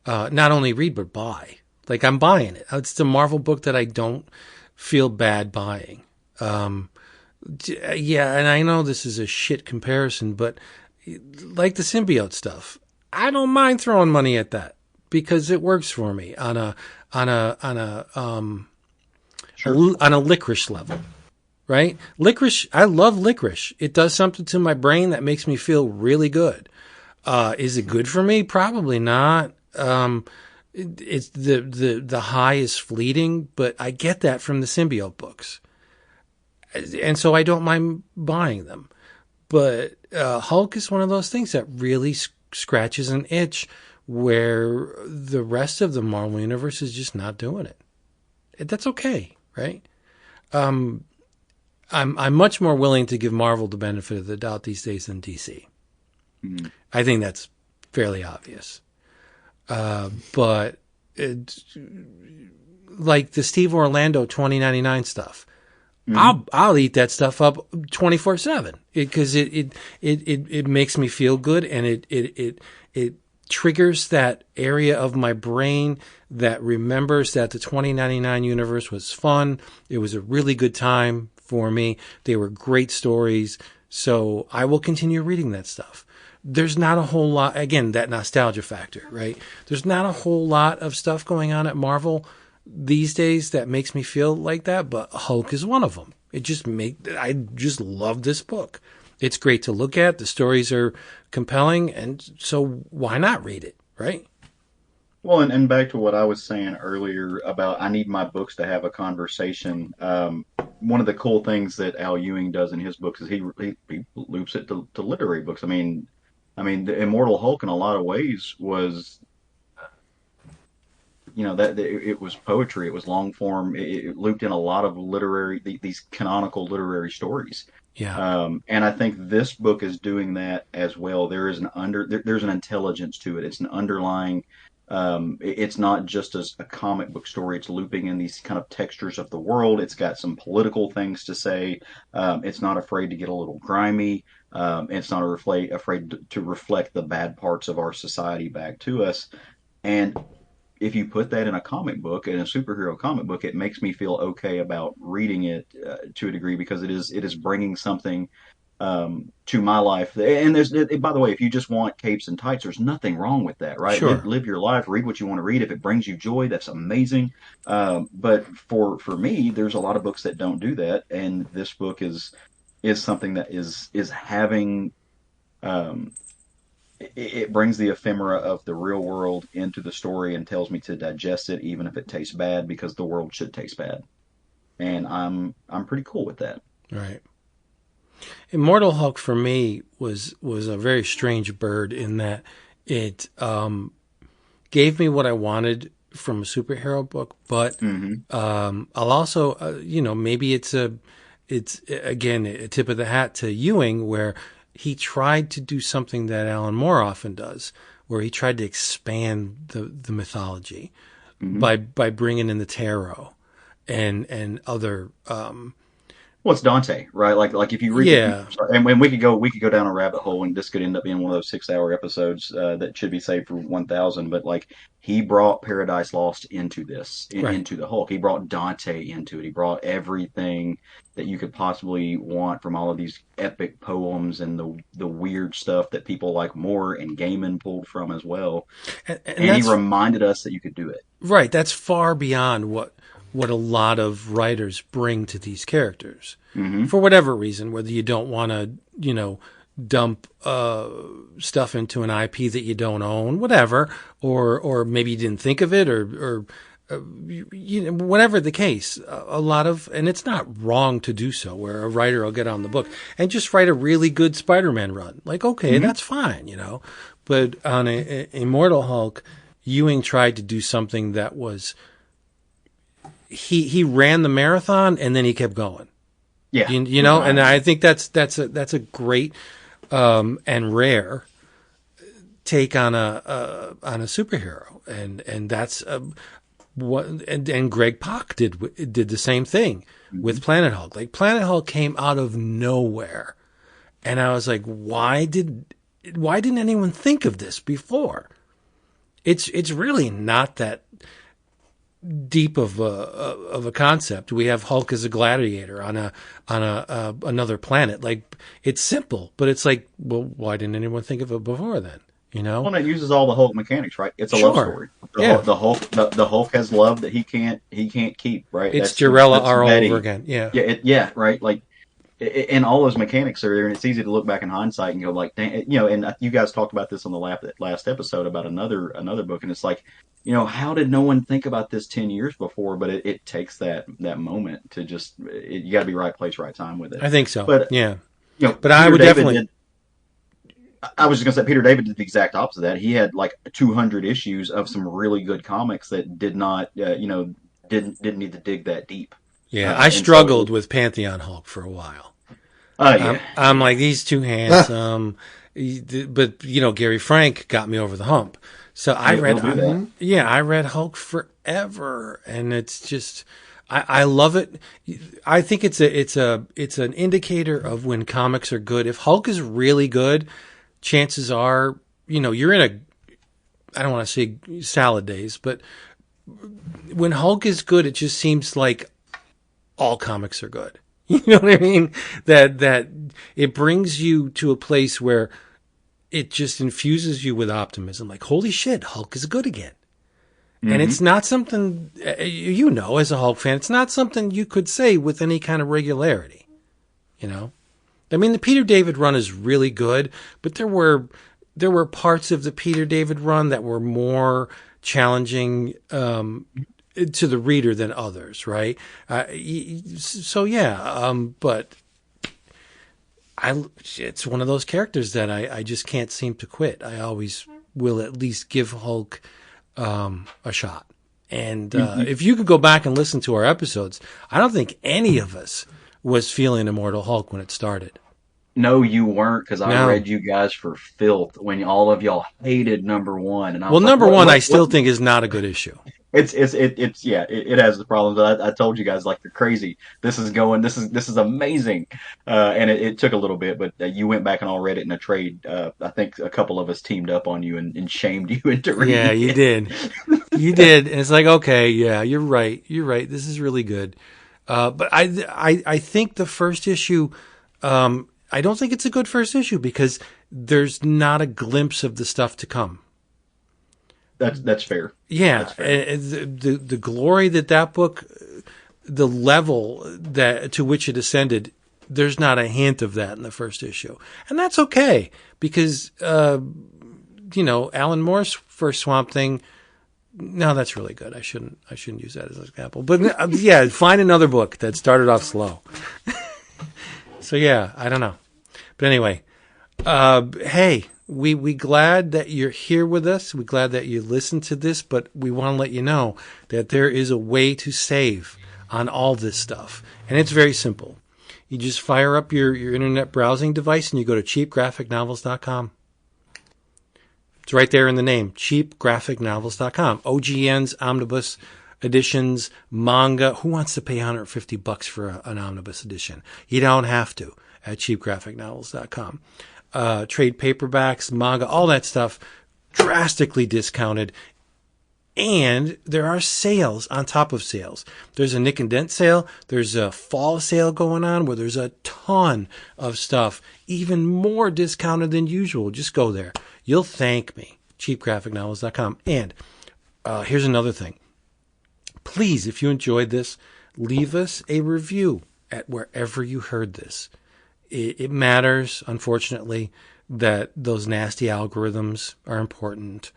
Not only read, but buy. Like, I'm buying it. It's the Marvel book that I don't feel bad buying. Yeah, and I know this is a shit comparison, but like the symbiote stuff, I don't mind throwing money at that because it works for me on a licorice level, right? Licorice, I love licorice. It does something to my brain that makes me feel really good. Is it good for me? Probably not. It's the high is fleeting, but I get that from the symbiote books. And so I don't mind buying them. But Hulk is one of those things that really scratches an itch where the rest of the Marvel Universe is just not doing it. That's okay, right? I'm much more willing to give Marvel the benefit of the doubt these days than DC. Mm-hmm. I think that's fairly obvious. But it's like the Steve Orlando 2099 stuff. Mm-hmm. I'll eat that stuff up 24/7 because it makes me feel good, and it triggers that area of my brain that remembers that the 2099 universe was fun. It was a really good time for me. They were great stories, so I will continue reading that stuff. There's not a whole lot, again, that nostalgia factor, right? There's not a whole lot of stuff going on at Marvel these days that makes me feel like that, but Hulk is one of them. I just love this book. It's great to look at. The stories are compelling, and so why not read it, right? Well, and back to what I was saying earlier about I need my books to have a conversation. One of the cool things that Al Ewing does in his books is he loops it to literary books. I mean, the Immortal Hulk in a lot of ways was, that it was poetry. It was long form. It looped in a lot of these canonical literary stories. Yeah. And I think this book is doing that as well. There's an intelligence to it. It's an underlying. It's not just a comic book story. It's looping in these kind of textures of the world. It's got some political things to say. It's not afraid to get a little grimy. It's not afraid to reflect the bad parts of our society back to us. And if you put that in a comic book, in a superhero comic book, it makes me feel okay about reading it to a degree because it is bringing something to my life. And by the way, if you just want capes and tights, there's nothing wrong with that, right? Sure. Live your life, read what you want to read. If it brings you joy, that's amazing. But for me, there's a lot of books that don't do that, and this book is something that is having. It brings the ephemera of the real world into the story and tells me to digest it, even if it tastes bad, because the world should taste bad, and I'm pretty cool with that. Right. Immortal Hulk for me was a very strange bird in that it gave me what I wanted from a superhero book, but I'll also maybe it's again a tip of the hat to Ewing where he tried to do something that Alan Moore often does, where he tried to expand the mythology by bringing in the tarot and other. Well, it's Dante, right? Like if you read, and we could go down a rabbit hole, and this could end up being one of those 6-hour episodes that should be saved for 1,000. But like he brought Paradise Lost into this, into the Hulk. He brought Dante into it. He brought everything that you could possibly want from all of these epic poems and the weird stuff that people like Moore and Gaiman pulled from as well. And he reminded us that you could do it. Right. That's far beyond what a lot of writers bring to these characters for whatever reason, whether you don't want to, dump stuff into an IP that you don't own, whatever, or maybe you didn't think of it or whatever the case, a lot of, and it's not wrong to do so, where a writer will get on the book and just write a really good Spider-Man run. Like, okay, that's fine, but on a Immortal Hulk, Ewing tried to do something that was, he ran the marathon and then he kept going. Yeah. And I think that's a great, and rare take on a superhero. And that's, and Greg Pak did the same thing with Planet Hulk. Like Planet Hulk came out of nowhere. And I was like, why didn't anyone think of this before? It's really not that deep of a concept. We have Hulk as a gladiator on another planet. Like it's simple, but it's like, well, why didn't anyone think of it before then? You know, Well, and it uses all the Hulk mechanics, right? It's a love sure, story. yeah, The Hulk has love that he can't keep, right? it's Jarella That's R all over Betty. again. Yeah, Yeah, right. Like, and all those mechanics are there, and it's easy to look back in hindsight and go like, dang, And you guys talked about this on the last episode about another book, and it's like, how did no one think about this 10 years before? But it takes that moment to just you got to be right place, right time with it. I think so. But Yeah, but I Peter would David definitely. I was just gonna say Peter David did the exact opposite of that. He had like 200 issues of some really good comics that did not, didn't need to dig that deep. Yeah, I And struggled so, with Pantheon Hulk for a while. yeah, I'm like, he's too handsome. But Gary Frank got me over the hump. So I read, he'll do that. yeah, I read Hulk forever, and it's just, I love it. I think it's an indicator of when comics are good. If Hulk is really good, chances are, you're in I don't want to say salad days, but when Hulk is good, it just seems like all comics are good. You know what I mean? That it brings you to a place where it just infuses you with optimism. Like, holy shit, Hulk is good again. Mm-hmm. And it's not something, as a Hulk fan, it's not something you could say with any kind of regularity. I mean, the Peter David run is really good, but there were parts of the Peter David run that were more challenging to the reader than others, right? So yeah, but it's one of those characters that I just can't seem to quit. I always will at least give Hulk a shot. And if you could go back and listen to our episodes, I don't think any of us was feeling Immortal Hulk when it started. No, you weren't, because I read you guys for filth when all of y'all hated #1. And I was number one, I still think is not a good issue. It has the problems. But I told you guys, like, they're crazy. This is amazing. And it took a little bit, but you went back and all read it in a trade. I think a couple of us teamed up on you and shamed you into reading it. Yeah, you did. You did. And it's like, okay, yeah, you're right. This is really good. But I think the first issue, I don't think it's a good first issue because there's not a glimpse of the stuff to come. That's fair. Yeah, that's fair. The glory that book, the level to which it ascended, there's not a hint of that in the first issue, and that's okay because Alan Moore's first Swamp Thing. No, that's really good. I shouldn't use that as an example, but yeah, find another book that started off slow. So yeah, I don't know, but anyway, hey. We glad that you're here with us. We're glad that you listened to this, but we want to let you know that there is a way to save on all this stuff. And it's very simple. You just fire up your internet browsing device and you go to cheapgraphicnovels.com. It's right there in the name, cheapgraphicnovels.com. OGNs, omnibus editions, manga. Who wants to pay $150 for an omnibus edition? You don't have to at cheapgraphicnovels.com. Trade paperbacks, manga, all that stuff, drastically discounted. And there are sales on top of sales. There's a Nick and Dent sale. There's a fall sale going on where there's a ton of stuff, even more discounted than usual. Just go there. You'll thank me. cheapgraphicnovels.com. And here's another thing. Please, if you enjoyed this, leave us a review at wherever you heard this. It matters, unfortunately, that those nasty algorithms are important.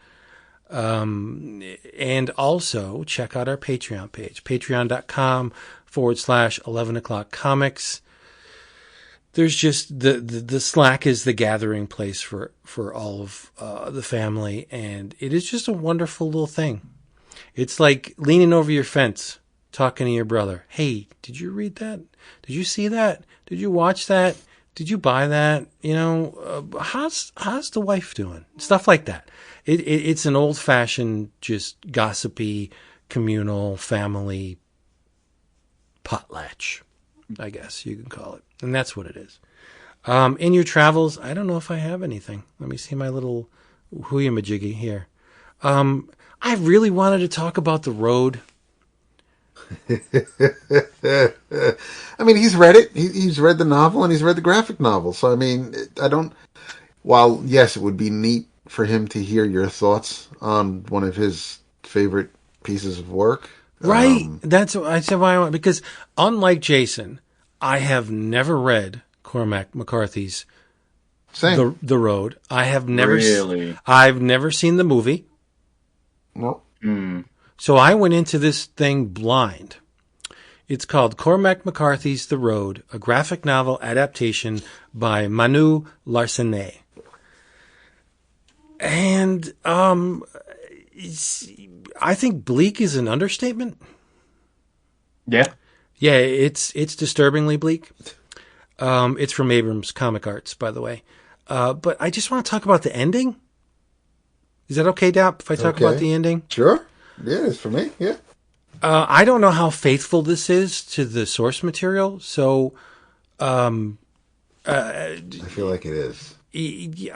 And also check out our Patreon page, patreon.com/11 o'clock comics. There's just the Slack is the gathering place for all of the family. And it is just a wonderful little thing. It's like leaning over your fence, talking to your brother. Hey, did you read that? Did you see that? Did you watch that? Did you buy that? How's the wife doing? Stuff like that. It's an old-fashioned, just gossipy, communal, family potlatch, I guess you can call it. And that's what it is. In your travels, I don't know if I have anything. Let me see my little hooyamajiggy here. I really wanted to talk about The Road. I mean, he's read it. He's read the novel and he's read the graphic novel. So, I mean, while, yes, it would be neat for him to hear your thoughts on one of his favorite pieces of work. Right. That's what I said why I want, because unlike Jason, I have never read Cormac McCarthy's Same. The Road. I have never Really? I've never seen the movie. No. So I went into this thing blind. It's called Cormac McCarthy's The Road, a graphic novel adaptation by Manu Larcenet. And I think bleak is an understatement. Yeah. Yeah, it's disturbingly bleak. It's from Abrams Comic Arts, by the way. But I just want to talk about the ending. Is that okay, Dap, if I talk about the ending? Sure. Yeah, it's for me. Yeah. I don't know how faithful this is to the source material, so I feel like it is. It's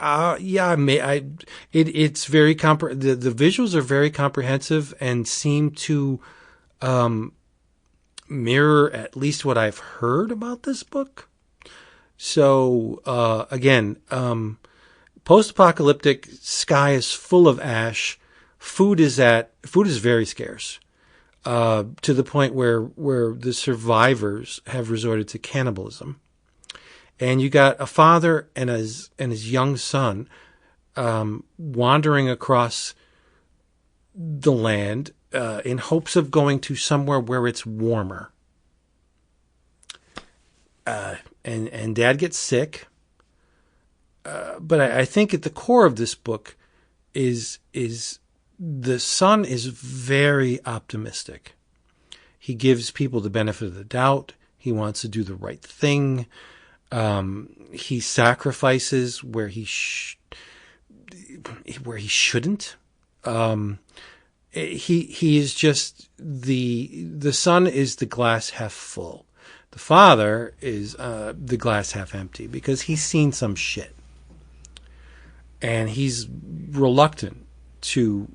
very the visuals are very comprehensive and seem to mirror at least what I've heard about this book. So again, post-apocalyptic, sky is full of ash. Food is very scarce. To the point where the survivors have resorted to cannibalism. And you got a father and his young son wandering across the land in hopes of going to somewhere where it's warmer. And Dad gets sick. But I think at the core of this book is the son is very optimistic. He gives people the benefit of the doubt. He wants to do the right thing. He sacrifices where he shouldn't. He is just the son is the glass half full. The father is the glass half empty because he's seen some shit, and he's reluctant to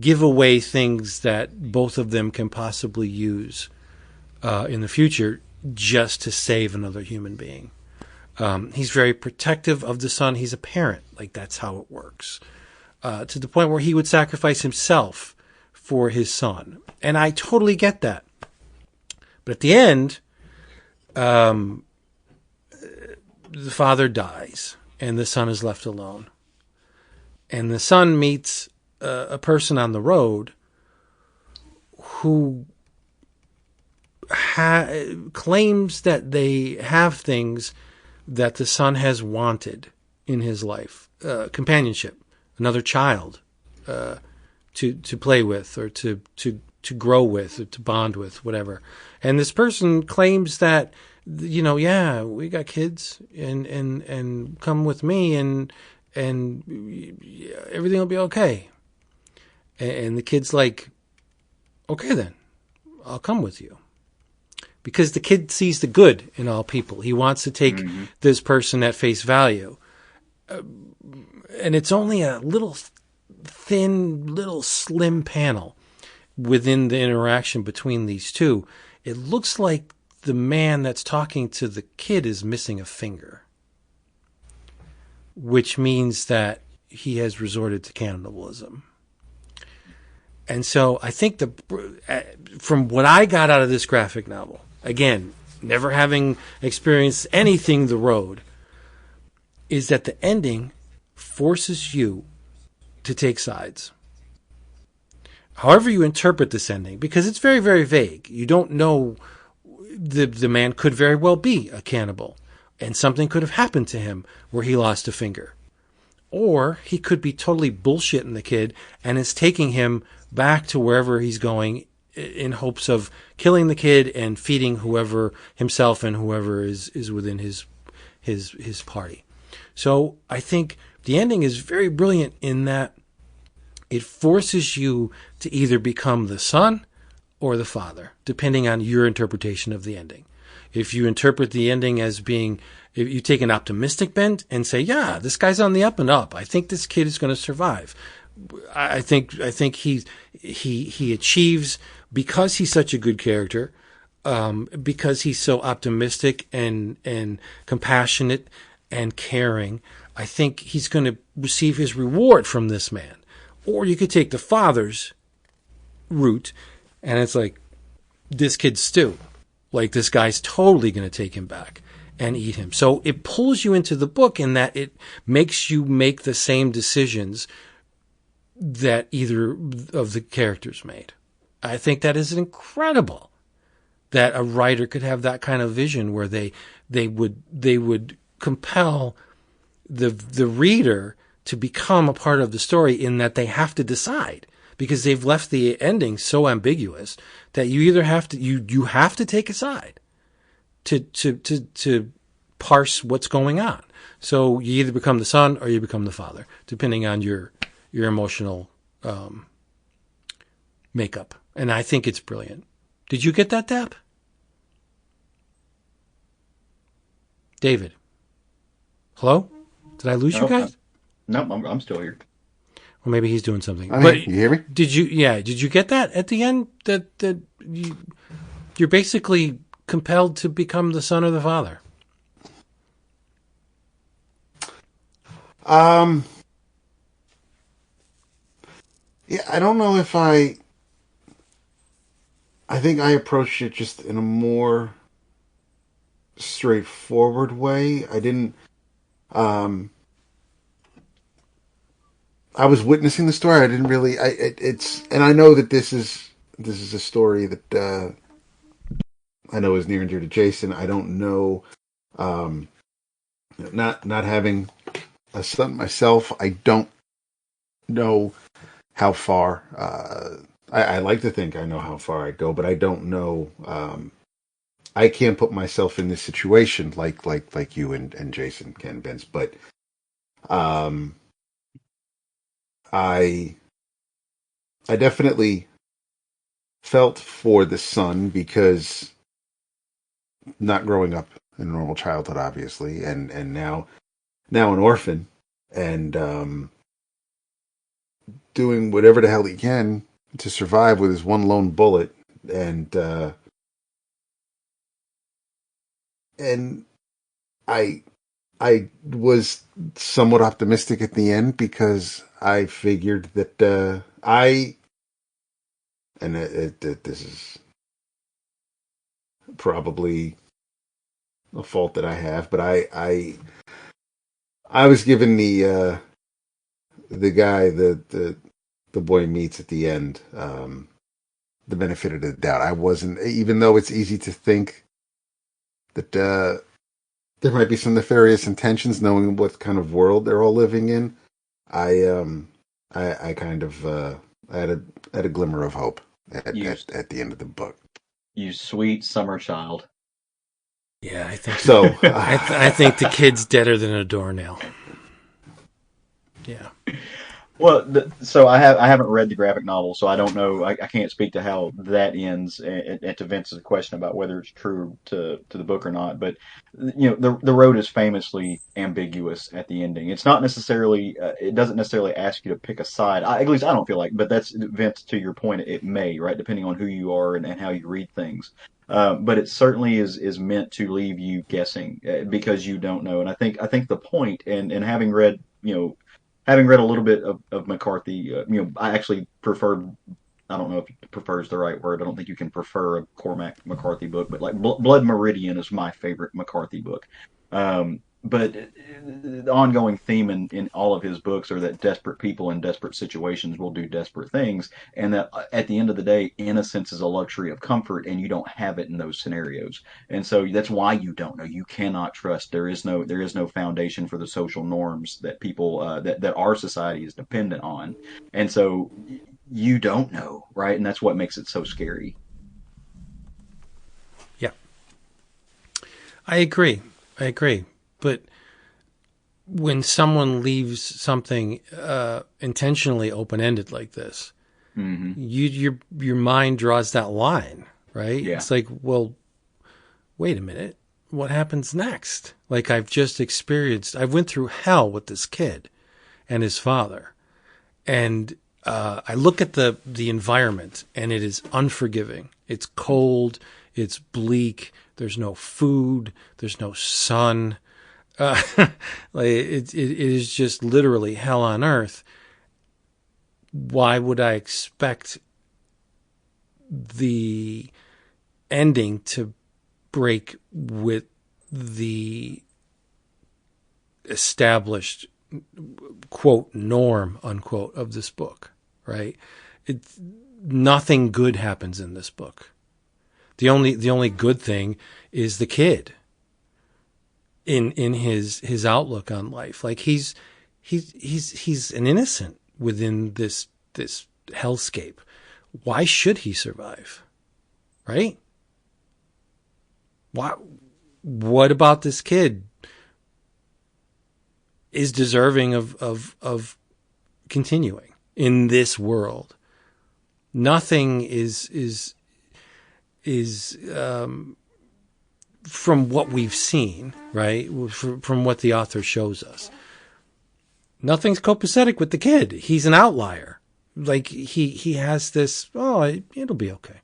give away things that both of them can possibly use in the future just to save another human being. He's very protective of the son. He's a parent. Like, that's how it works. To the point where he would sacrifice himself for his son. And I totally get that. But at the end, the father dies and the son is left alone. And the son meets a person on the road who claims that they have things that the son has wanted in his life. Companionship, another child to play with or to grow with or to bond with, whatever. And this person claims that, yeah, we got kids and come with me and everything will be okay. And the kid's like, okay then, I'll come with you. Because the kid sees the good in all people. He wants to take this person at face value. And it's only a little thin, little slim panel within the interaction between these two. It looks like the man that's talking to the kid is missing a finger, which means that he has resorted to cannibalism. And so I think from what I got out of this graphic novel, again, never having experienced anything The Road, is that the ending forces you to take sides. However you interpret this ending, because it's very, very vague. You don't know, the man could very well be a cannibal, and something could have happened to him where he lost a finger. Or he could be totally bullshitting the kid and is taking him back to wherever he's going in hopes of killing the kid and feeding whoever himself and whoever is within his party. So I think the ending is very brilliant in that it forces you to either become the son or the father, depending on your interpretation of the ending. If you interpret the ending as being, if you take an optimistic bent and say, yeah, this guy's on the up and up. I think this kid is going to survive. I think he achieves, because he's such a good character, because he's so optimistic and compassionate and caring. I think he's going to receive his reward from this man. Or you could take the father's route, and it's like, this kid's stew. Like, this guy's totally going to take him back and eat him. So it pulls you into the book in that it makes you make the same decisions that either of the characters made. I think that is incredible that a writer could have that kind of vision where they would compel the reader to become a part of the story in that they have to decide, because they've left the ending so ambiguous that you either have to you have to take a side to parse what's going on. So you either become the son or you become the father, depending on your emotional makeup. And I think it's brilliant. Did you get that, Dap? David? Hello? Did I lose you guys? No, I'm still here. Well, maybe he's doing something. But you hear me? Did you get that at the end? That you're basically compelled to become the son or the father? Yeah, I don't know if I think I approached it just in a more straightforward way. I didn't. I was witnessing the story. I didn't really. And I know that this is a story that I know is near and dear to Jason. I don't know. Not having a son myself, I don't know how far. I like to think I know how far I go, but I don't know. I can't put myself in this situation like you and Jason can, Vince. But I definitely felt for the son, because not growing up in a normal childhood, obviously, and now an orphan, and doing whatever the hell he can to survive with his one lone bullet, and I was somewhat optimistic at the end, because I figured that this is probably a fault that I have, but I was given the guy the boy meets at the end the benefit of the doubt. I wasn't, even though it's easy to think that there might be some nefarious intentions, knowing what kind of world they're all living in. I kind of I had a glimmer of hope at the end of the book. You sweet summer child. Yeah, I think so. I think the kid's deader than a doornail. Yeah. Well, so I haven't read the graphic novel, so I don't know. I can't speak to how that ends. And to Vince's question about whether it's true to the book or not, but the road is famously ambiguous at the ending. It's not necessarily. It doesn't necessarily ask you to pick a side. At least I don't feel like. But that's, Vince, to your point. It may, right, depending on who you are and how you read things. But it certainly is meant to leave you guessing, because you don't know. And I think the point, and having read having read a little bit of McCarthy, I actually prefer, I don't know if prefer is the right word. I don't think you can prefer a Cormac McCarthy book, but like Blood Meridian is my favorite McCarthy book. But the ongoing theme in all of his books are that desperate people in desperate situations will do desperate things, and that at the end of the day, innocence is a luxury of comfort, and you don't have it in those scenarios. And so that's why you don't know. You cannot trust. There is no foundation for the social norms that people that our society is dependent on, and so you don't know, right? And that's what makes it so scary. Yeah, I agree. But when someone leaves something intentionally open-ended like this, mm-hmm. your mind draws that line, right? Yeah. It's like, well, wait a minute, what happens next? Like, I went through hell with this kid and his father, and I look at the environment, and it is unforgiving. It's cold, it's bleak, there's no food, there's no sun. Like it is just literally hell on earth. Why would I expect the ending to break with the established quote norm unquote of this book, right? Nothing good happens in this book. The only good thing is the kid in his outlook on life. Like he's an innocent within this hellscape. Why should he survive? Right? What about this kid is deserving of continuing in this world? Nothing is from what we've seen, right? From what the author shows us. Nothing's copacetic with the kid. He's an outlier. Like he has this, it'll be okay.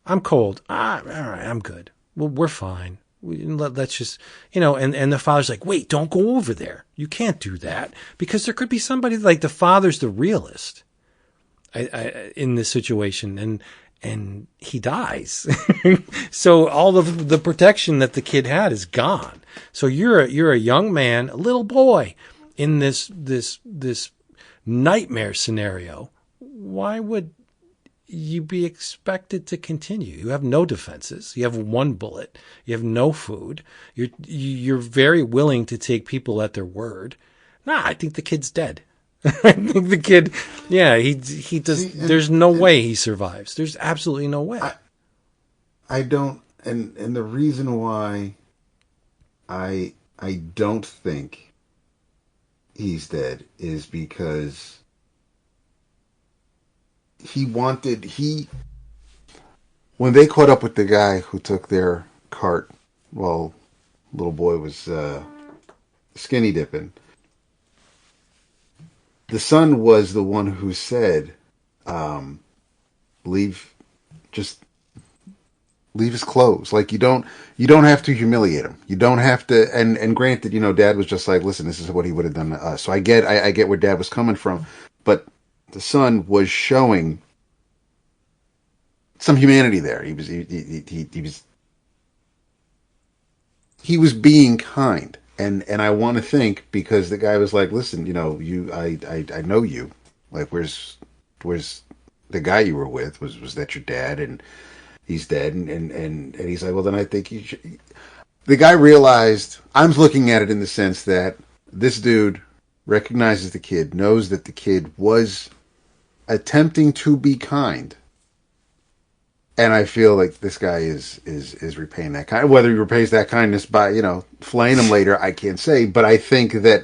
I'm cold. All right, I'm good. Well, we're fine. Let's just, and the father's like, wait, don't go over there. You can't do that because there could be somebody like the father's the realist in this situation. And he dies. So all of the protection that the kid had is gone. So you're a young man, a little boy in this nightmare scenario. Why would you be expected to continue? You have no defenses. You have one bullet. You have no food. You're very willing to take people at their word. I think the kid's dead. I think the kid, he does. See, there's no way he survives. There's absolutely no way. I don't, and the reason why I don't think he's dead is because when they caught up with the guy who took their cart while little boy was skinny dipping. The son was the one who said, leave his clothes. Like you don't have to humiliate him. You don't have to, and granted, Dad was just like, listen, this is what he would have done to us. So I get where Dad was coming from, but the son was showing some humanity there. He was being kind. And I want to think because the guy was like, listen, I know you. Like, where's the guy you were with? Was that your dad? And he's dead. And he's like, well, then I think you should. The guy realized, I'm looking at it in the sense that this dude recognizes the kid, knows that the kid was attempting to be kind. And I feel like this guy is repaying that kind. Whether he repays that kindness by flaying him later, I can't say. But I think that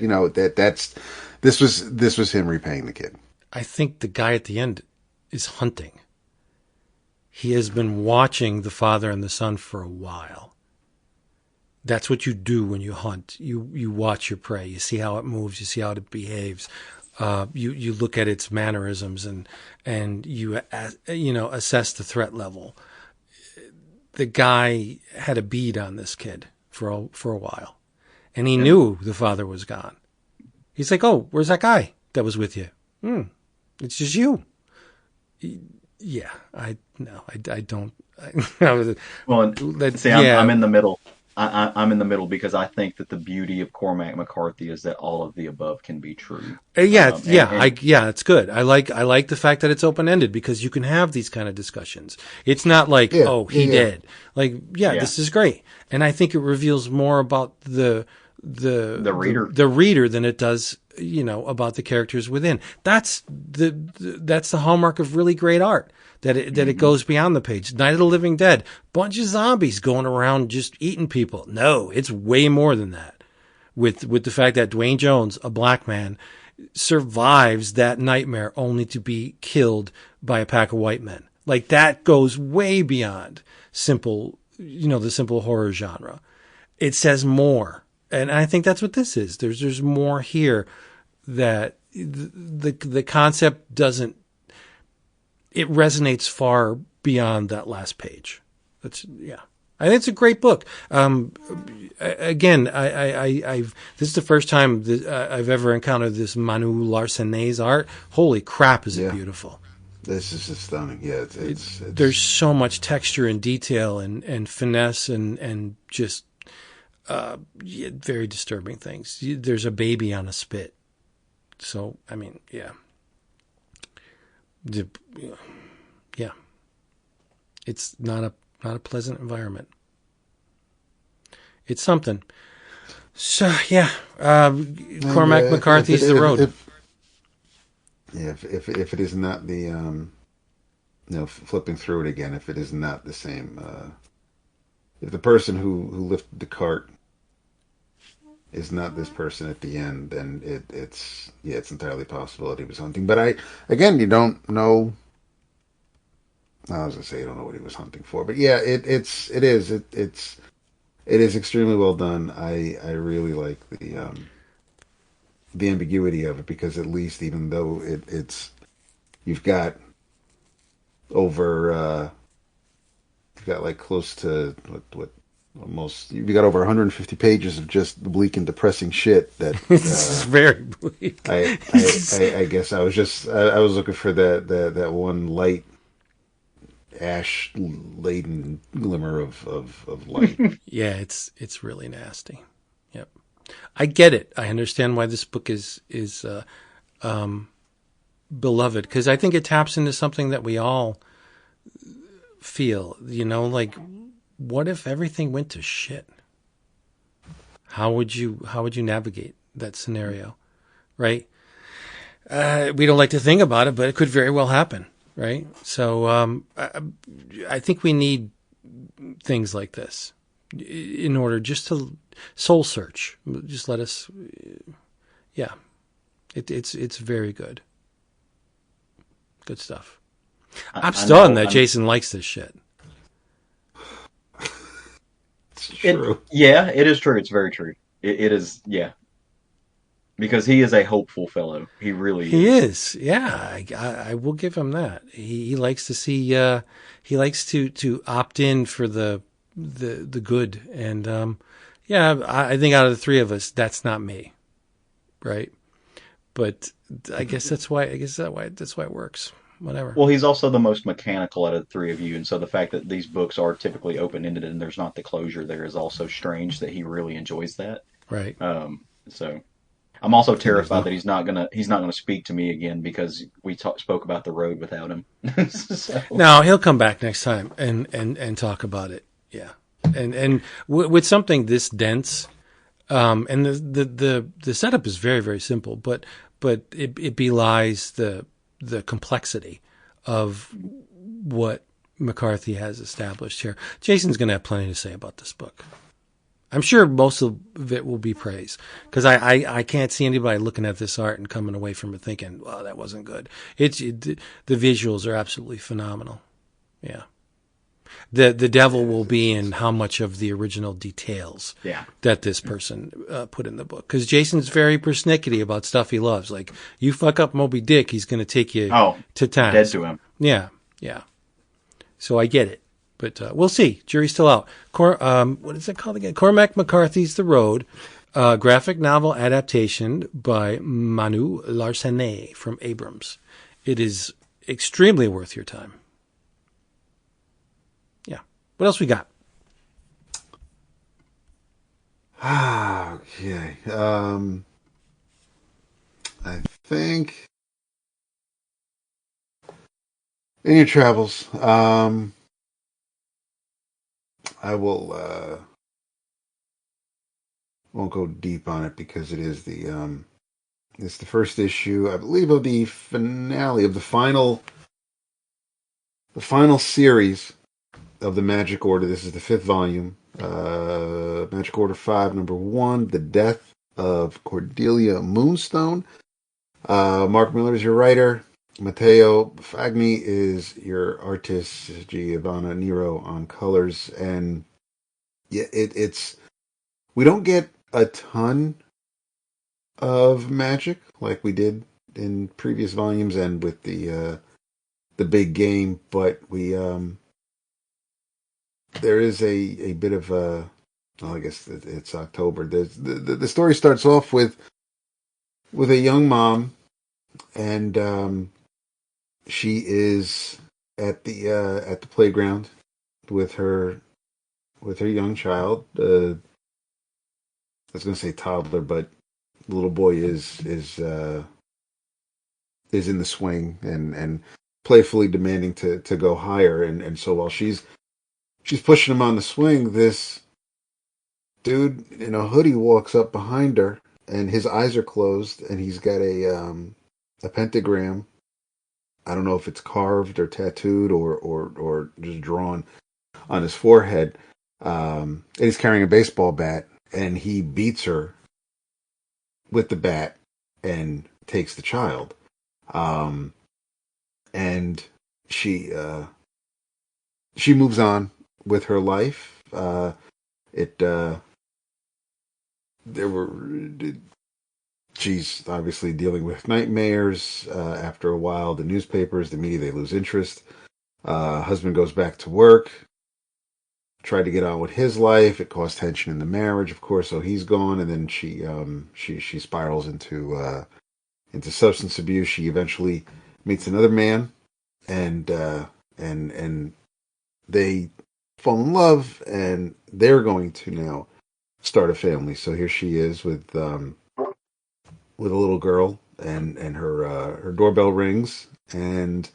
this was him repaying the kid. I think the guy at the end is hunting. He has been watching the father and the son for a while. That's what you do when you hunt. You watch your prey. You see how it moves. You see how it behaves. You look at its mannerisms and you assess the threat level. The guy had a bead on this kid for a while, and he knew the father was gone. He's like, "Oh, where's that guy that was with you? It's just you." Yeah, I don't. Well, see, I'm in the middle. I'm in the middle because I think that the beauty of Cormac McCarthy is that all of the above can be true. It's good. I like the fact that it's open ended because you can have these kind of discussions. It's not like he did. Like this is great, and I think it reveals more about the reader than it does about the characters within. That's the hallmark of really great art. That it goes beyond the page. Night of the Living Dead, bunch of zombies going around just eating people. No, it's way more than that. With the fact that Dwayne Jones, a black man, survives that nightmare only to be killed by a pack of white men. Like that goes way beyond the simple horror genre. It says more, and I think that's what this is. There's more here that the concept doesn't. It resonates far beyond that last page. I think it's a great book. Again, I've this is the first time that I've ever encountered this Manu Larcenet's art. Holy crap, is it beautiful! This is just stunning. Yeah, it's there's so much texture and detail and finesse and just very disturbing things. There's a baby on a spit. So I mean, yeah. Yeah, it's not a pleasant environment. It's something. So yeah, Cormac McCarthy's The Road. If it is not the flipping through it again, if it is not the same, if the person who lifted the cart is not this person at the end, then it's entirely possible that he was hunting. But you don't know. I was gonna say you don't know what he was hunting for, but yeah, it is extremely well done. I really like the ambiguity of it, because at least, even though it's you've got over you've got like close to what almost you've got over 150 pages of just bleak and depressing shit that it's very bleak. I guess I was looking for that one light ash laden glimmer of light. Yeah, it's really nasty. Yep. I get it. I understand why this book is beloved, because I think it taps into something that we all feel, like, what if everything went to shit? How would you navigate that scenario? Right? We don't like to think about it, but it could very well happen. Right? So I think we need things like this in order just to soul search. Just let us, yeah. It's very good. Good stuff. I'm stunned that Jason likes this shit. It's true. It is true. It's very true. It is, yeah. Because he is a hopeful fellow. He really is. He is. Yeah, I will give him that. He likes to see. He likes to opt in for the good. And I think out of the three of us, that's not me, right? But I guess that's why. That's why it works. Whatever. Well, he's also the most mechanical out of the three of you, and so the fact that these books are typically open-ended and there's not the closure there is also strange that he really enjoys that. Right. So. I'm also terrified that he's not gonna speak to me again, because we spoke about The Road without him. So. No, he'll come back next time and talk about it. Yeah, and with something this dense, and the setup is very, very simple, but it belies the complexity of what McCarthy has established here. Jason's going to have plenty to say about this book. I'm sure most of it will be praise, because I can't see anybody looking at this art and coming away from it thinking, "Well, that wasn't good." The visuals are absolutely phenomenal. Yeah, the devil will be in how much of the original details that this person put in the book, because Jason's very persnickety about stuff he loves. Like, you fuck up Moby Dick, he's going to take you to task. Dead to him. Yeah. So I get it. But we'll see. Jury's still out. What is it called again? Cormac McCarthy's The Road, graphic novel adaptation by Manu Larcenet from Abrams. It is extremely worth your time. Yeah. What else we got? Okay. I think in your travels, I will won't go deep on it, because it is it's the first issue, I believe, of the finale of the final series of the Magic Order. This is the 5th volume, Magic Order 5, number 1, The Death of Cordelia Moonstone. Mark Miller is your writer. Matteo Fagni is your artist. Giovanna Nero on colors. And yeah, it's we don't get a ton of magic like we did in previous volumes and with the big game, but we there is a bit of a. Well, I guess it's October. The story starts off with a young mom, and she is at the playground with her young child. I was going to say toddler, but the little boy is in the swing and playfully demanding to go higher. And so while she's pushing him on the swing, this dude in a hoodie walks up behind her, and his eyes are closed, and he's got a pentagram. I don't know if it's carved or tattooed or just drawn on his forehead. And he's carrying a baseball bat, and he beats her with the bat and takes the child. And she moves on with her life. It there were She's obviously dealing with nightmares. After a while, the newspapers, the media, they lose interest. Husband goes back to work, tried to get on with his life. It caused tension in the marriage, of course. So he's gone, and then she spirals into substance abuse. She eventually meets another man, and and they fall in love, and they're going to now start a family. So here she is with a little girl, and her doorbell rings, and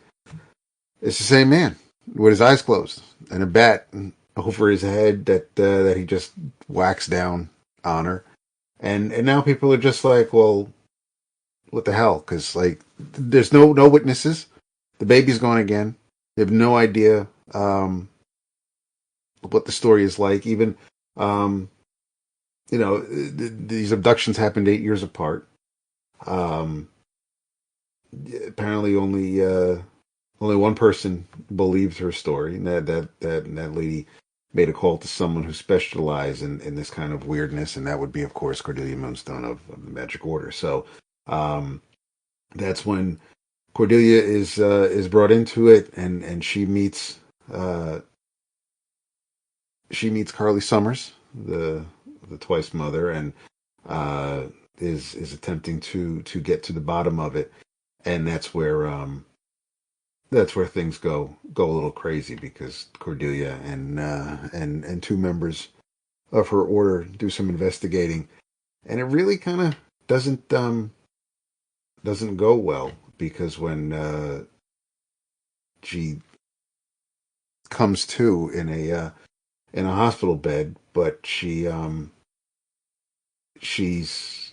it's the same man with his eyes closed and a bat over his head that he just whacks down on her, and now people are just like, well, what the hell? Because like, there's no witnesses. The baby's gone again. They have no idea what the story is like. Even these abductions happened 8 years apart. Um, Apparently, only one person believed her story, and that lady made a call to someone who specialized in this kind of weirdness, and that would be, of course, Cordelia Moonstone of the Magic Order. So that's when Cordelia is brought into it, and she meets Carly Summers, the twice mother, and is attempting to get to the bottom of it, and that's where things go a little crazy, because Cordelia and two members of her order do some investigating, and it really kind of doesn't go well, because when she comes to in a hospital bed, but she's she's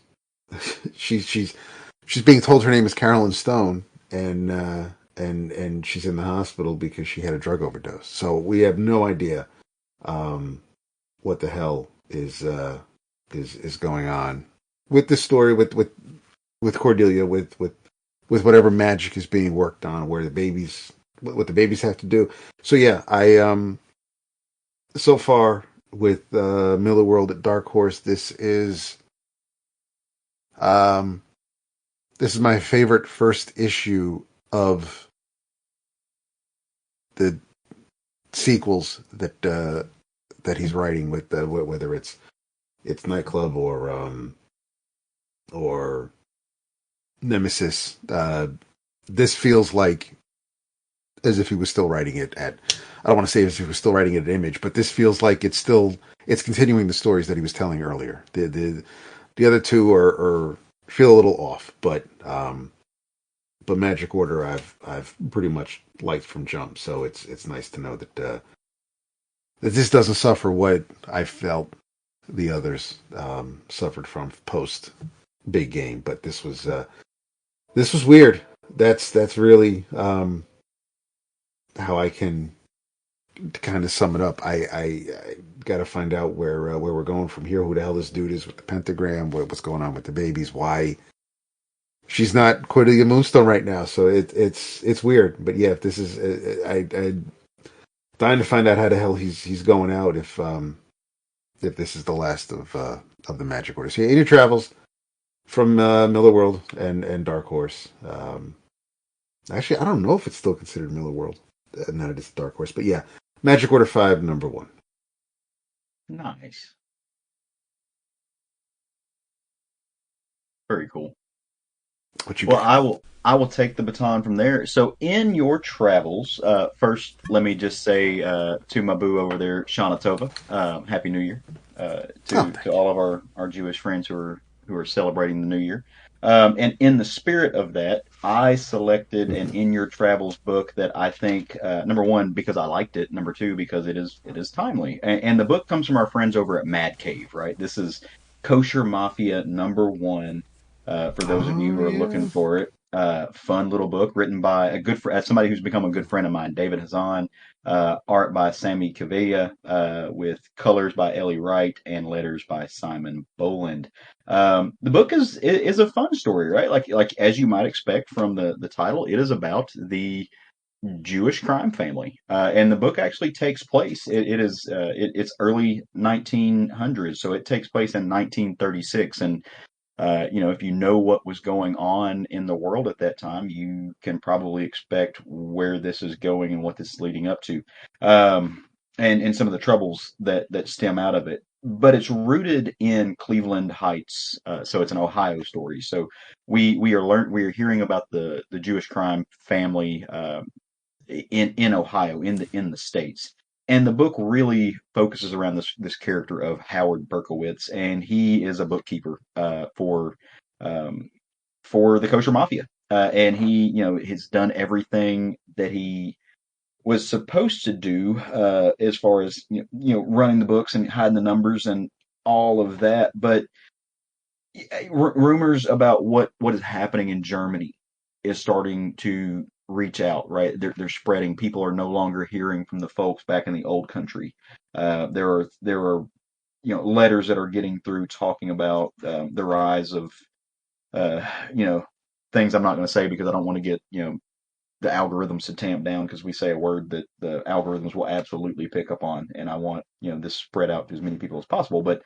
being told her name is Carolyn Stone, and she's in the hospital because she had a drug overdose. So we have no idea what the hell is going on with this story, with Cordelia, with whatever magic is being worked on, where what the babies have to do. So yeah, I so far with Miller World at Dark Horse, um this is my favorite first issue of the sequels that he's writing, with whether it's Nightclub or Nemesis. This feels like as if he was still writing it at. I don't want to say as if he was still writing it at Image, but this feels like it's continuing the stories that he was telling earlier. The other two are feel a little off, but Magic Order I've pretty much liked from jump. So it's nice to know that this doesn't suffer what I felt the others suffered from post Big Game. But this was weird. That's really how I can kind of sum it up. I got to find out where we're going from here. Who the hell this dude is with the pentagram? What's going on with the babies? Why she's not Cordelia Moonstone right now? So it's weird. But yeah, if this is I dying to find out how the hell he's going out, if this is the last of the Magic Order. So yeah, 80 Travels from Miller World and Dark Horse. Actually, I don't know if it's still considered Miller World. Not it's Dark Horse, but yeah, Magic Order 5, number 1. Nice. Very cool. What you Well, got? I will take the baton from there. So, in your travels, first, let me just say to my boo over there, Shana Tova, Happy New Year Oh, to thank you. all of our Jewish friends who are celebrating the New Year. And in the spirit of that, I selected an In Your Travels book that I think number one because I liked it, number two because it is timely, and the book comes from our friends over at Mad Cave. Right, this is Kosher Mafia #1. For those of you Oh who are looking yeah. for it. Fun little book written by somebody who's become a good friend of mine, David Hazan. Art by Sammy Cavilla, with colors by Ellie Wright and letters by Simon Boland. The book is a fun story, right? Like as you might expect from the title, it is about the Jewish crime family, and the book actually takes place. It's early 1900s, so it takes place in 1936, and if you know what was going on in the world at that time, you can probably expect where this is going and what this is leading up to, and some of the troubles that stem out of it. But it's rooted in Cleveland Heights, so it's an Ohio story. So we are hearing about the Jewish crime family in Ohio, in the states. And the book really focuses around this character of Howard Berkowitz, and he is a bookkeeper um, for the Kosher Mafia, and he has done everything that he was supposed to do, as far as running the books and hiding the numbers and all of that. But rumors about what is happening in Germany is starting to reach out, right? They're spreading. People are no longer hearing from the folks back in the old country. There are letters that are getting through talking about the rise of uh, you know things I'm not going to say because I don't want to get the algorithms to tamp down because we say a word that the algorithms will absolutely pick up on, and I want this spread out to as many people as possible. But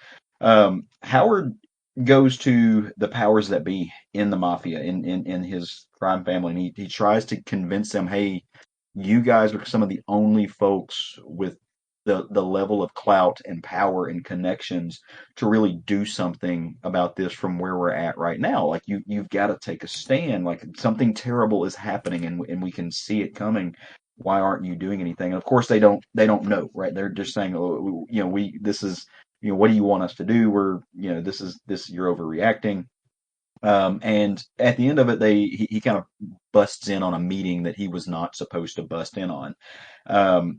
Howard goes to the powers that be in the mafia, in his crime family, and he tries to convince them, hey, you guys are some of the only folks with the level of clout and power and connections to really do something about this from where we're at right now. Like you've got to take a stand. Like something terrible is happening, and we can see it coming. Why aren't you doing anything? And of course they don't know, right? They're just saying, oh, we this is what do you want us to do? We're this you're overreacting. And at the end of it, he kind of busts in on a meeting that he was not supposed to bust in on.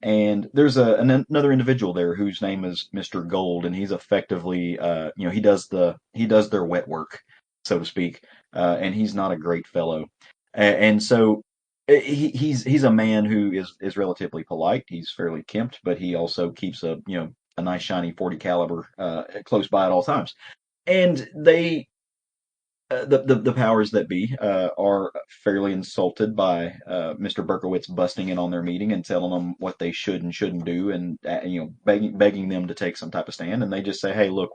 And there's another individual there whose name is Mr. Gold, and he's effectively, he does their wet work, so to speak. And he's not a great fellow. And so he's a man who is relatively polite. He's fairly kempt, but he also keeps a nice shiny 40 caliber close by at all times. And the powers that be are fairly insulted by Mr. Berkowitz busting in on their meeting and telling them what they should and shouldn't do, and begging them to take some type of stand. And they just say, "Hey, look,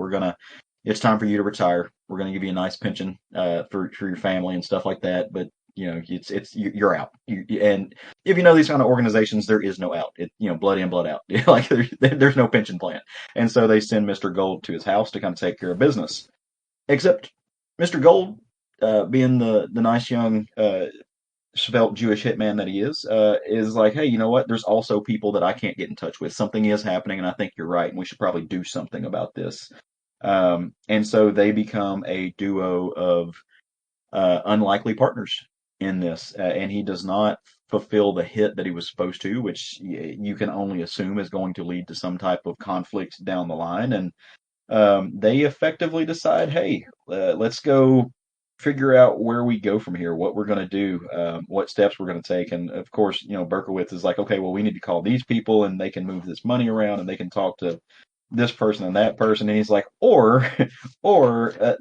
it's time for you to retire. We're gonna give you a nice pension for your family and stuff like that. But you're out. And if you know these kind of organizations, there is no out. Blood in, blood out. Like there's no pension plan. And so they send Mr. Gold to his house to kind of take care of business. Except Mr. Gold, being the nice young svelte Jewish hitman that he is like, hey, you know what? There's also people that I can't get in touch with. Something is happening, and I think you're right, and we should probably do something about this. And so they become a duo of unlikely partners in this, and he does not fulfill the hit that he was supposed to, which you can only assume is going to lead to some type of conflict down the line. And they effectively decide, hey, let's go figure out where we go from here, what we're going to do, what steps we're going to take. And of course, Berkowitz is like, okay, well, we need to call these people and they can move this money around and they can talk to this person and that person. And he's like, or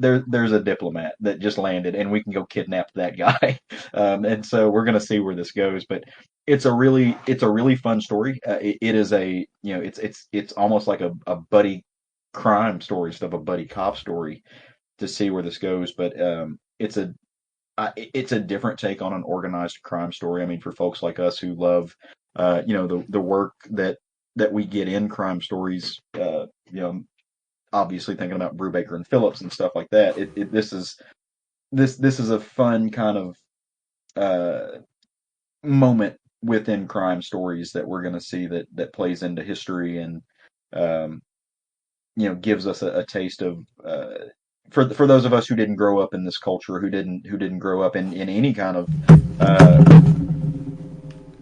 there's a diplomat that just landed and we can go kidnap that guy. And so we're going to see where this goes. But it's a really fun story. It is it's almost like a buddy crime story, stuff, a buddy cop story, to see where this goes. But it's a different take on an organized crime story. I mean, for folks like us who love the work that we get in crime stories, obviously thinking about Brubaker and Phillips and stuff like that. This is a fun kind of moment within crime stories that we're going to see that plays into history and um, gives us a taste of for those of us who didn't grow up in this culture, who didn't grow up in any kind of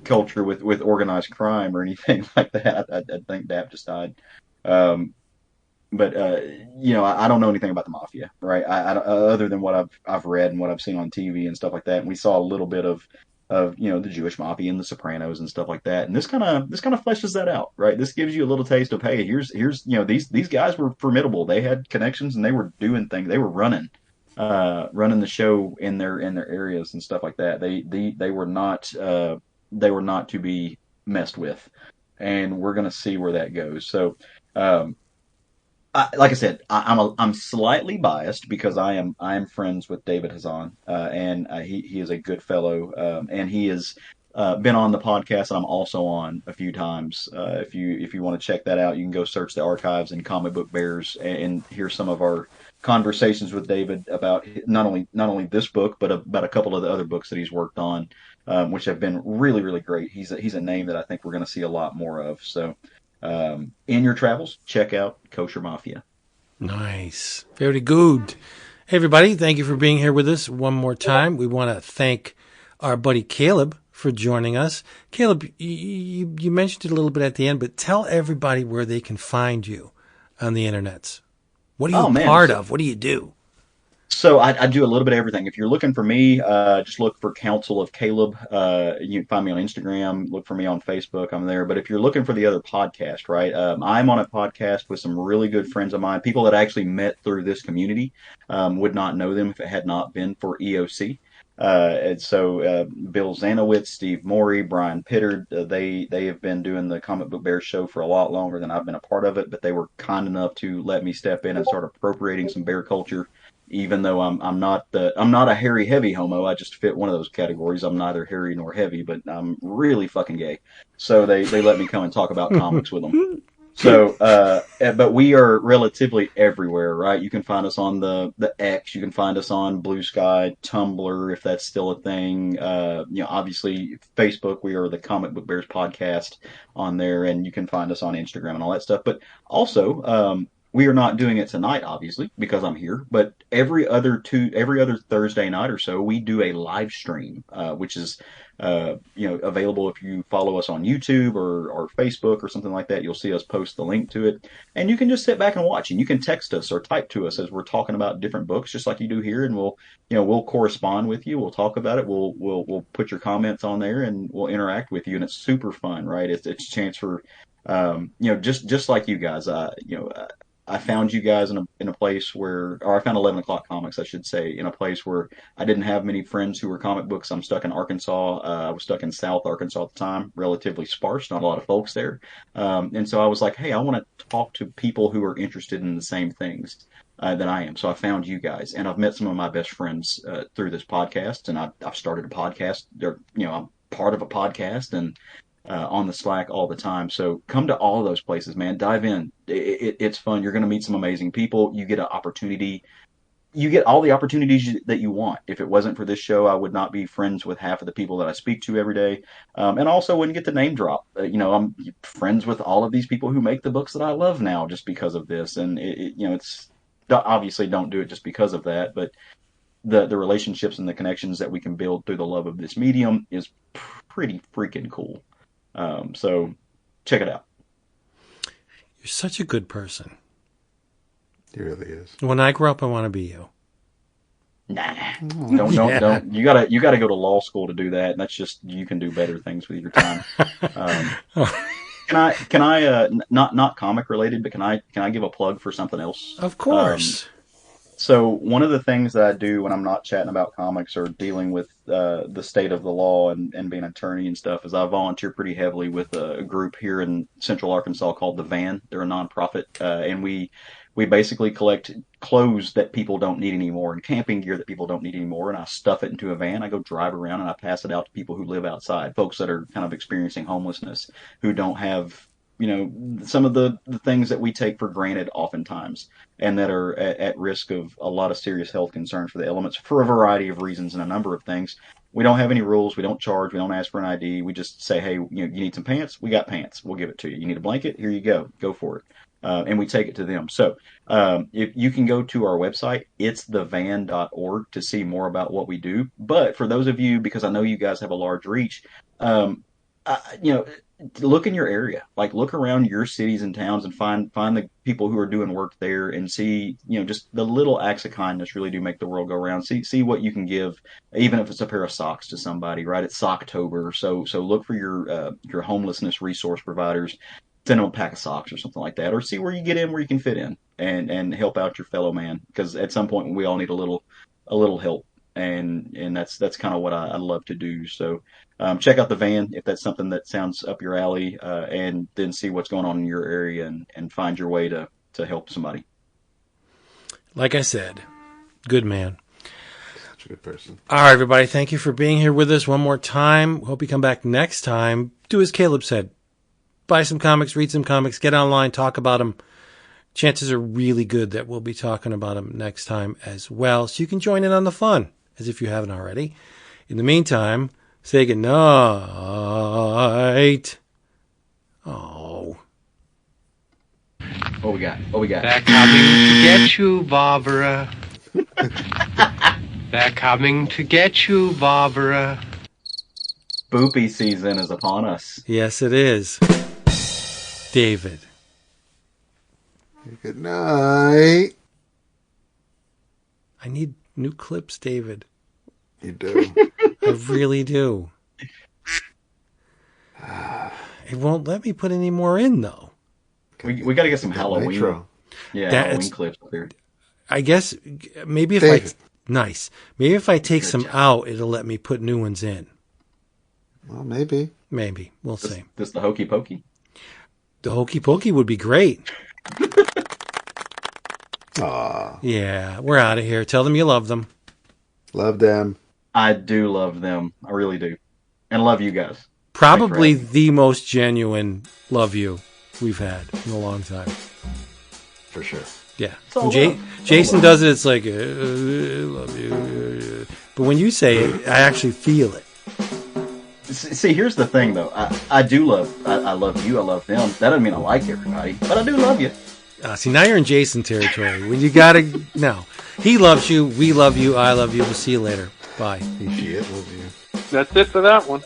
culture with organized crime or anything like that. I think Dap just died. Um, but I don't know anything about the mafia, right? Other than what I've read and what I've seen on TV and stuff like that. And we saw a little bit of the Jewish mafia and the Sopranos and stuff like that. And this kind of fleshes that out, right? This gives you a little taste of, hey, here's these guys were formidable. They had connections and they were doing things. They were running the show in their areas and stuff like that. They were not to be messed with, and we're gonna see where that goes. So. Like I said, I'm slightly biased because I am friends with David Hazan, and he is a good fellow, and he has been on the podcast, and I'm also on a few times. If you want to check that out, you can go search the archives in Comic Book Bears and hear some of our conversations with David about not only this book, but about a couple of the other books that he's worked on, which have been really really great. He's a name that I think we're going to see a lot more of. So. In your travels, check out Kosher Mafia. Nice. Very good. Hey, everybody, thank you for being here with us one more time. We want to thank our buddy Caleb for joining us. Caleb, you mentioned it a little bit at the end, but tell everybody where they can find you on the internets. What are you part of? What do you do? So I do a little bit of everything. If you're looking for me, just look for Council of Caleb. You can find me on Instagram. Look for me on Facebook. I'm there. But if you're looking for the other podcast, right? I'm on a podcast with some really good friends of mine, people that I actually met through this community. Would not know them if it had not been for EOC. And so Bill Zanowitz, Steve Morey, Brian Pittard, they have been doing the Comic Book Bear show for a lot longer than I've been a part of it. But they were kind enough to let me step in and start appropriating some bear culture. Even though I'm not a hairy heavy homo, I just fit one of those categories. I'm neither hairy nor heavy, but I'm really fucking gay. So they let me come and talk about comics with them. So, but we are relatively everywhere, right? You can find us on the X. You can find us on Blue Sky, Tumblr, if that's still a thing. Obviously Facebook. We are the Comic Book Bears podcast on there, and you can find us on Instagram and all that stuff. But also, we are not doing it tonight, obviously, because I'm here. But every other Thursday night or so, we do a live stream, which is available if you follow us on YouTube or Facebook or something like that. You'll see us post the link to it, and you can just sit back and watch. And you can text us or type to us as we're talking about different books, just like you do here, and we'll correspond with you. We'll talk about it. We'll put your comments on there, and we'll interact with you. And it's super fun, right? It's a chance for just like you guys. I found you guys in a place or I found 11 O'Clock Comics, I should say, in a place where I didn't have many friends who were comic books. I'm stuck in Arkansas. I was stuck in South Arkansas at the time, relatively sparse, not a lot of folks there. And so I was like, hey, I want to talk to people who are interested in the same things that I am. So I found you guys, and I've met some of my best friends through this podcast, and I've started a podcast. I'm part of a podcast, and on the Slack all the time. So come to all of those places, man. Dive in. It's fun. You're going to meet some amazing people. You get an opportunity. You get all the opportunities that you want. If it wasn't for this show, I would not be friends with half of the people that I speak to every day, and also wouldn't get the name drop. I'm friends with all of these people who make the books that I love now just because of this. And it's obviously don't do it just because of that, but the relationships and the connections that we can build through the love of this medium is pretty freaking cool. So check it out. You're such a good person. He really is. When I grow up, I want to be you. Nah, don't. You gotta go to law school to do that. And that's just, you can do better things with your time. Can I not comic related, but can I give a plug for something else? Of course. So one of the things that I do when I'm not chatting about comics or dealing with the state of the law and being an attorney and stuff is I volunteer pretty heavily with a group here in Central Arkansas called The Van. They're a nonprofit, and we basically collect clothes that people don't need anymore and camping gear that people don't need anymore, and I stuff it into a van. I go drive around and I pass it out to people who live outside, folks that are kind of experiencing homelessness, who don't have some of the things that we take for granted oftentimes, and that are at risk of a lot of serious health concerns for the elements for a variety of reasons and a number of things. We don't have any rules. We don't charge. We don't ask for an ID. We just say, hey, you need some pants? We got pants. We'll give it to you. You need a blanket? Here you go. Go for it. And we take it to them. So if you can go to our website, itsthevan.org, to see more about what we do. But for those of you, because I know you guys have a large reach, look in your area. Like, look around your cities and towns and find the people who are doing work there, and see, just the little acts of kindness really do make the world go round. See what you can give, even if it's a pair of socks to somebody, right? It's Socktober. So look for your homelessness resource providers. Send them a pack of socks or something like that, or see where you get in, where you can fit in, and help out your fellow man, because at some point we all need a little help, and that's kind of what I love to do. So check out the van if that's something that sounds up your alley, and then see what's going on in your area, and find your way to help somebody. Like I said, good man. Such a good person. All right, everybody, thank you for being here with us one more time. Hope you come back next time. Do as Caleb said. Buy some comics, read some comics, get online, talk about them. Chances are really good that we'll be talking about them next time as well. So you can join in on the fun, as if you haven't already. In the meantime, say goodnight. Oh. What we got? They're coming to get you, Barbara. They're coming to get you, Barbara. Spoopy season is upon us. Yes, it is. David. Good night. I need new clips, David. You do. I really do. It won't let me put any more in, though. We got to get some Halloween. Intro. Yeah, Halloween clips cleared. I guess maybe if David. maybe if I take some out, it'll let me put new ones in. Well, maybe. Maybe. We'll see. This the hokey pokey. The hokey pokey would be great. Aw. Yeah, we're out of here. Tell them you love them. Love them. I do love them. I really do. And love you guys. Probably the most genuine love you we've had in a long time. For sure. Yeah. So When Jason does it, it's like, I love you. But when you say it, I actually feel it. See, here's the thing, though. I do love, I love you, I love them. That doesn't mean I like everybody, but I do love you. See, now you're in Jason territory. When you gotta, no. He loves you, we love you, I love you. We'll see you later. Bye. He, she, it loves you. That's it for that one.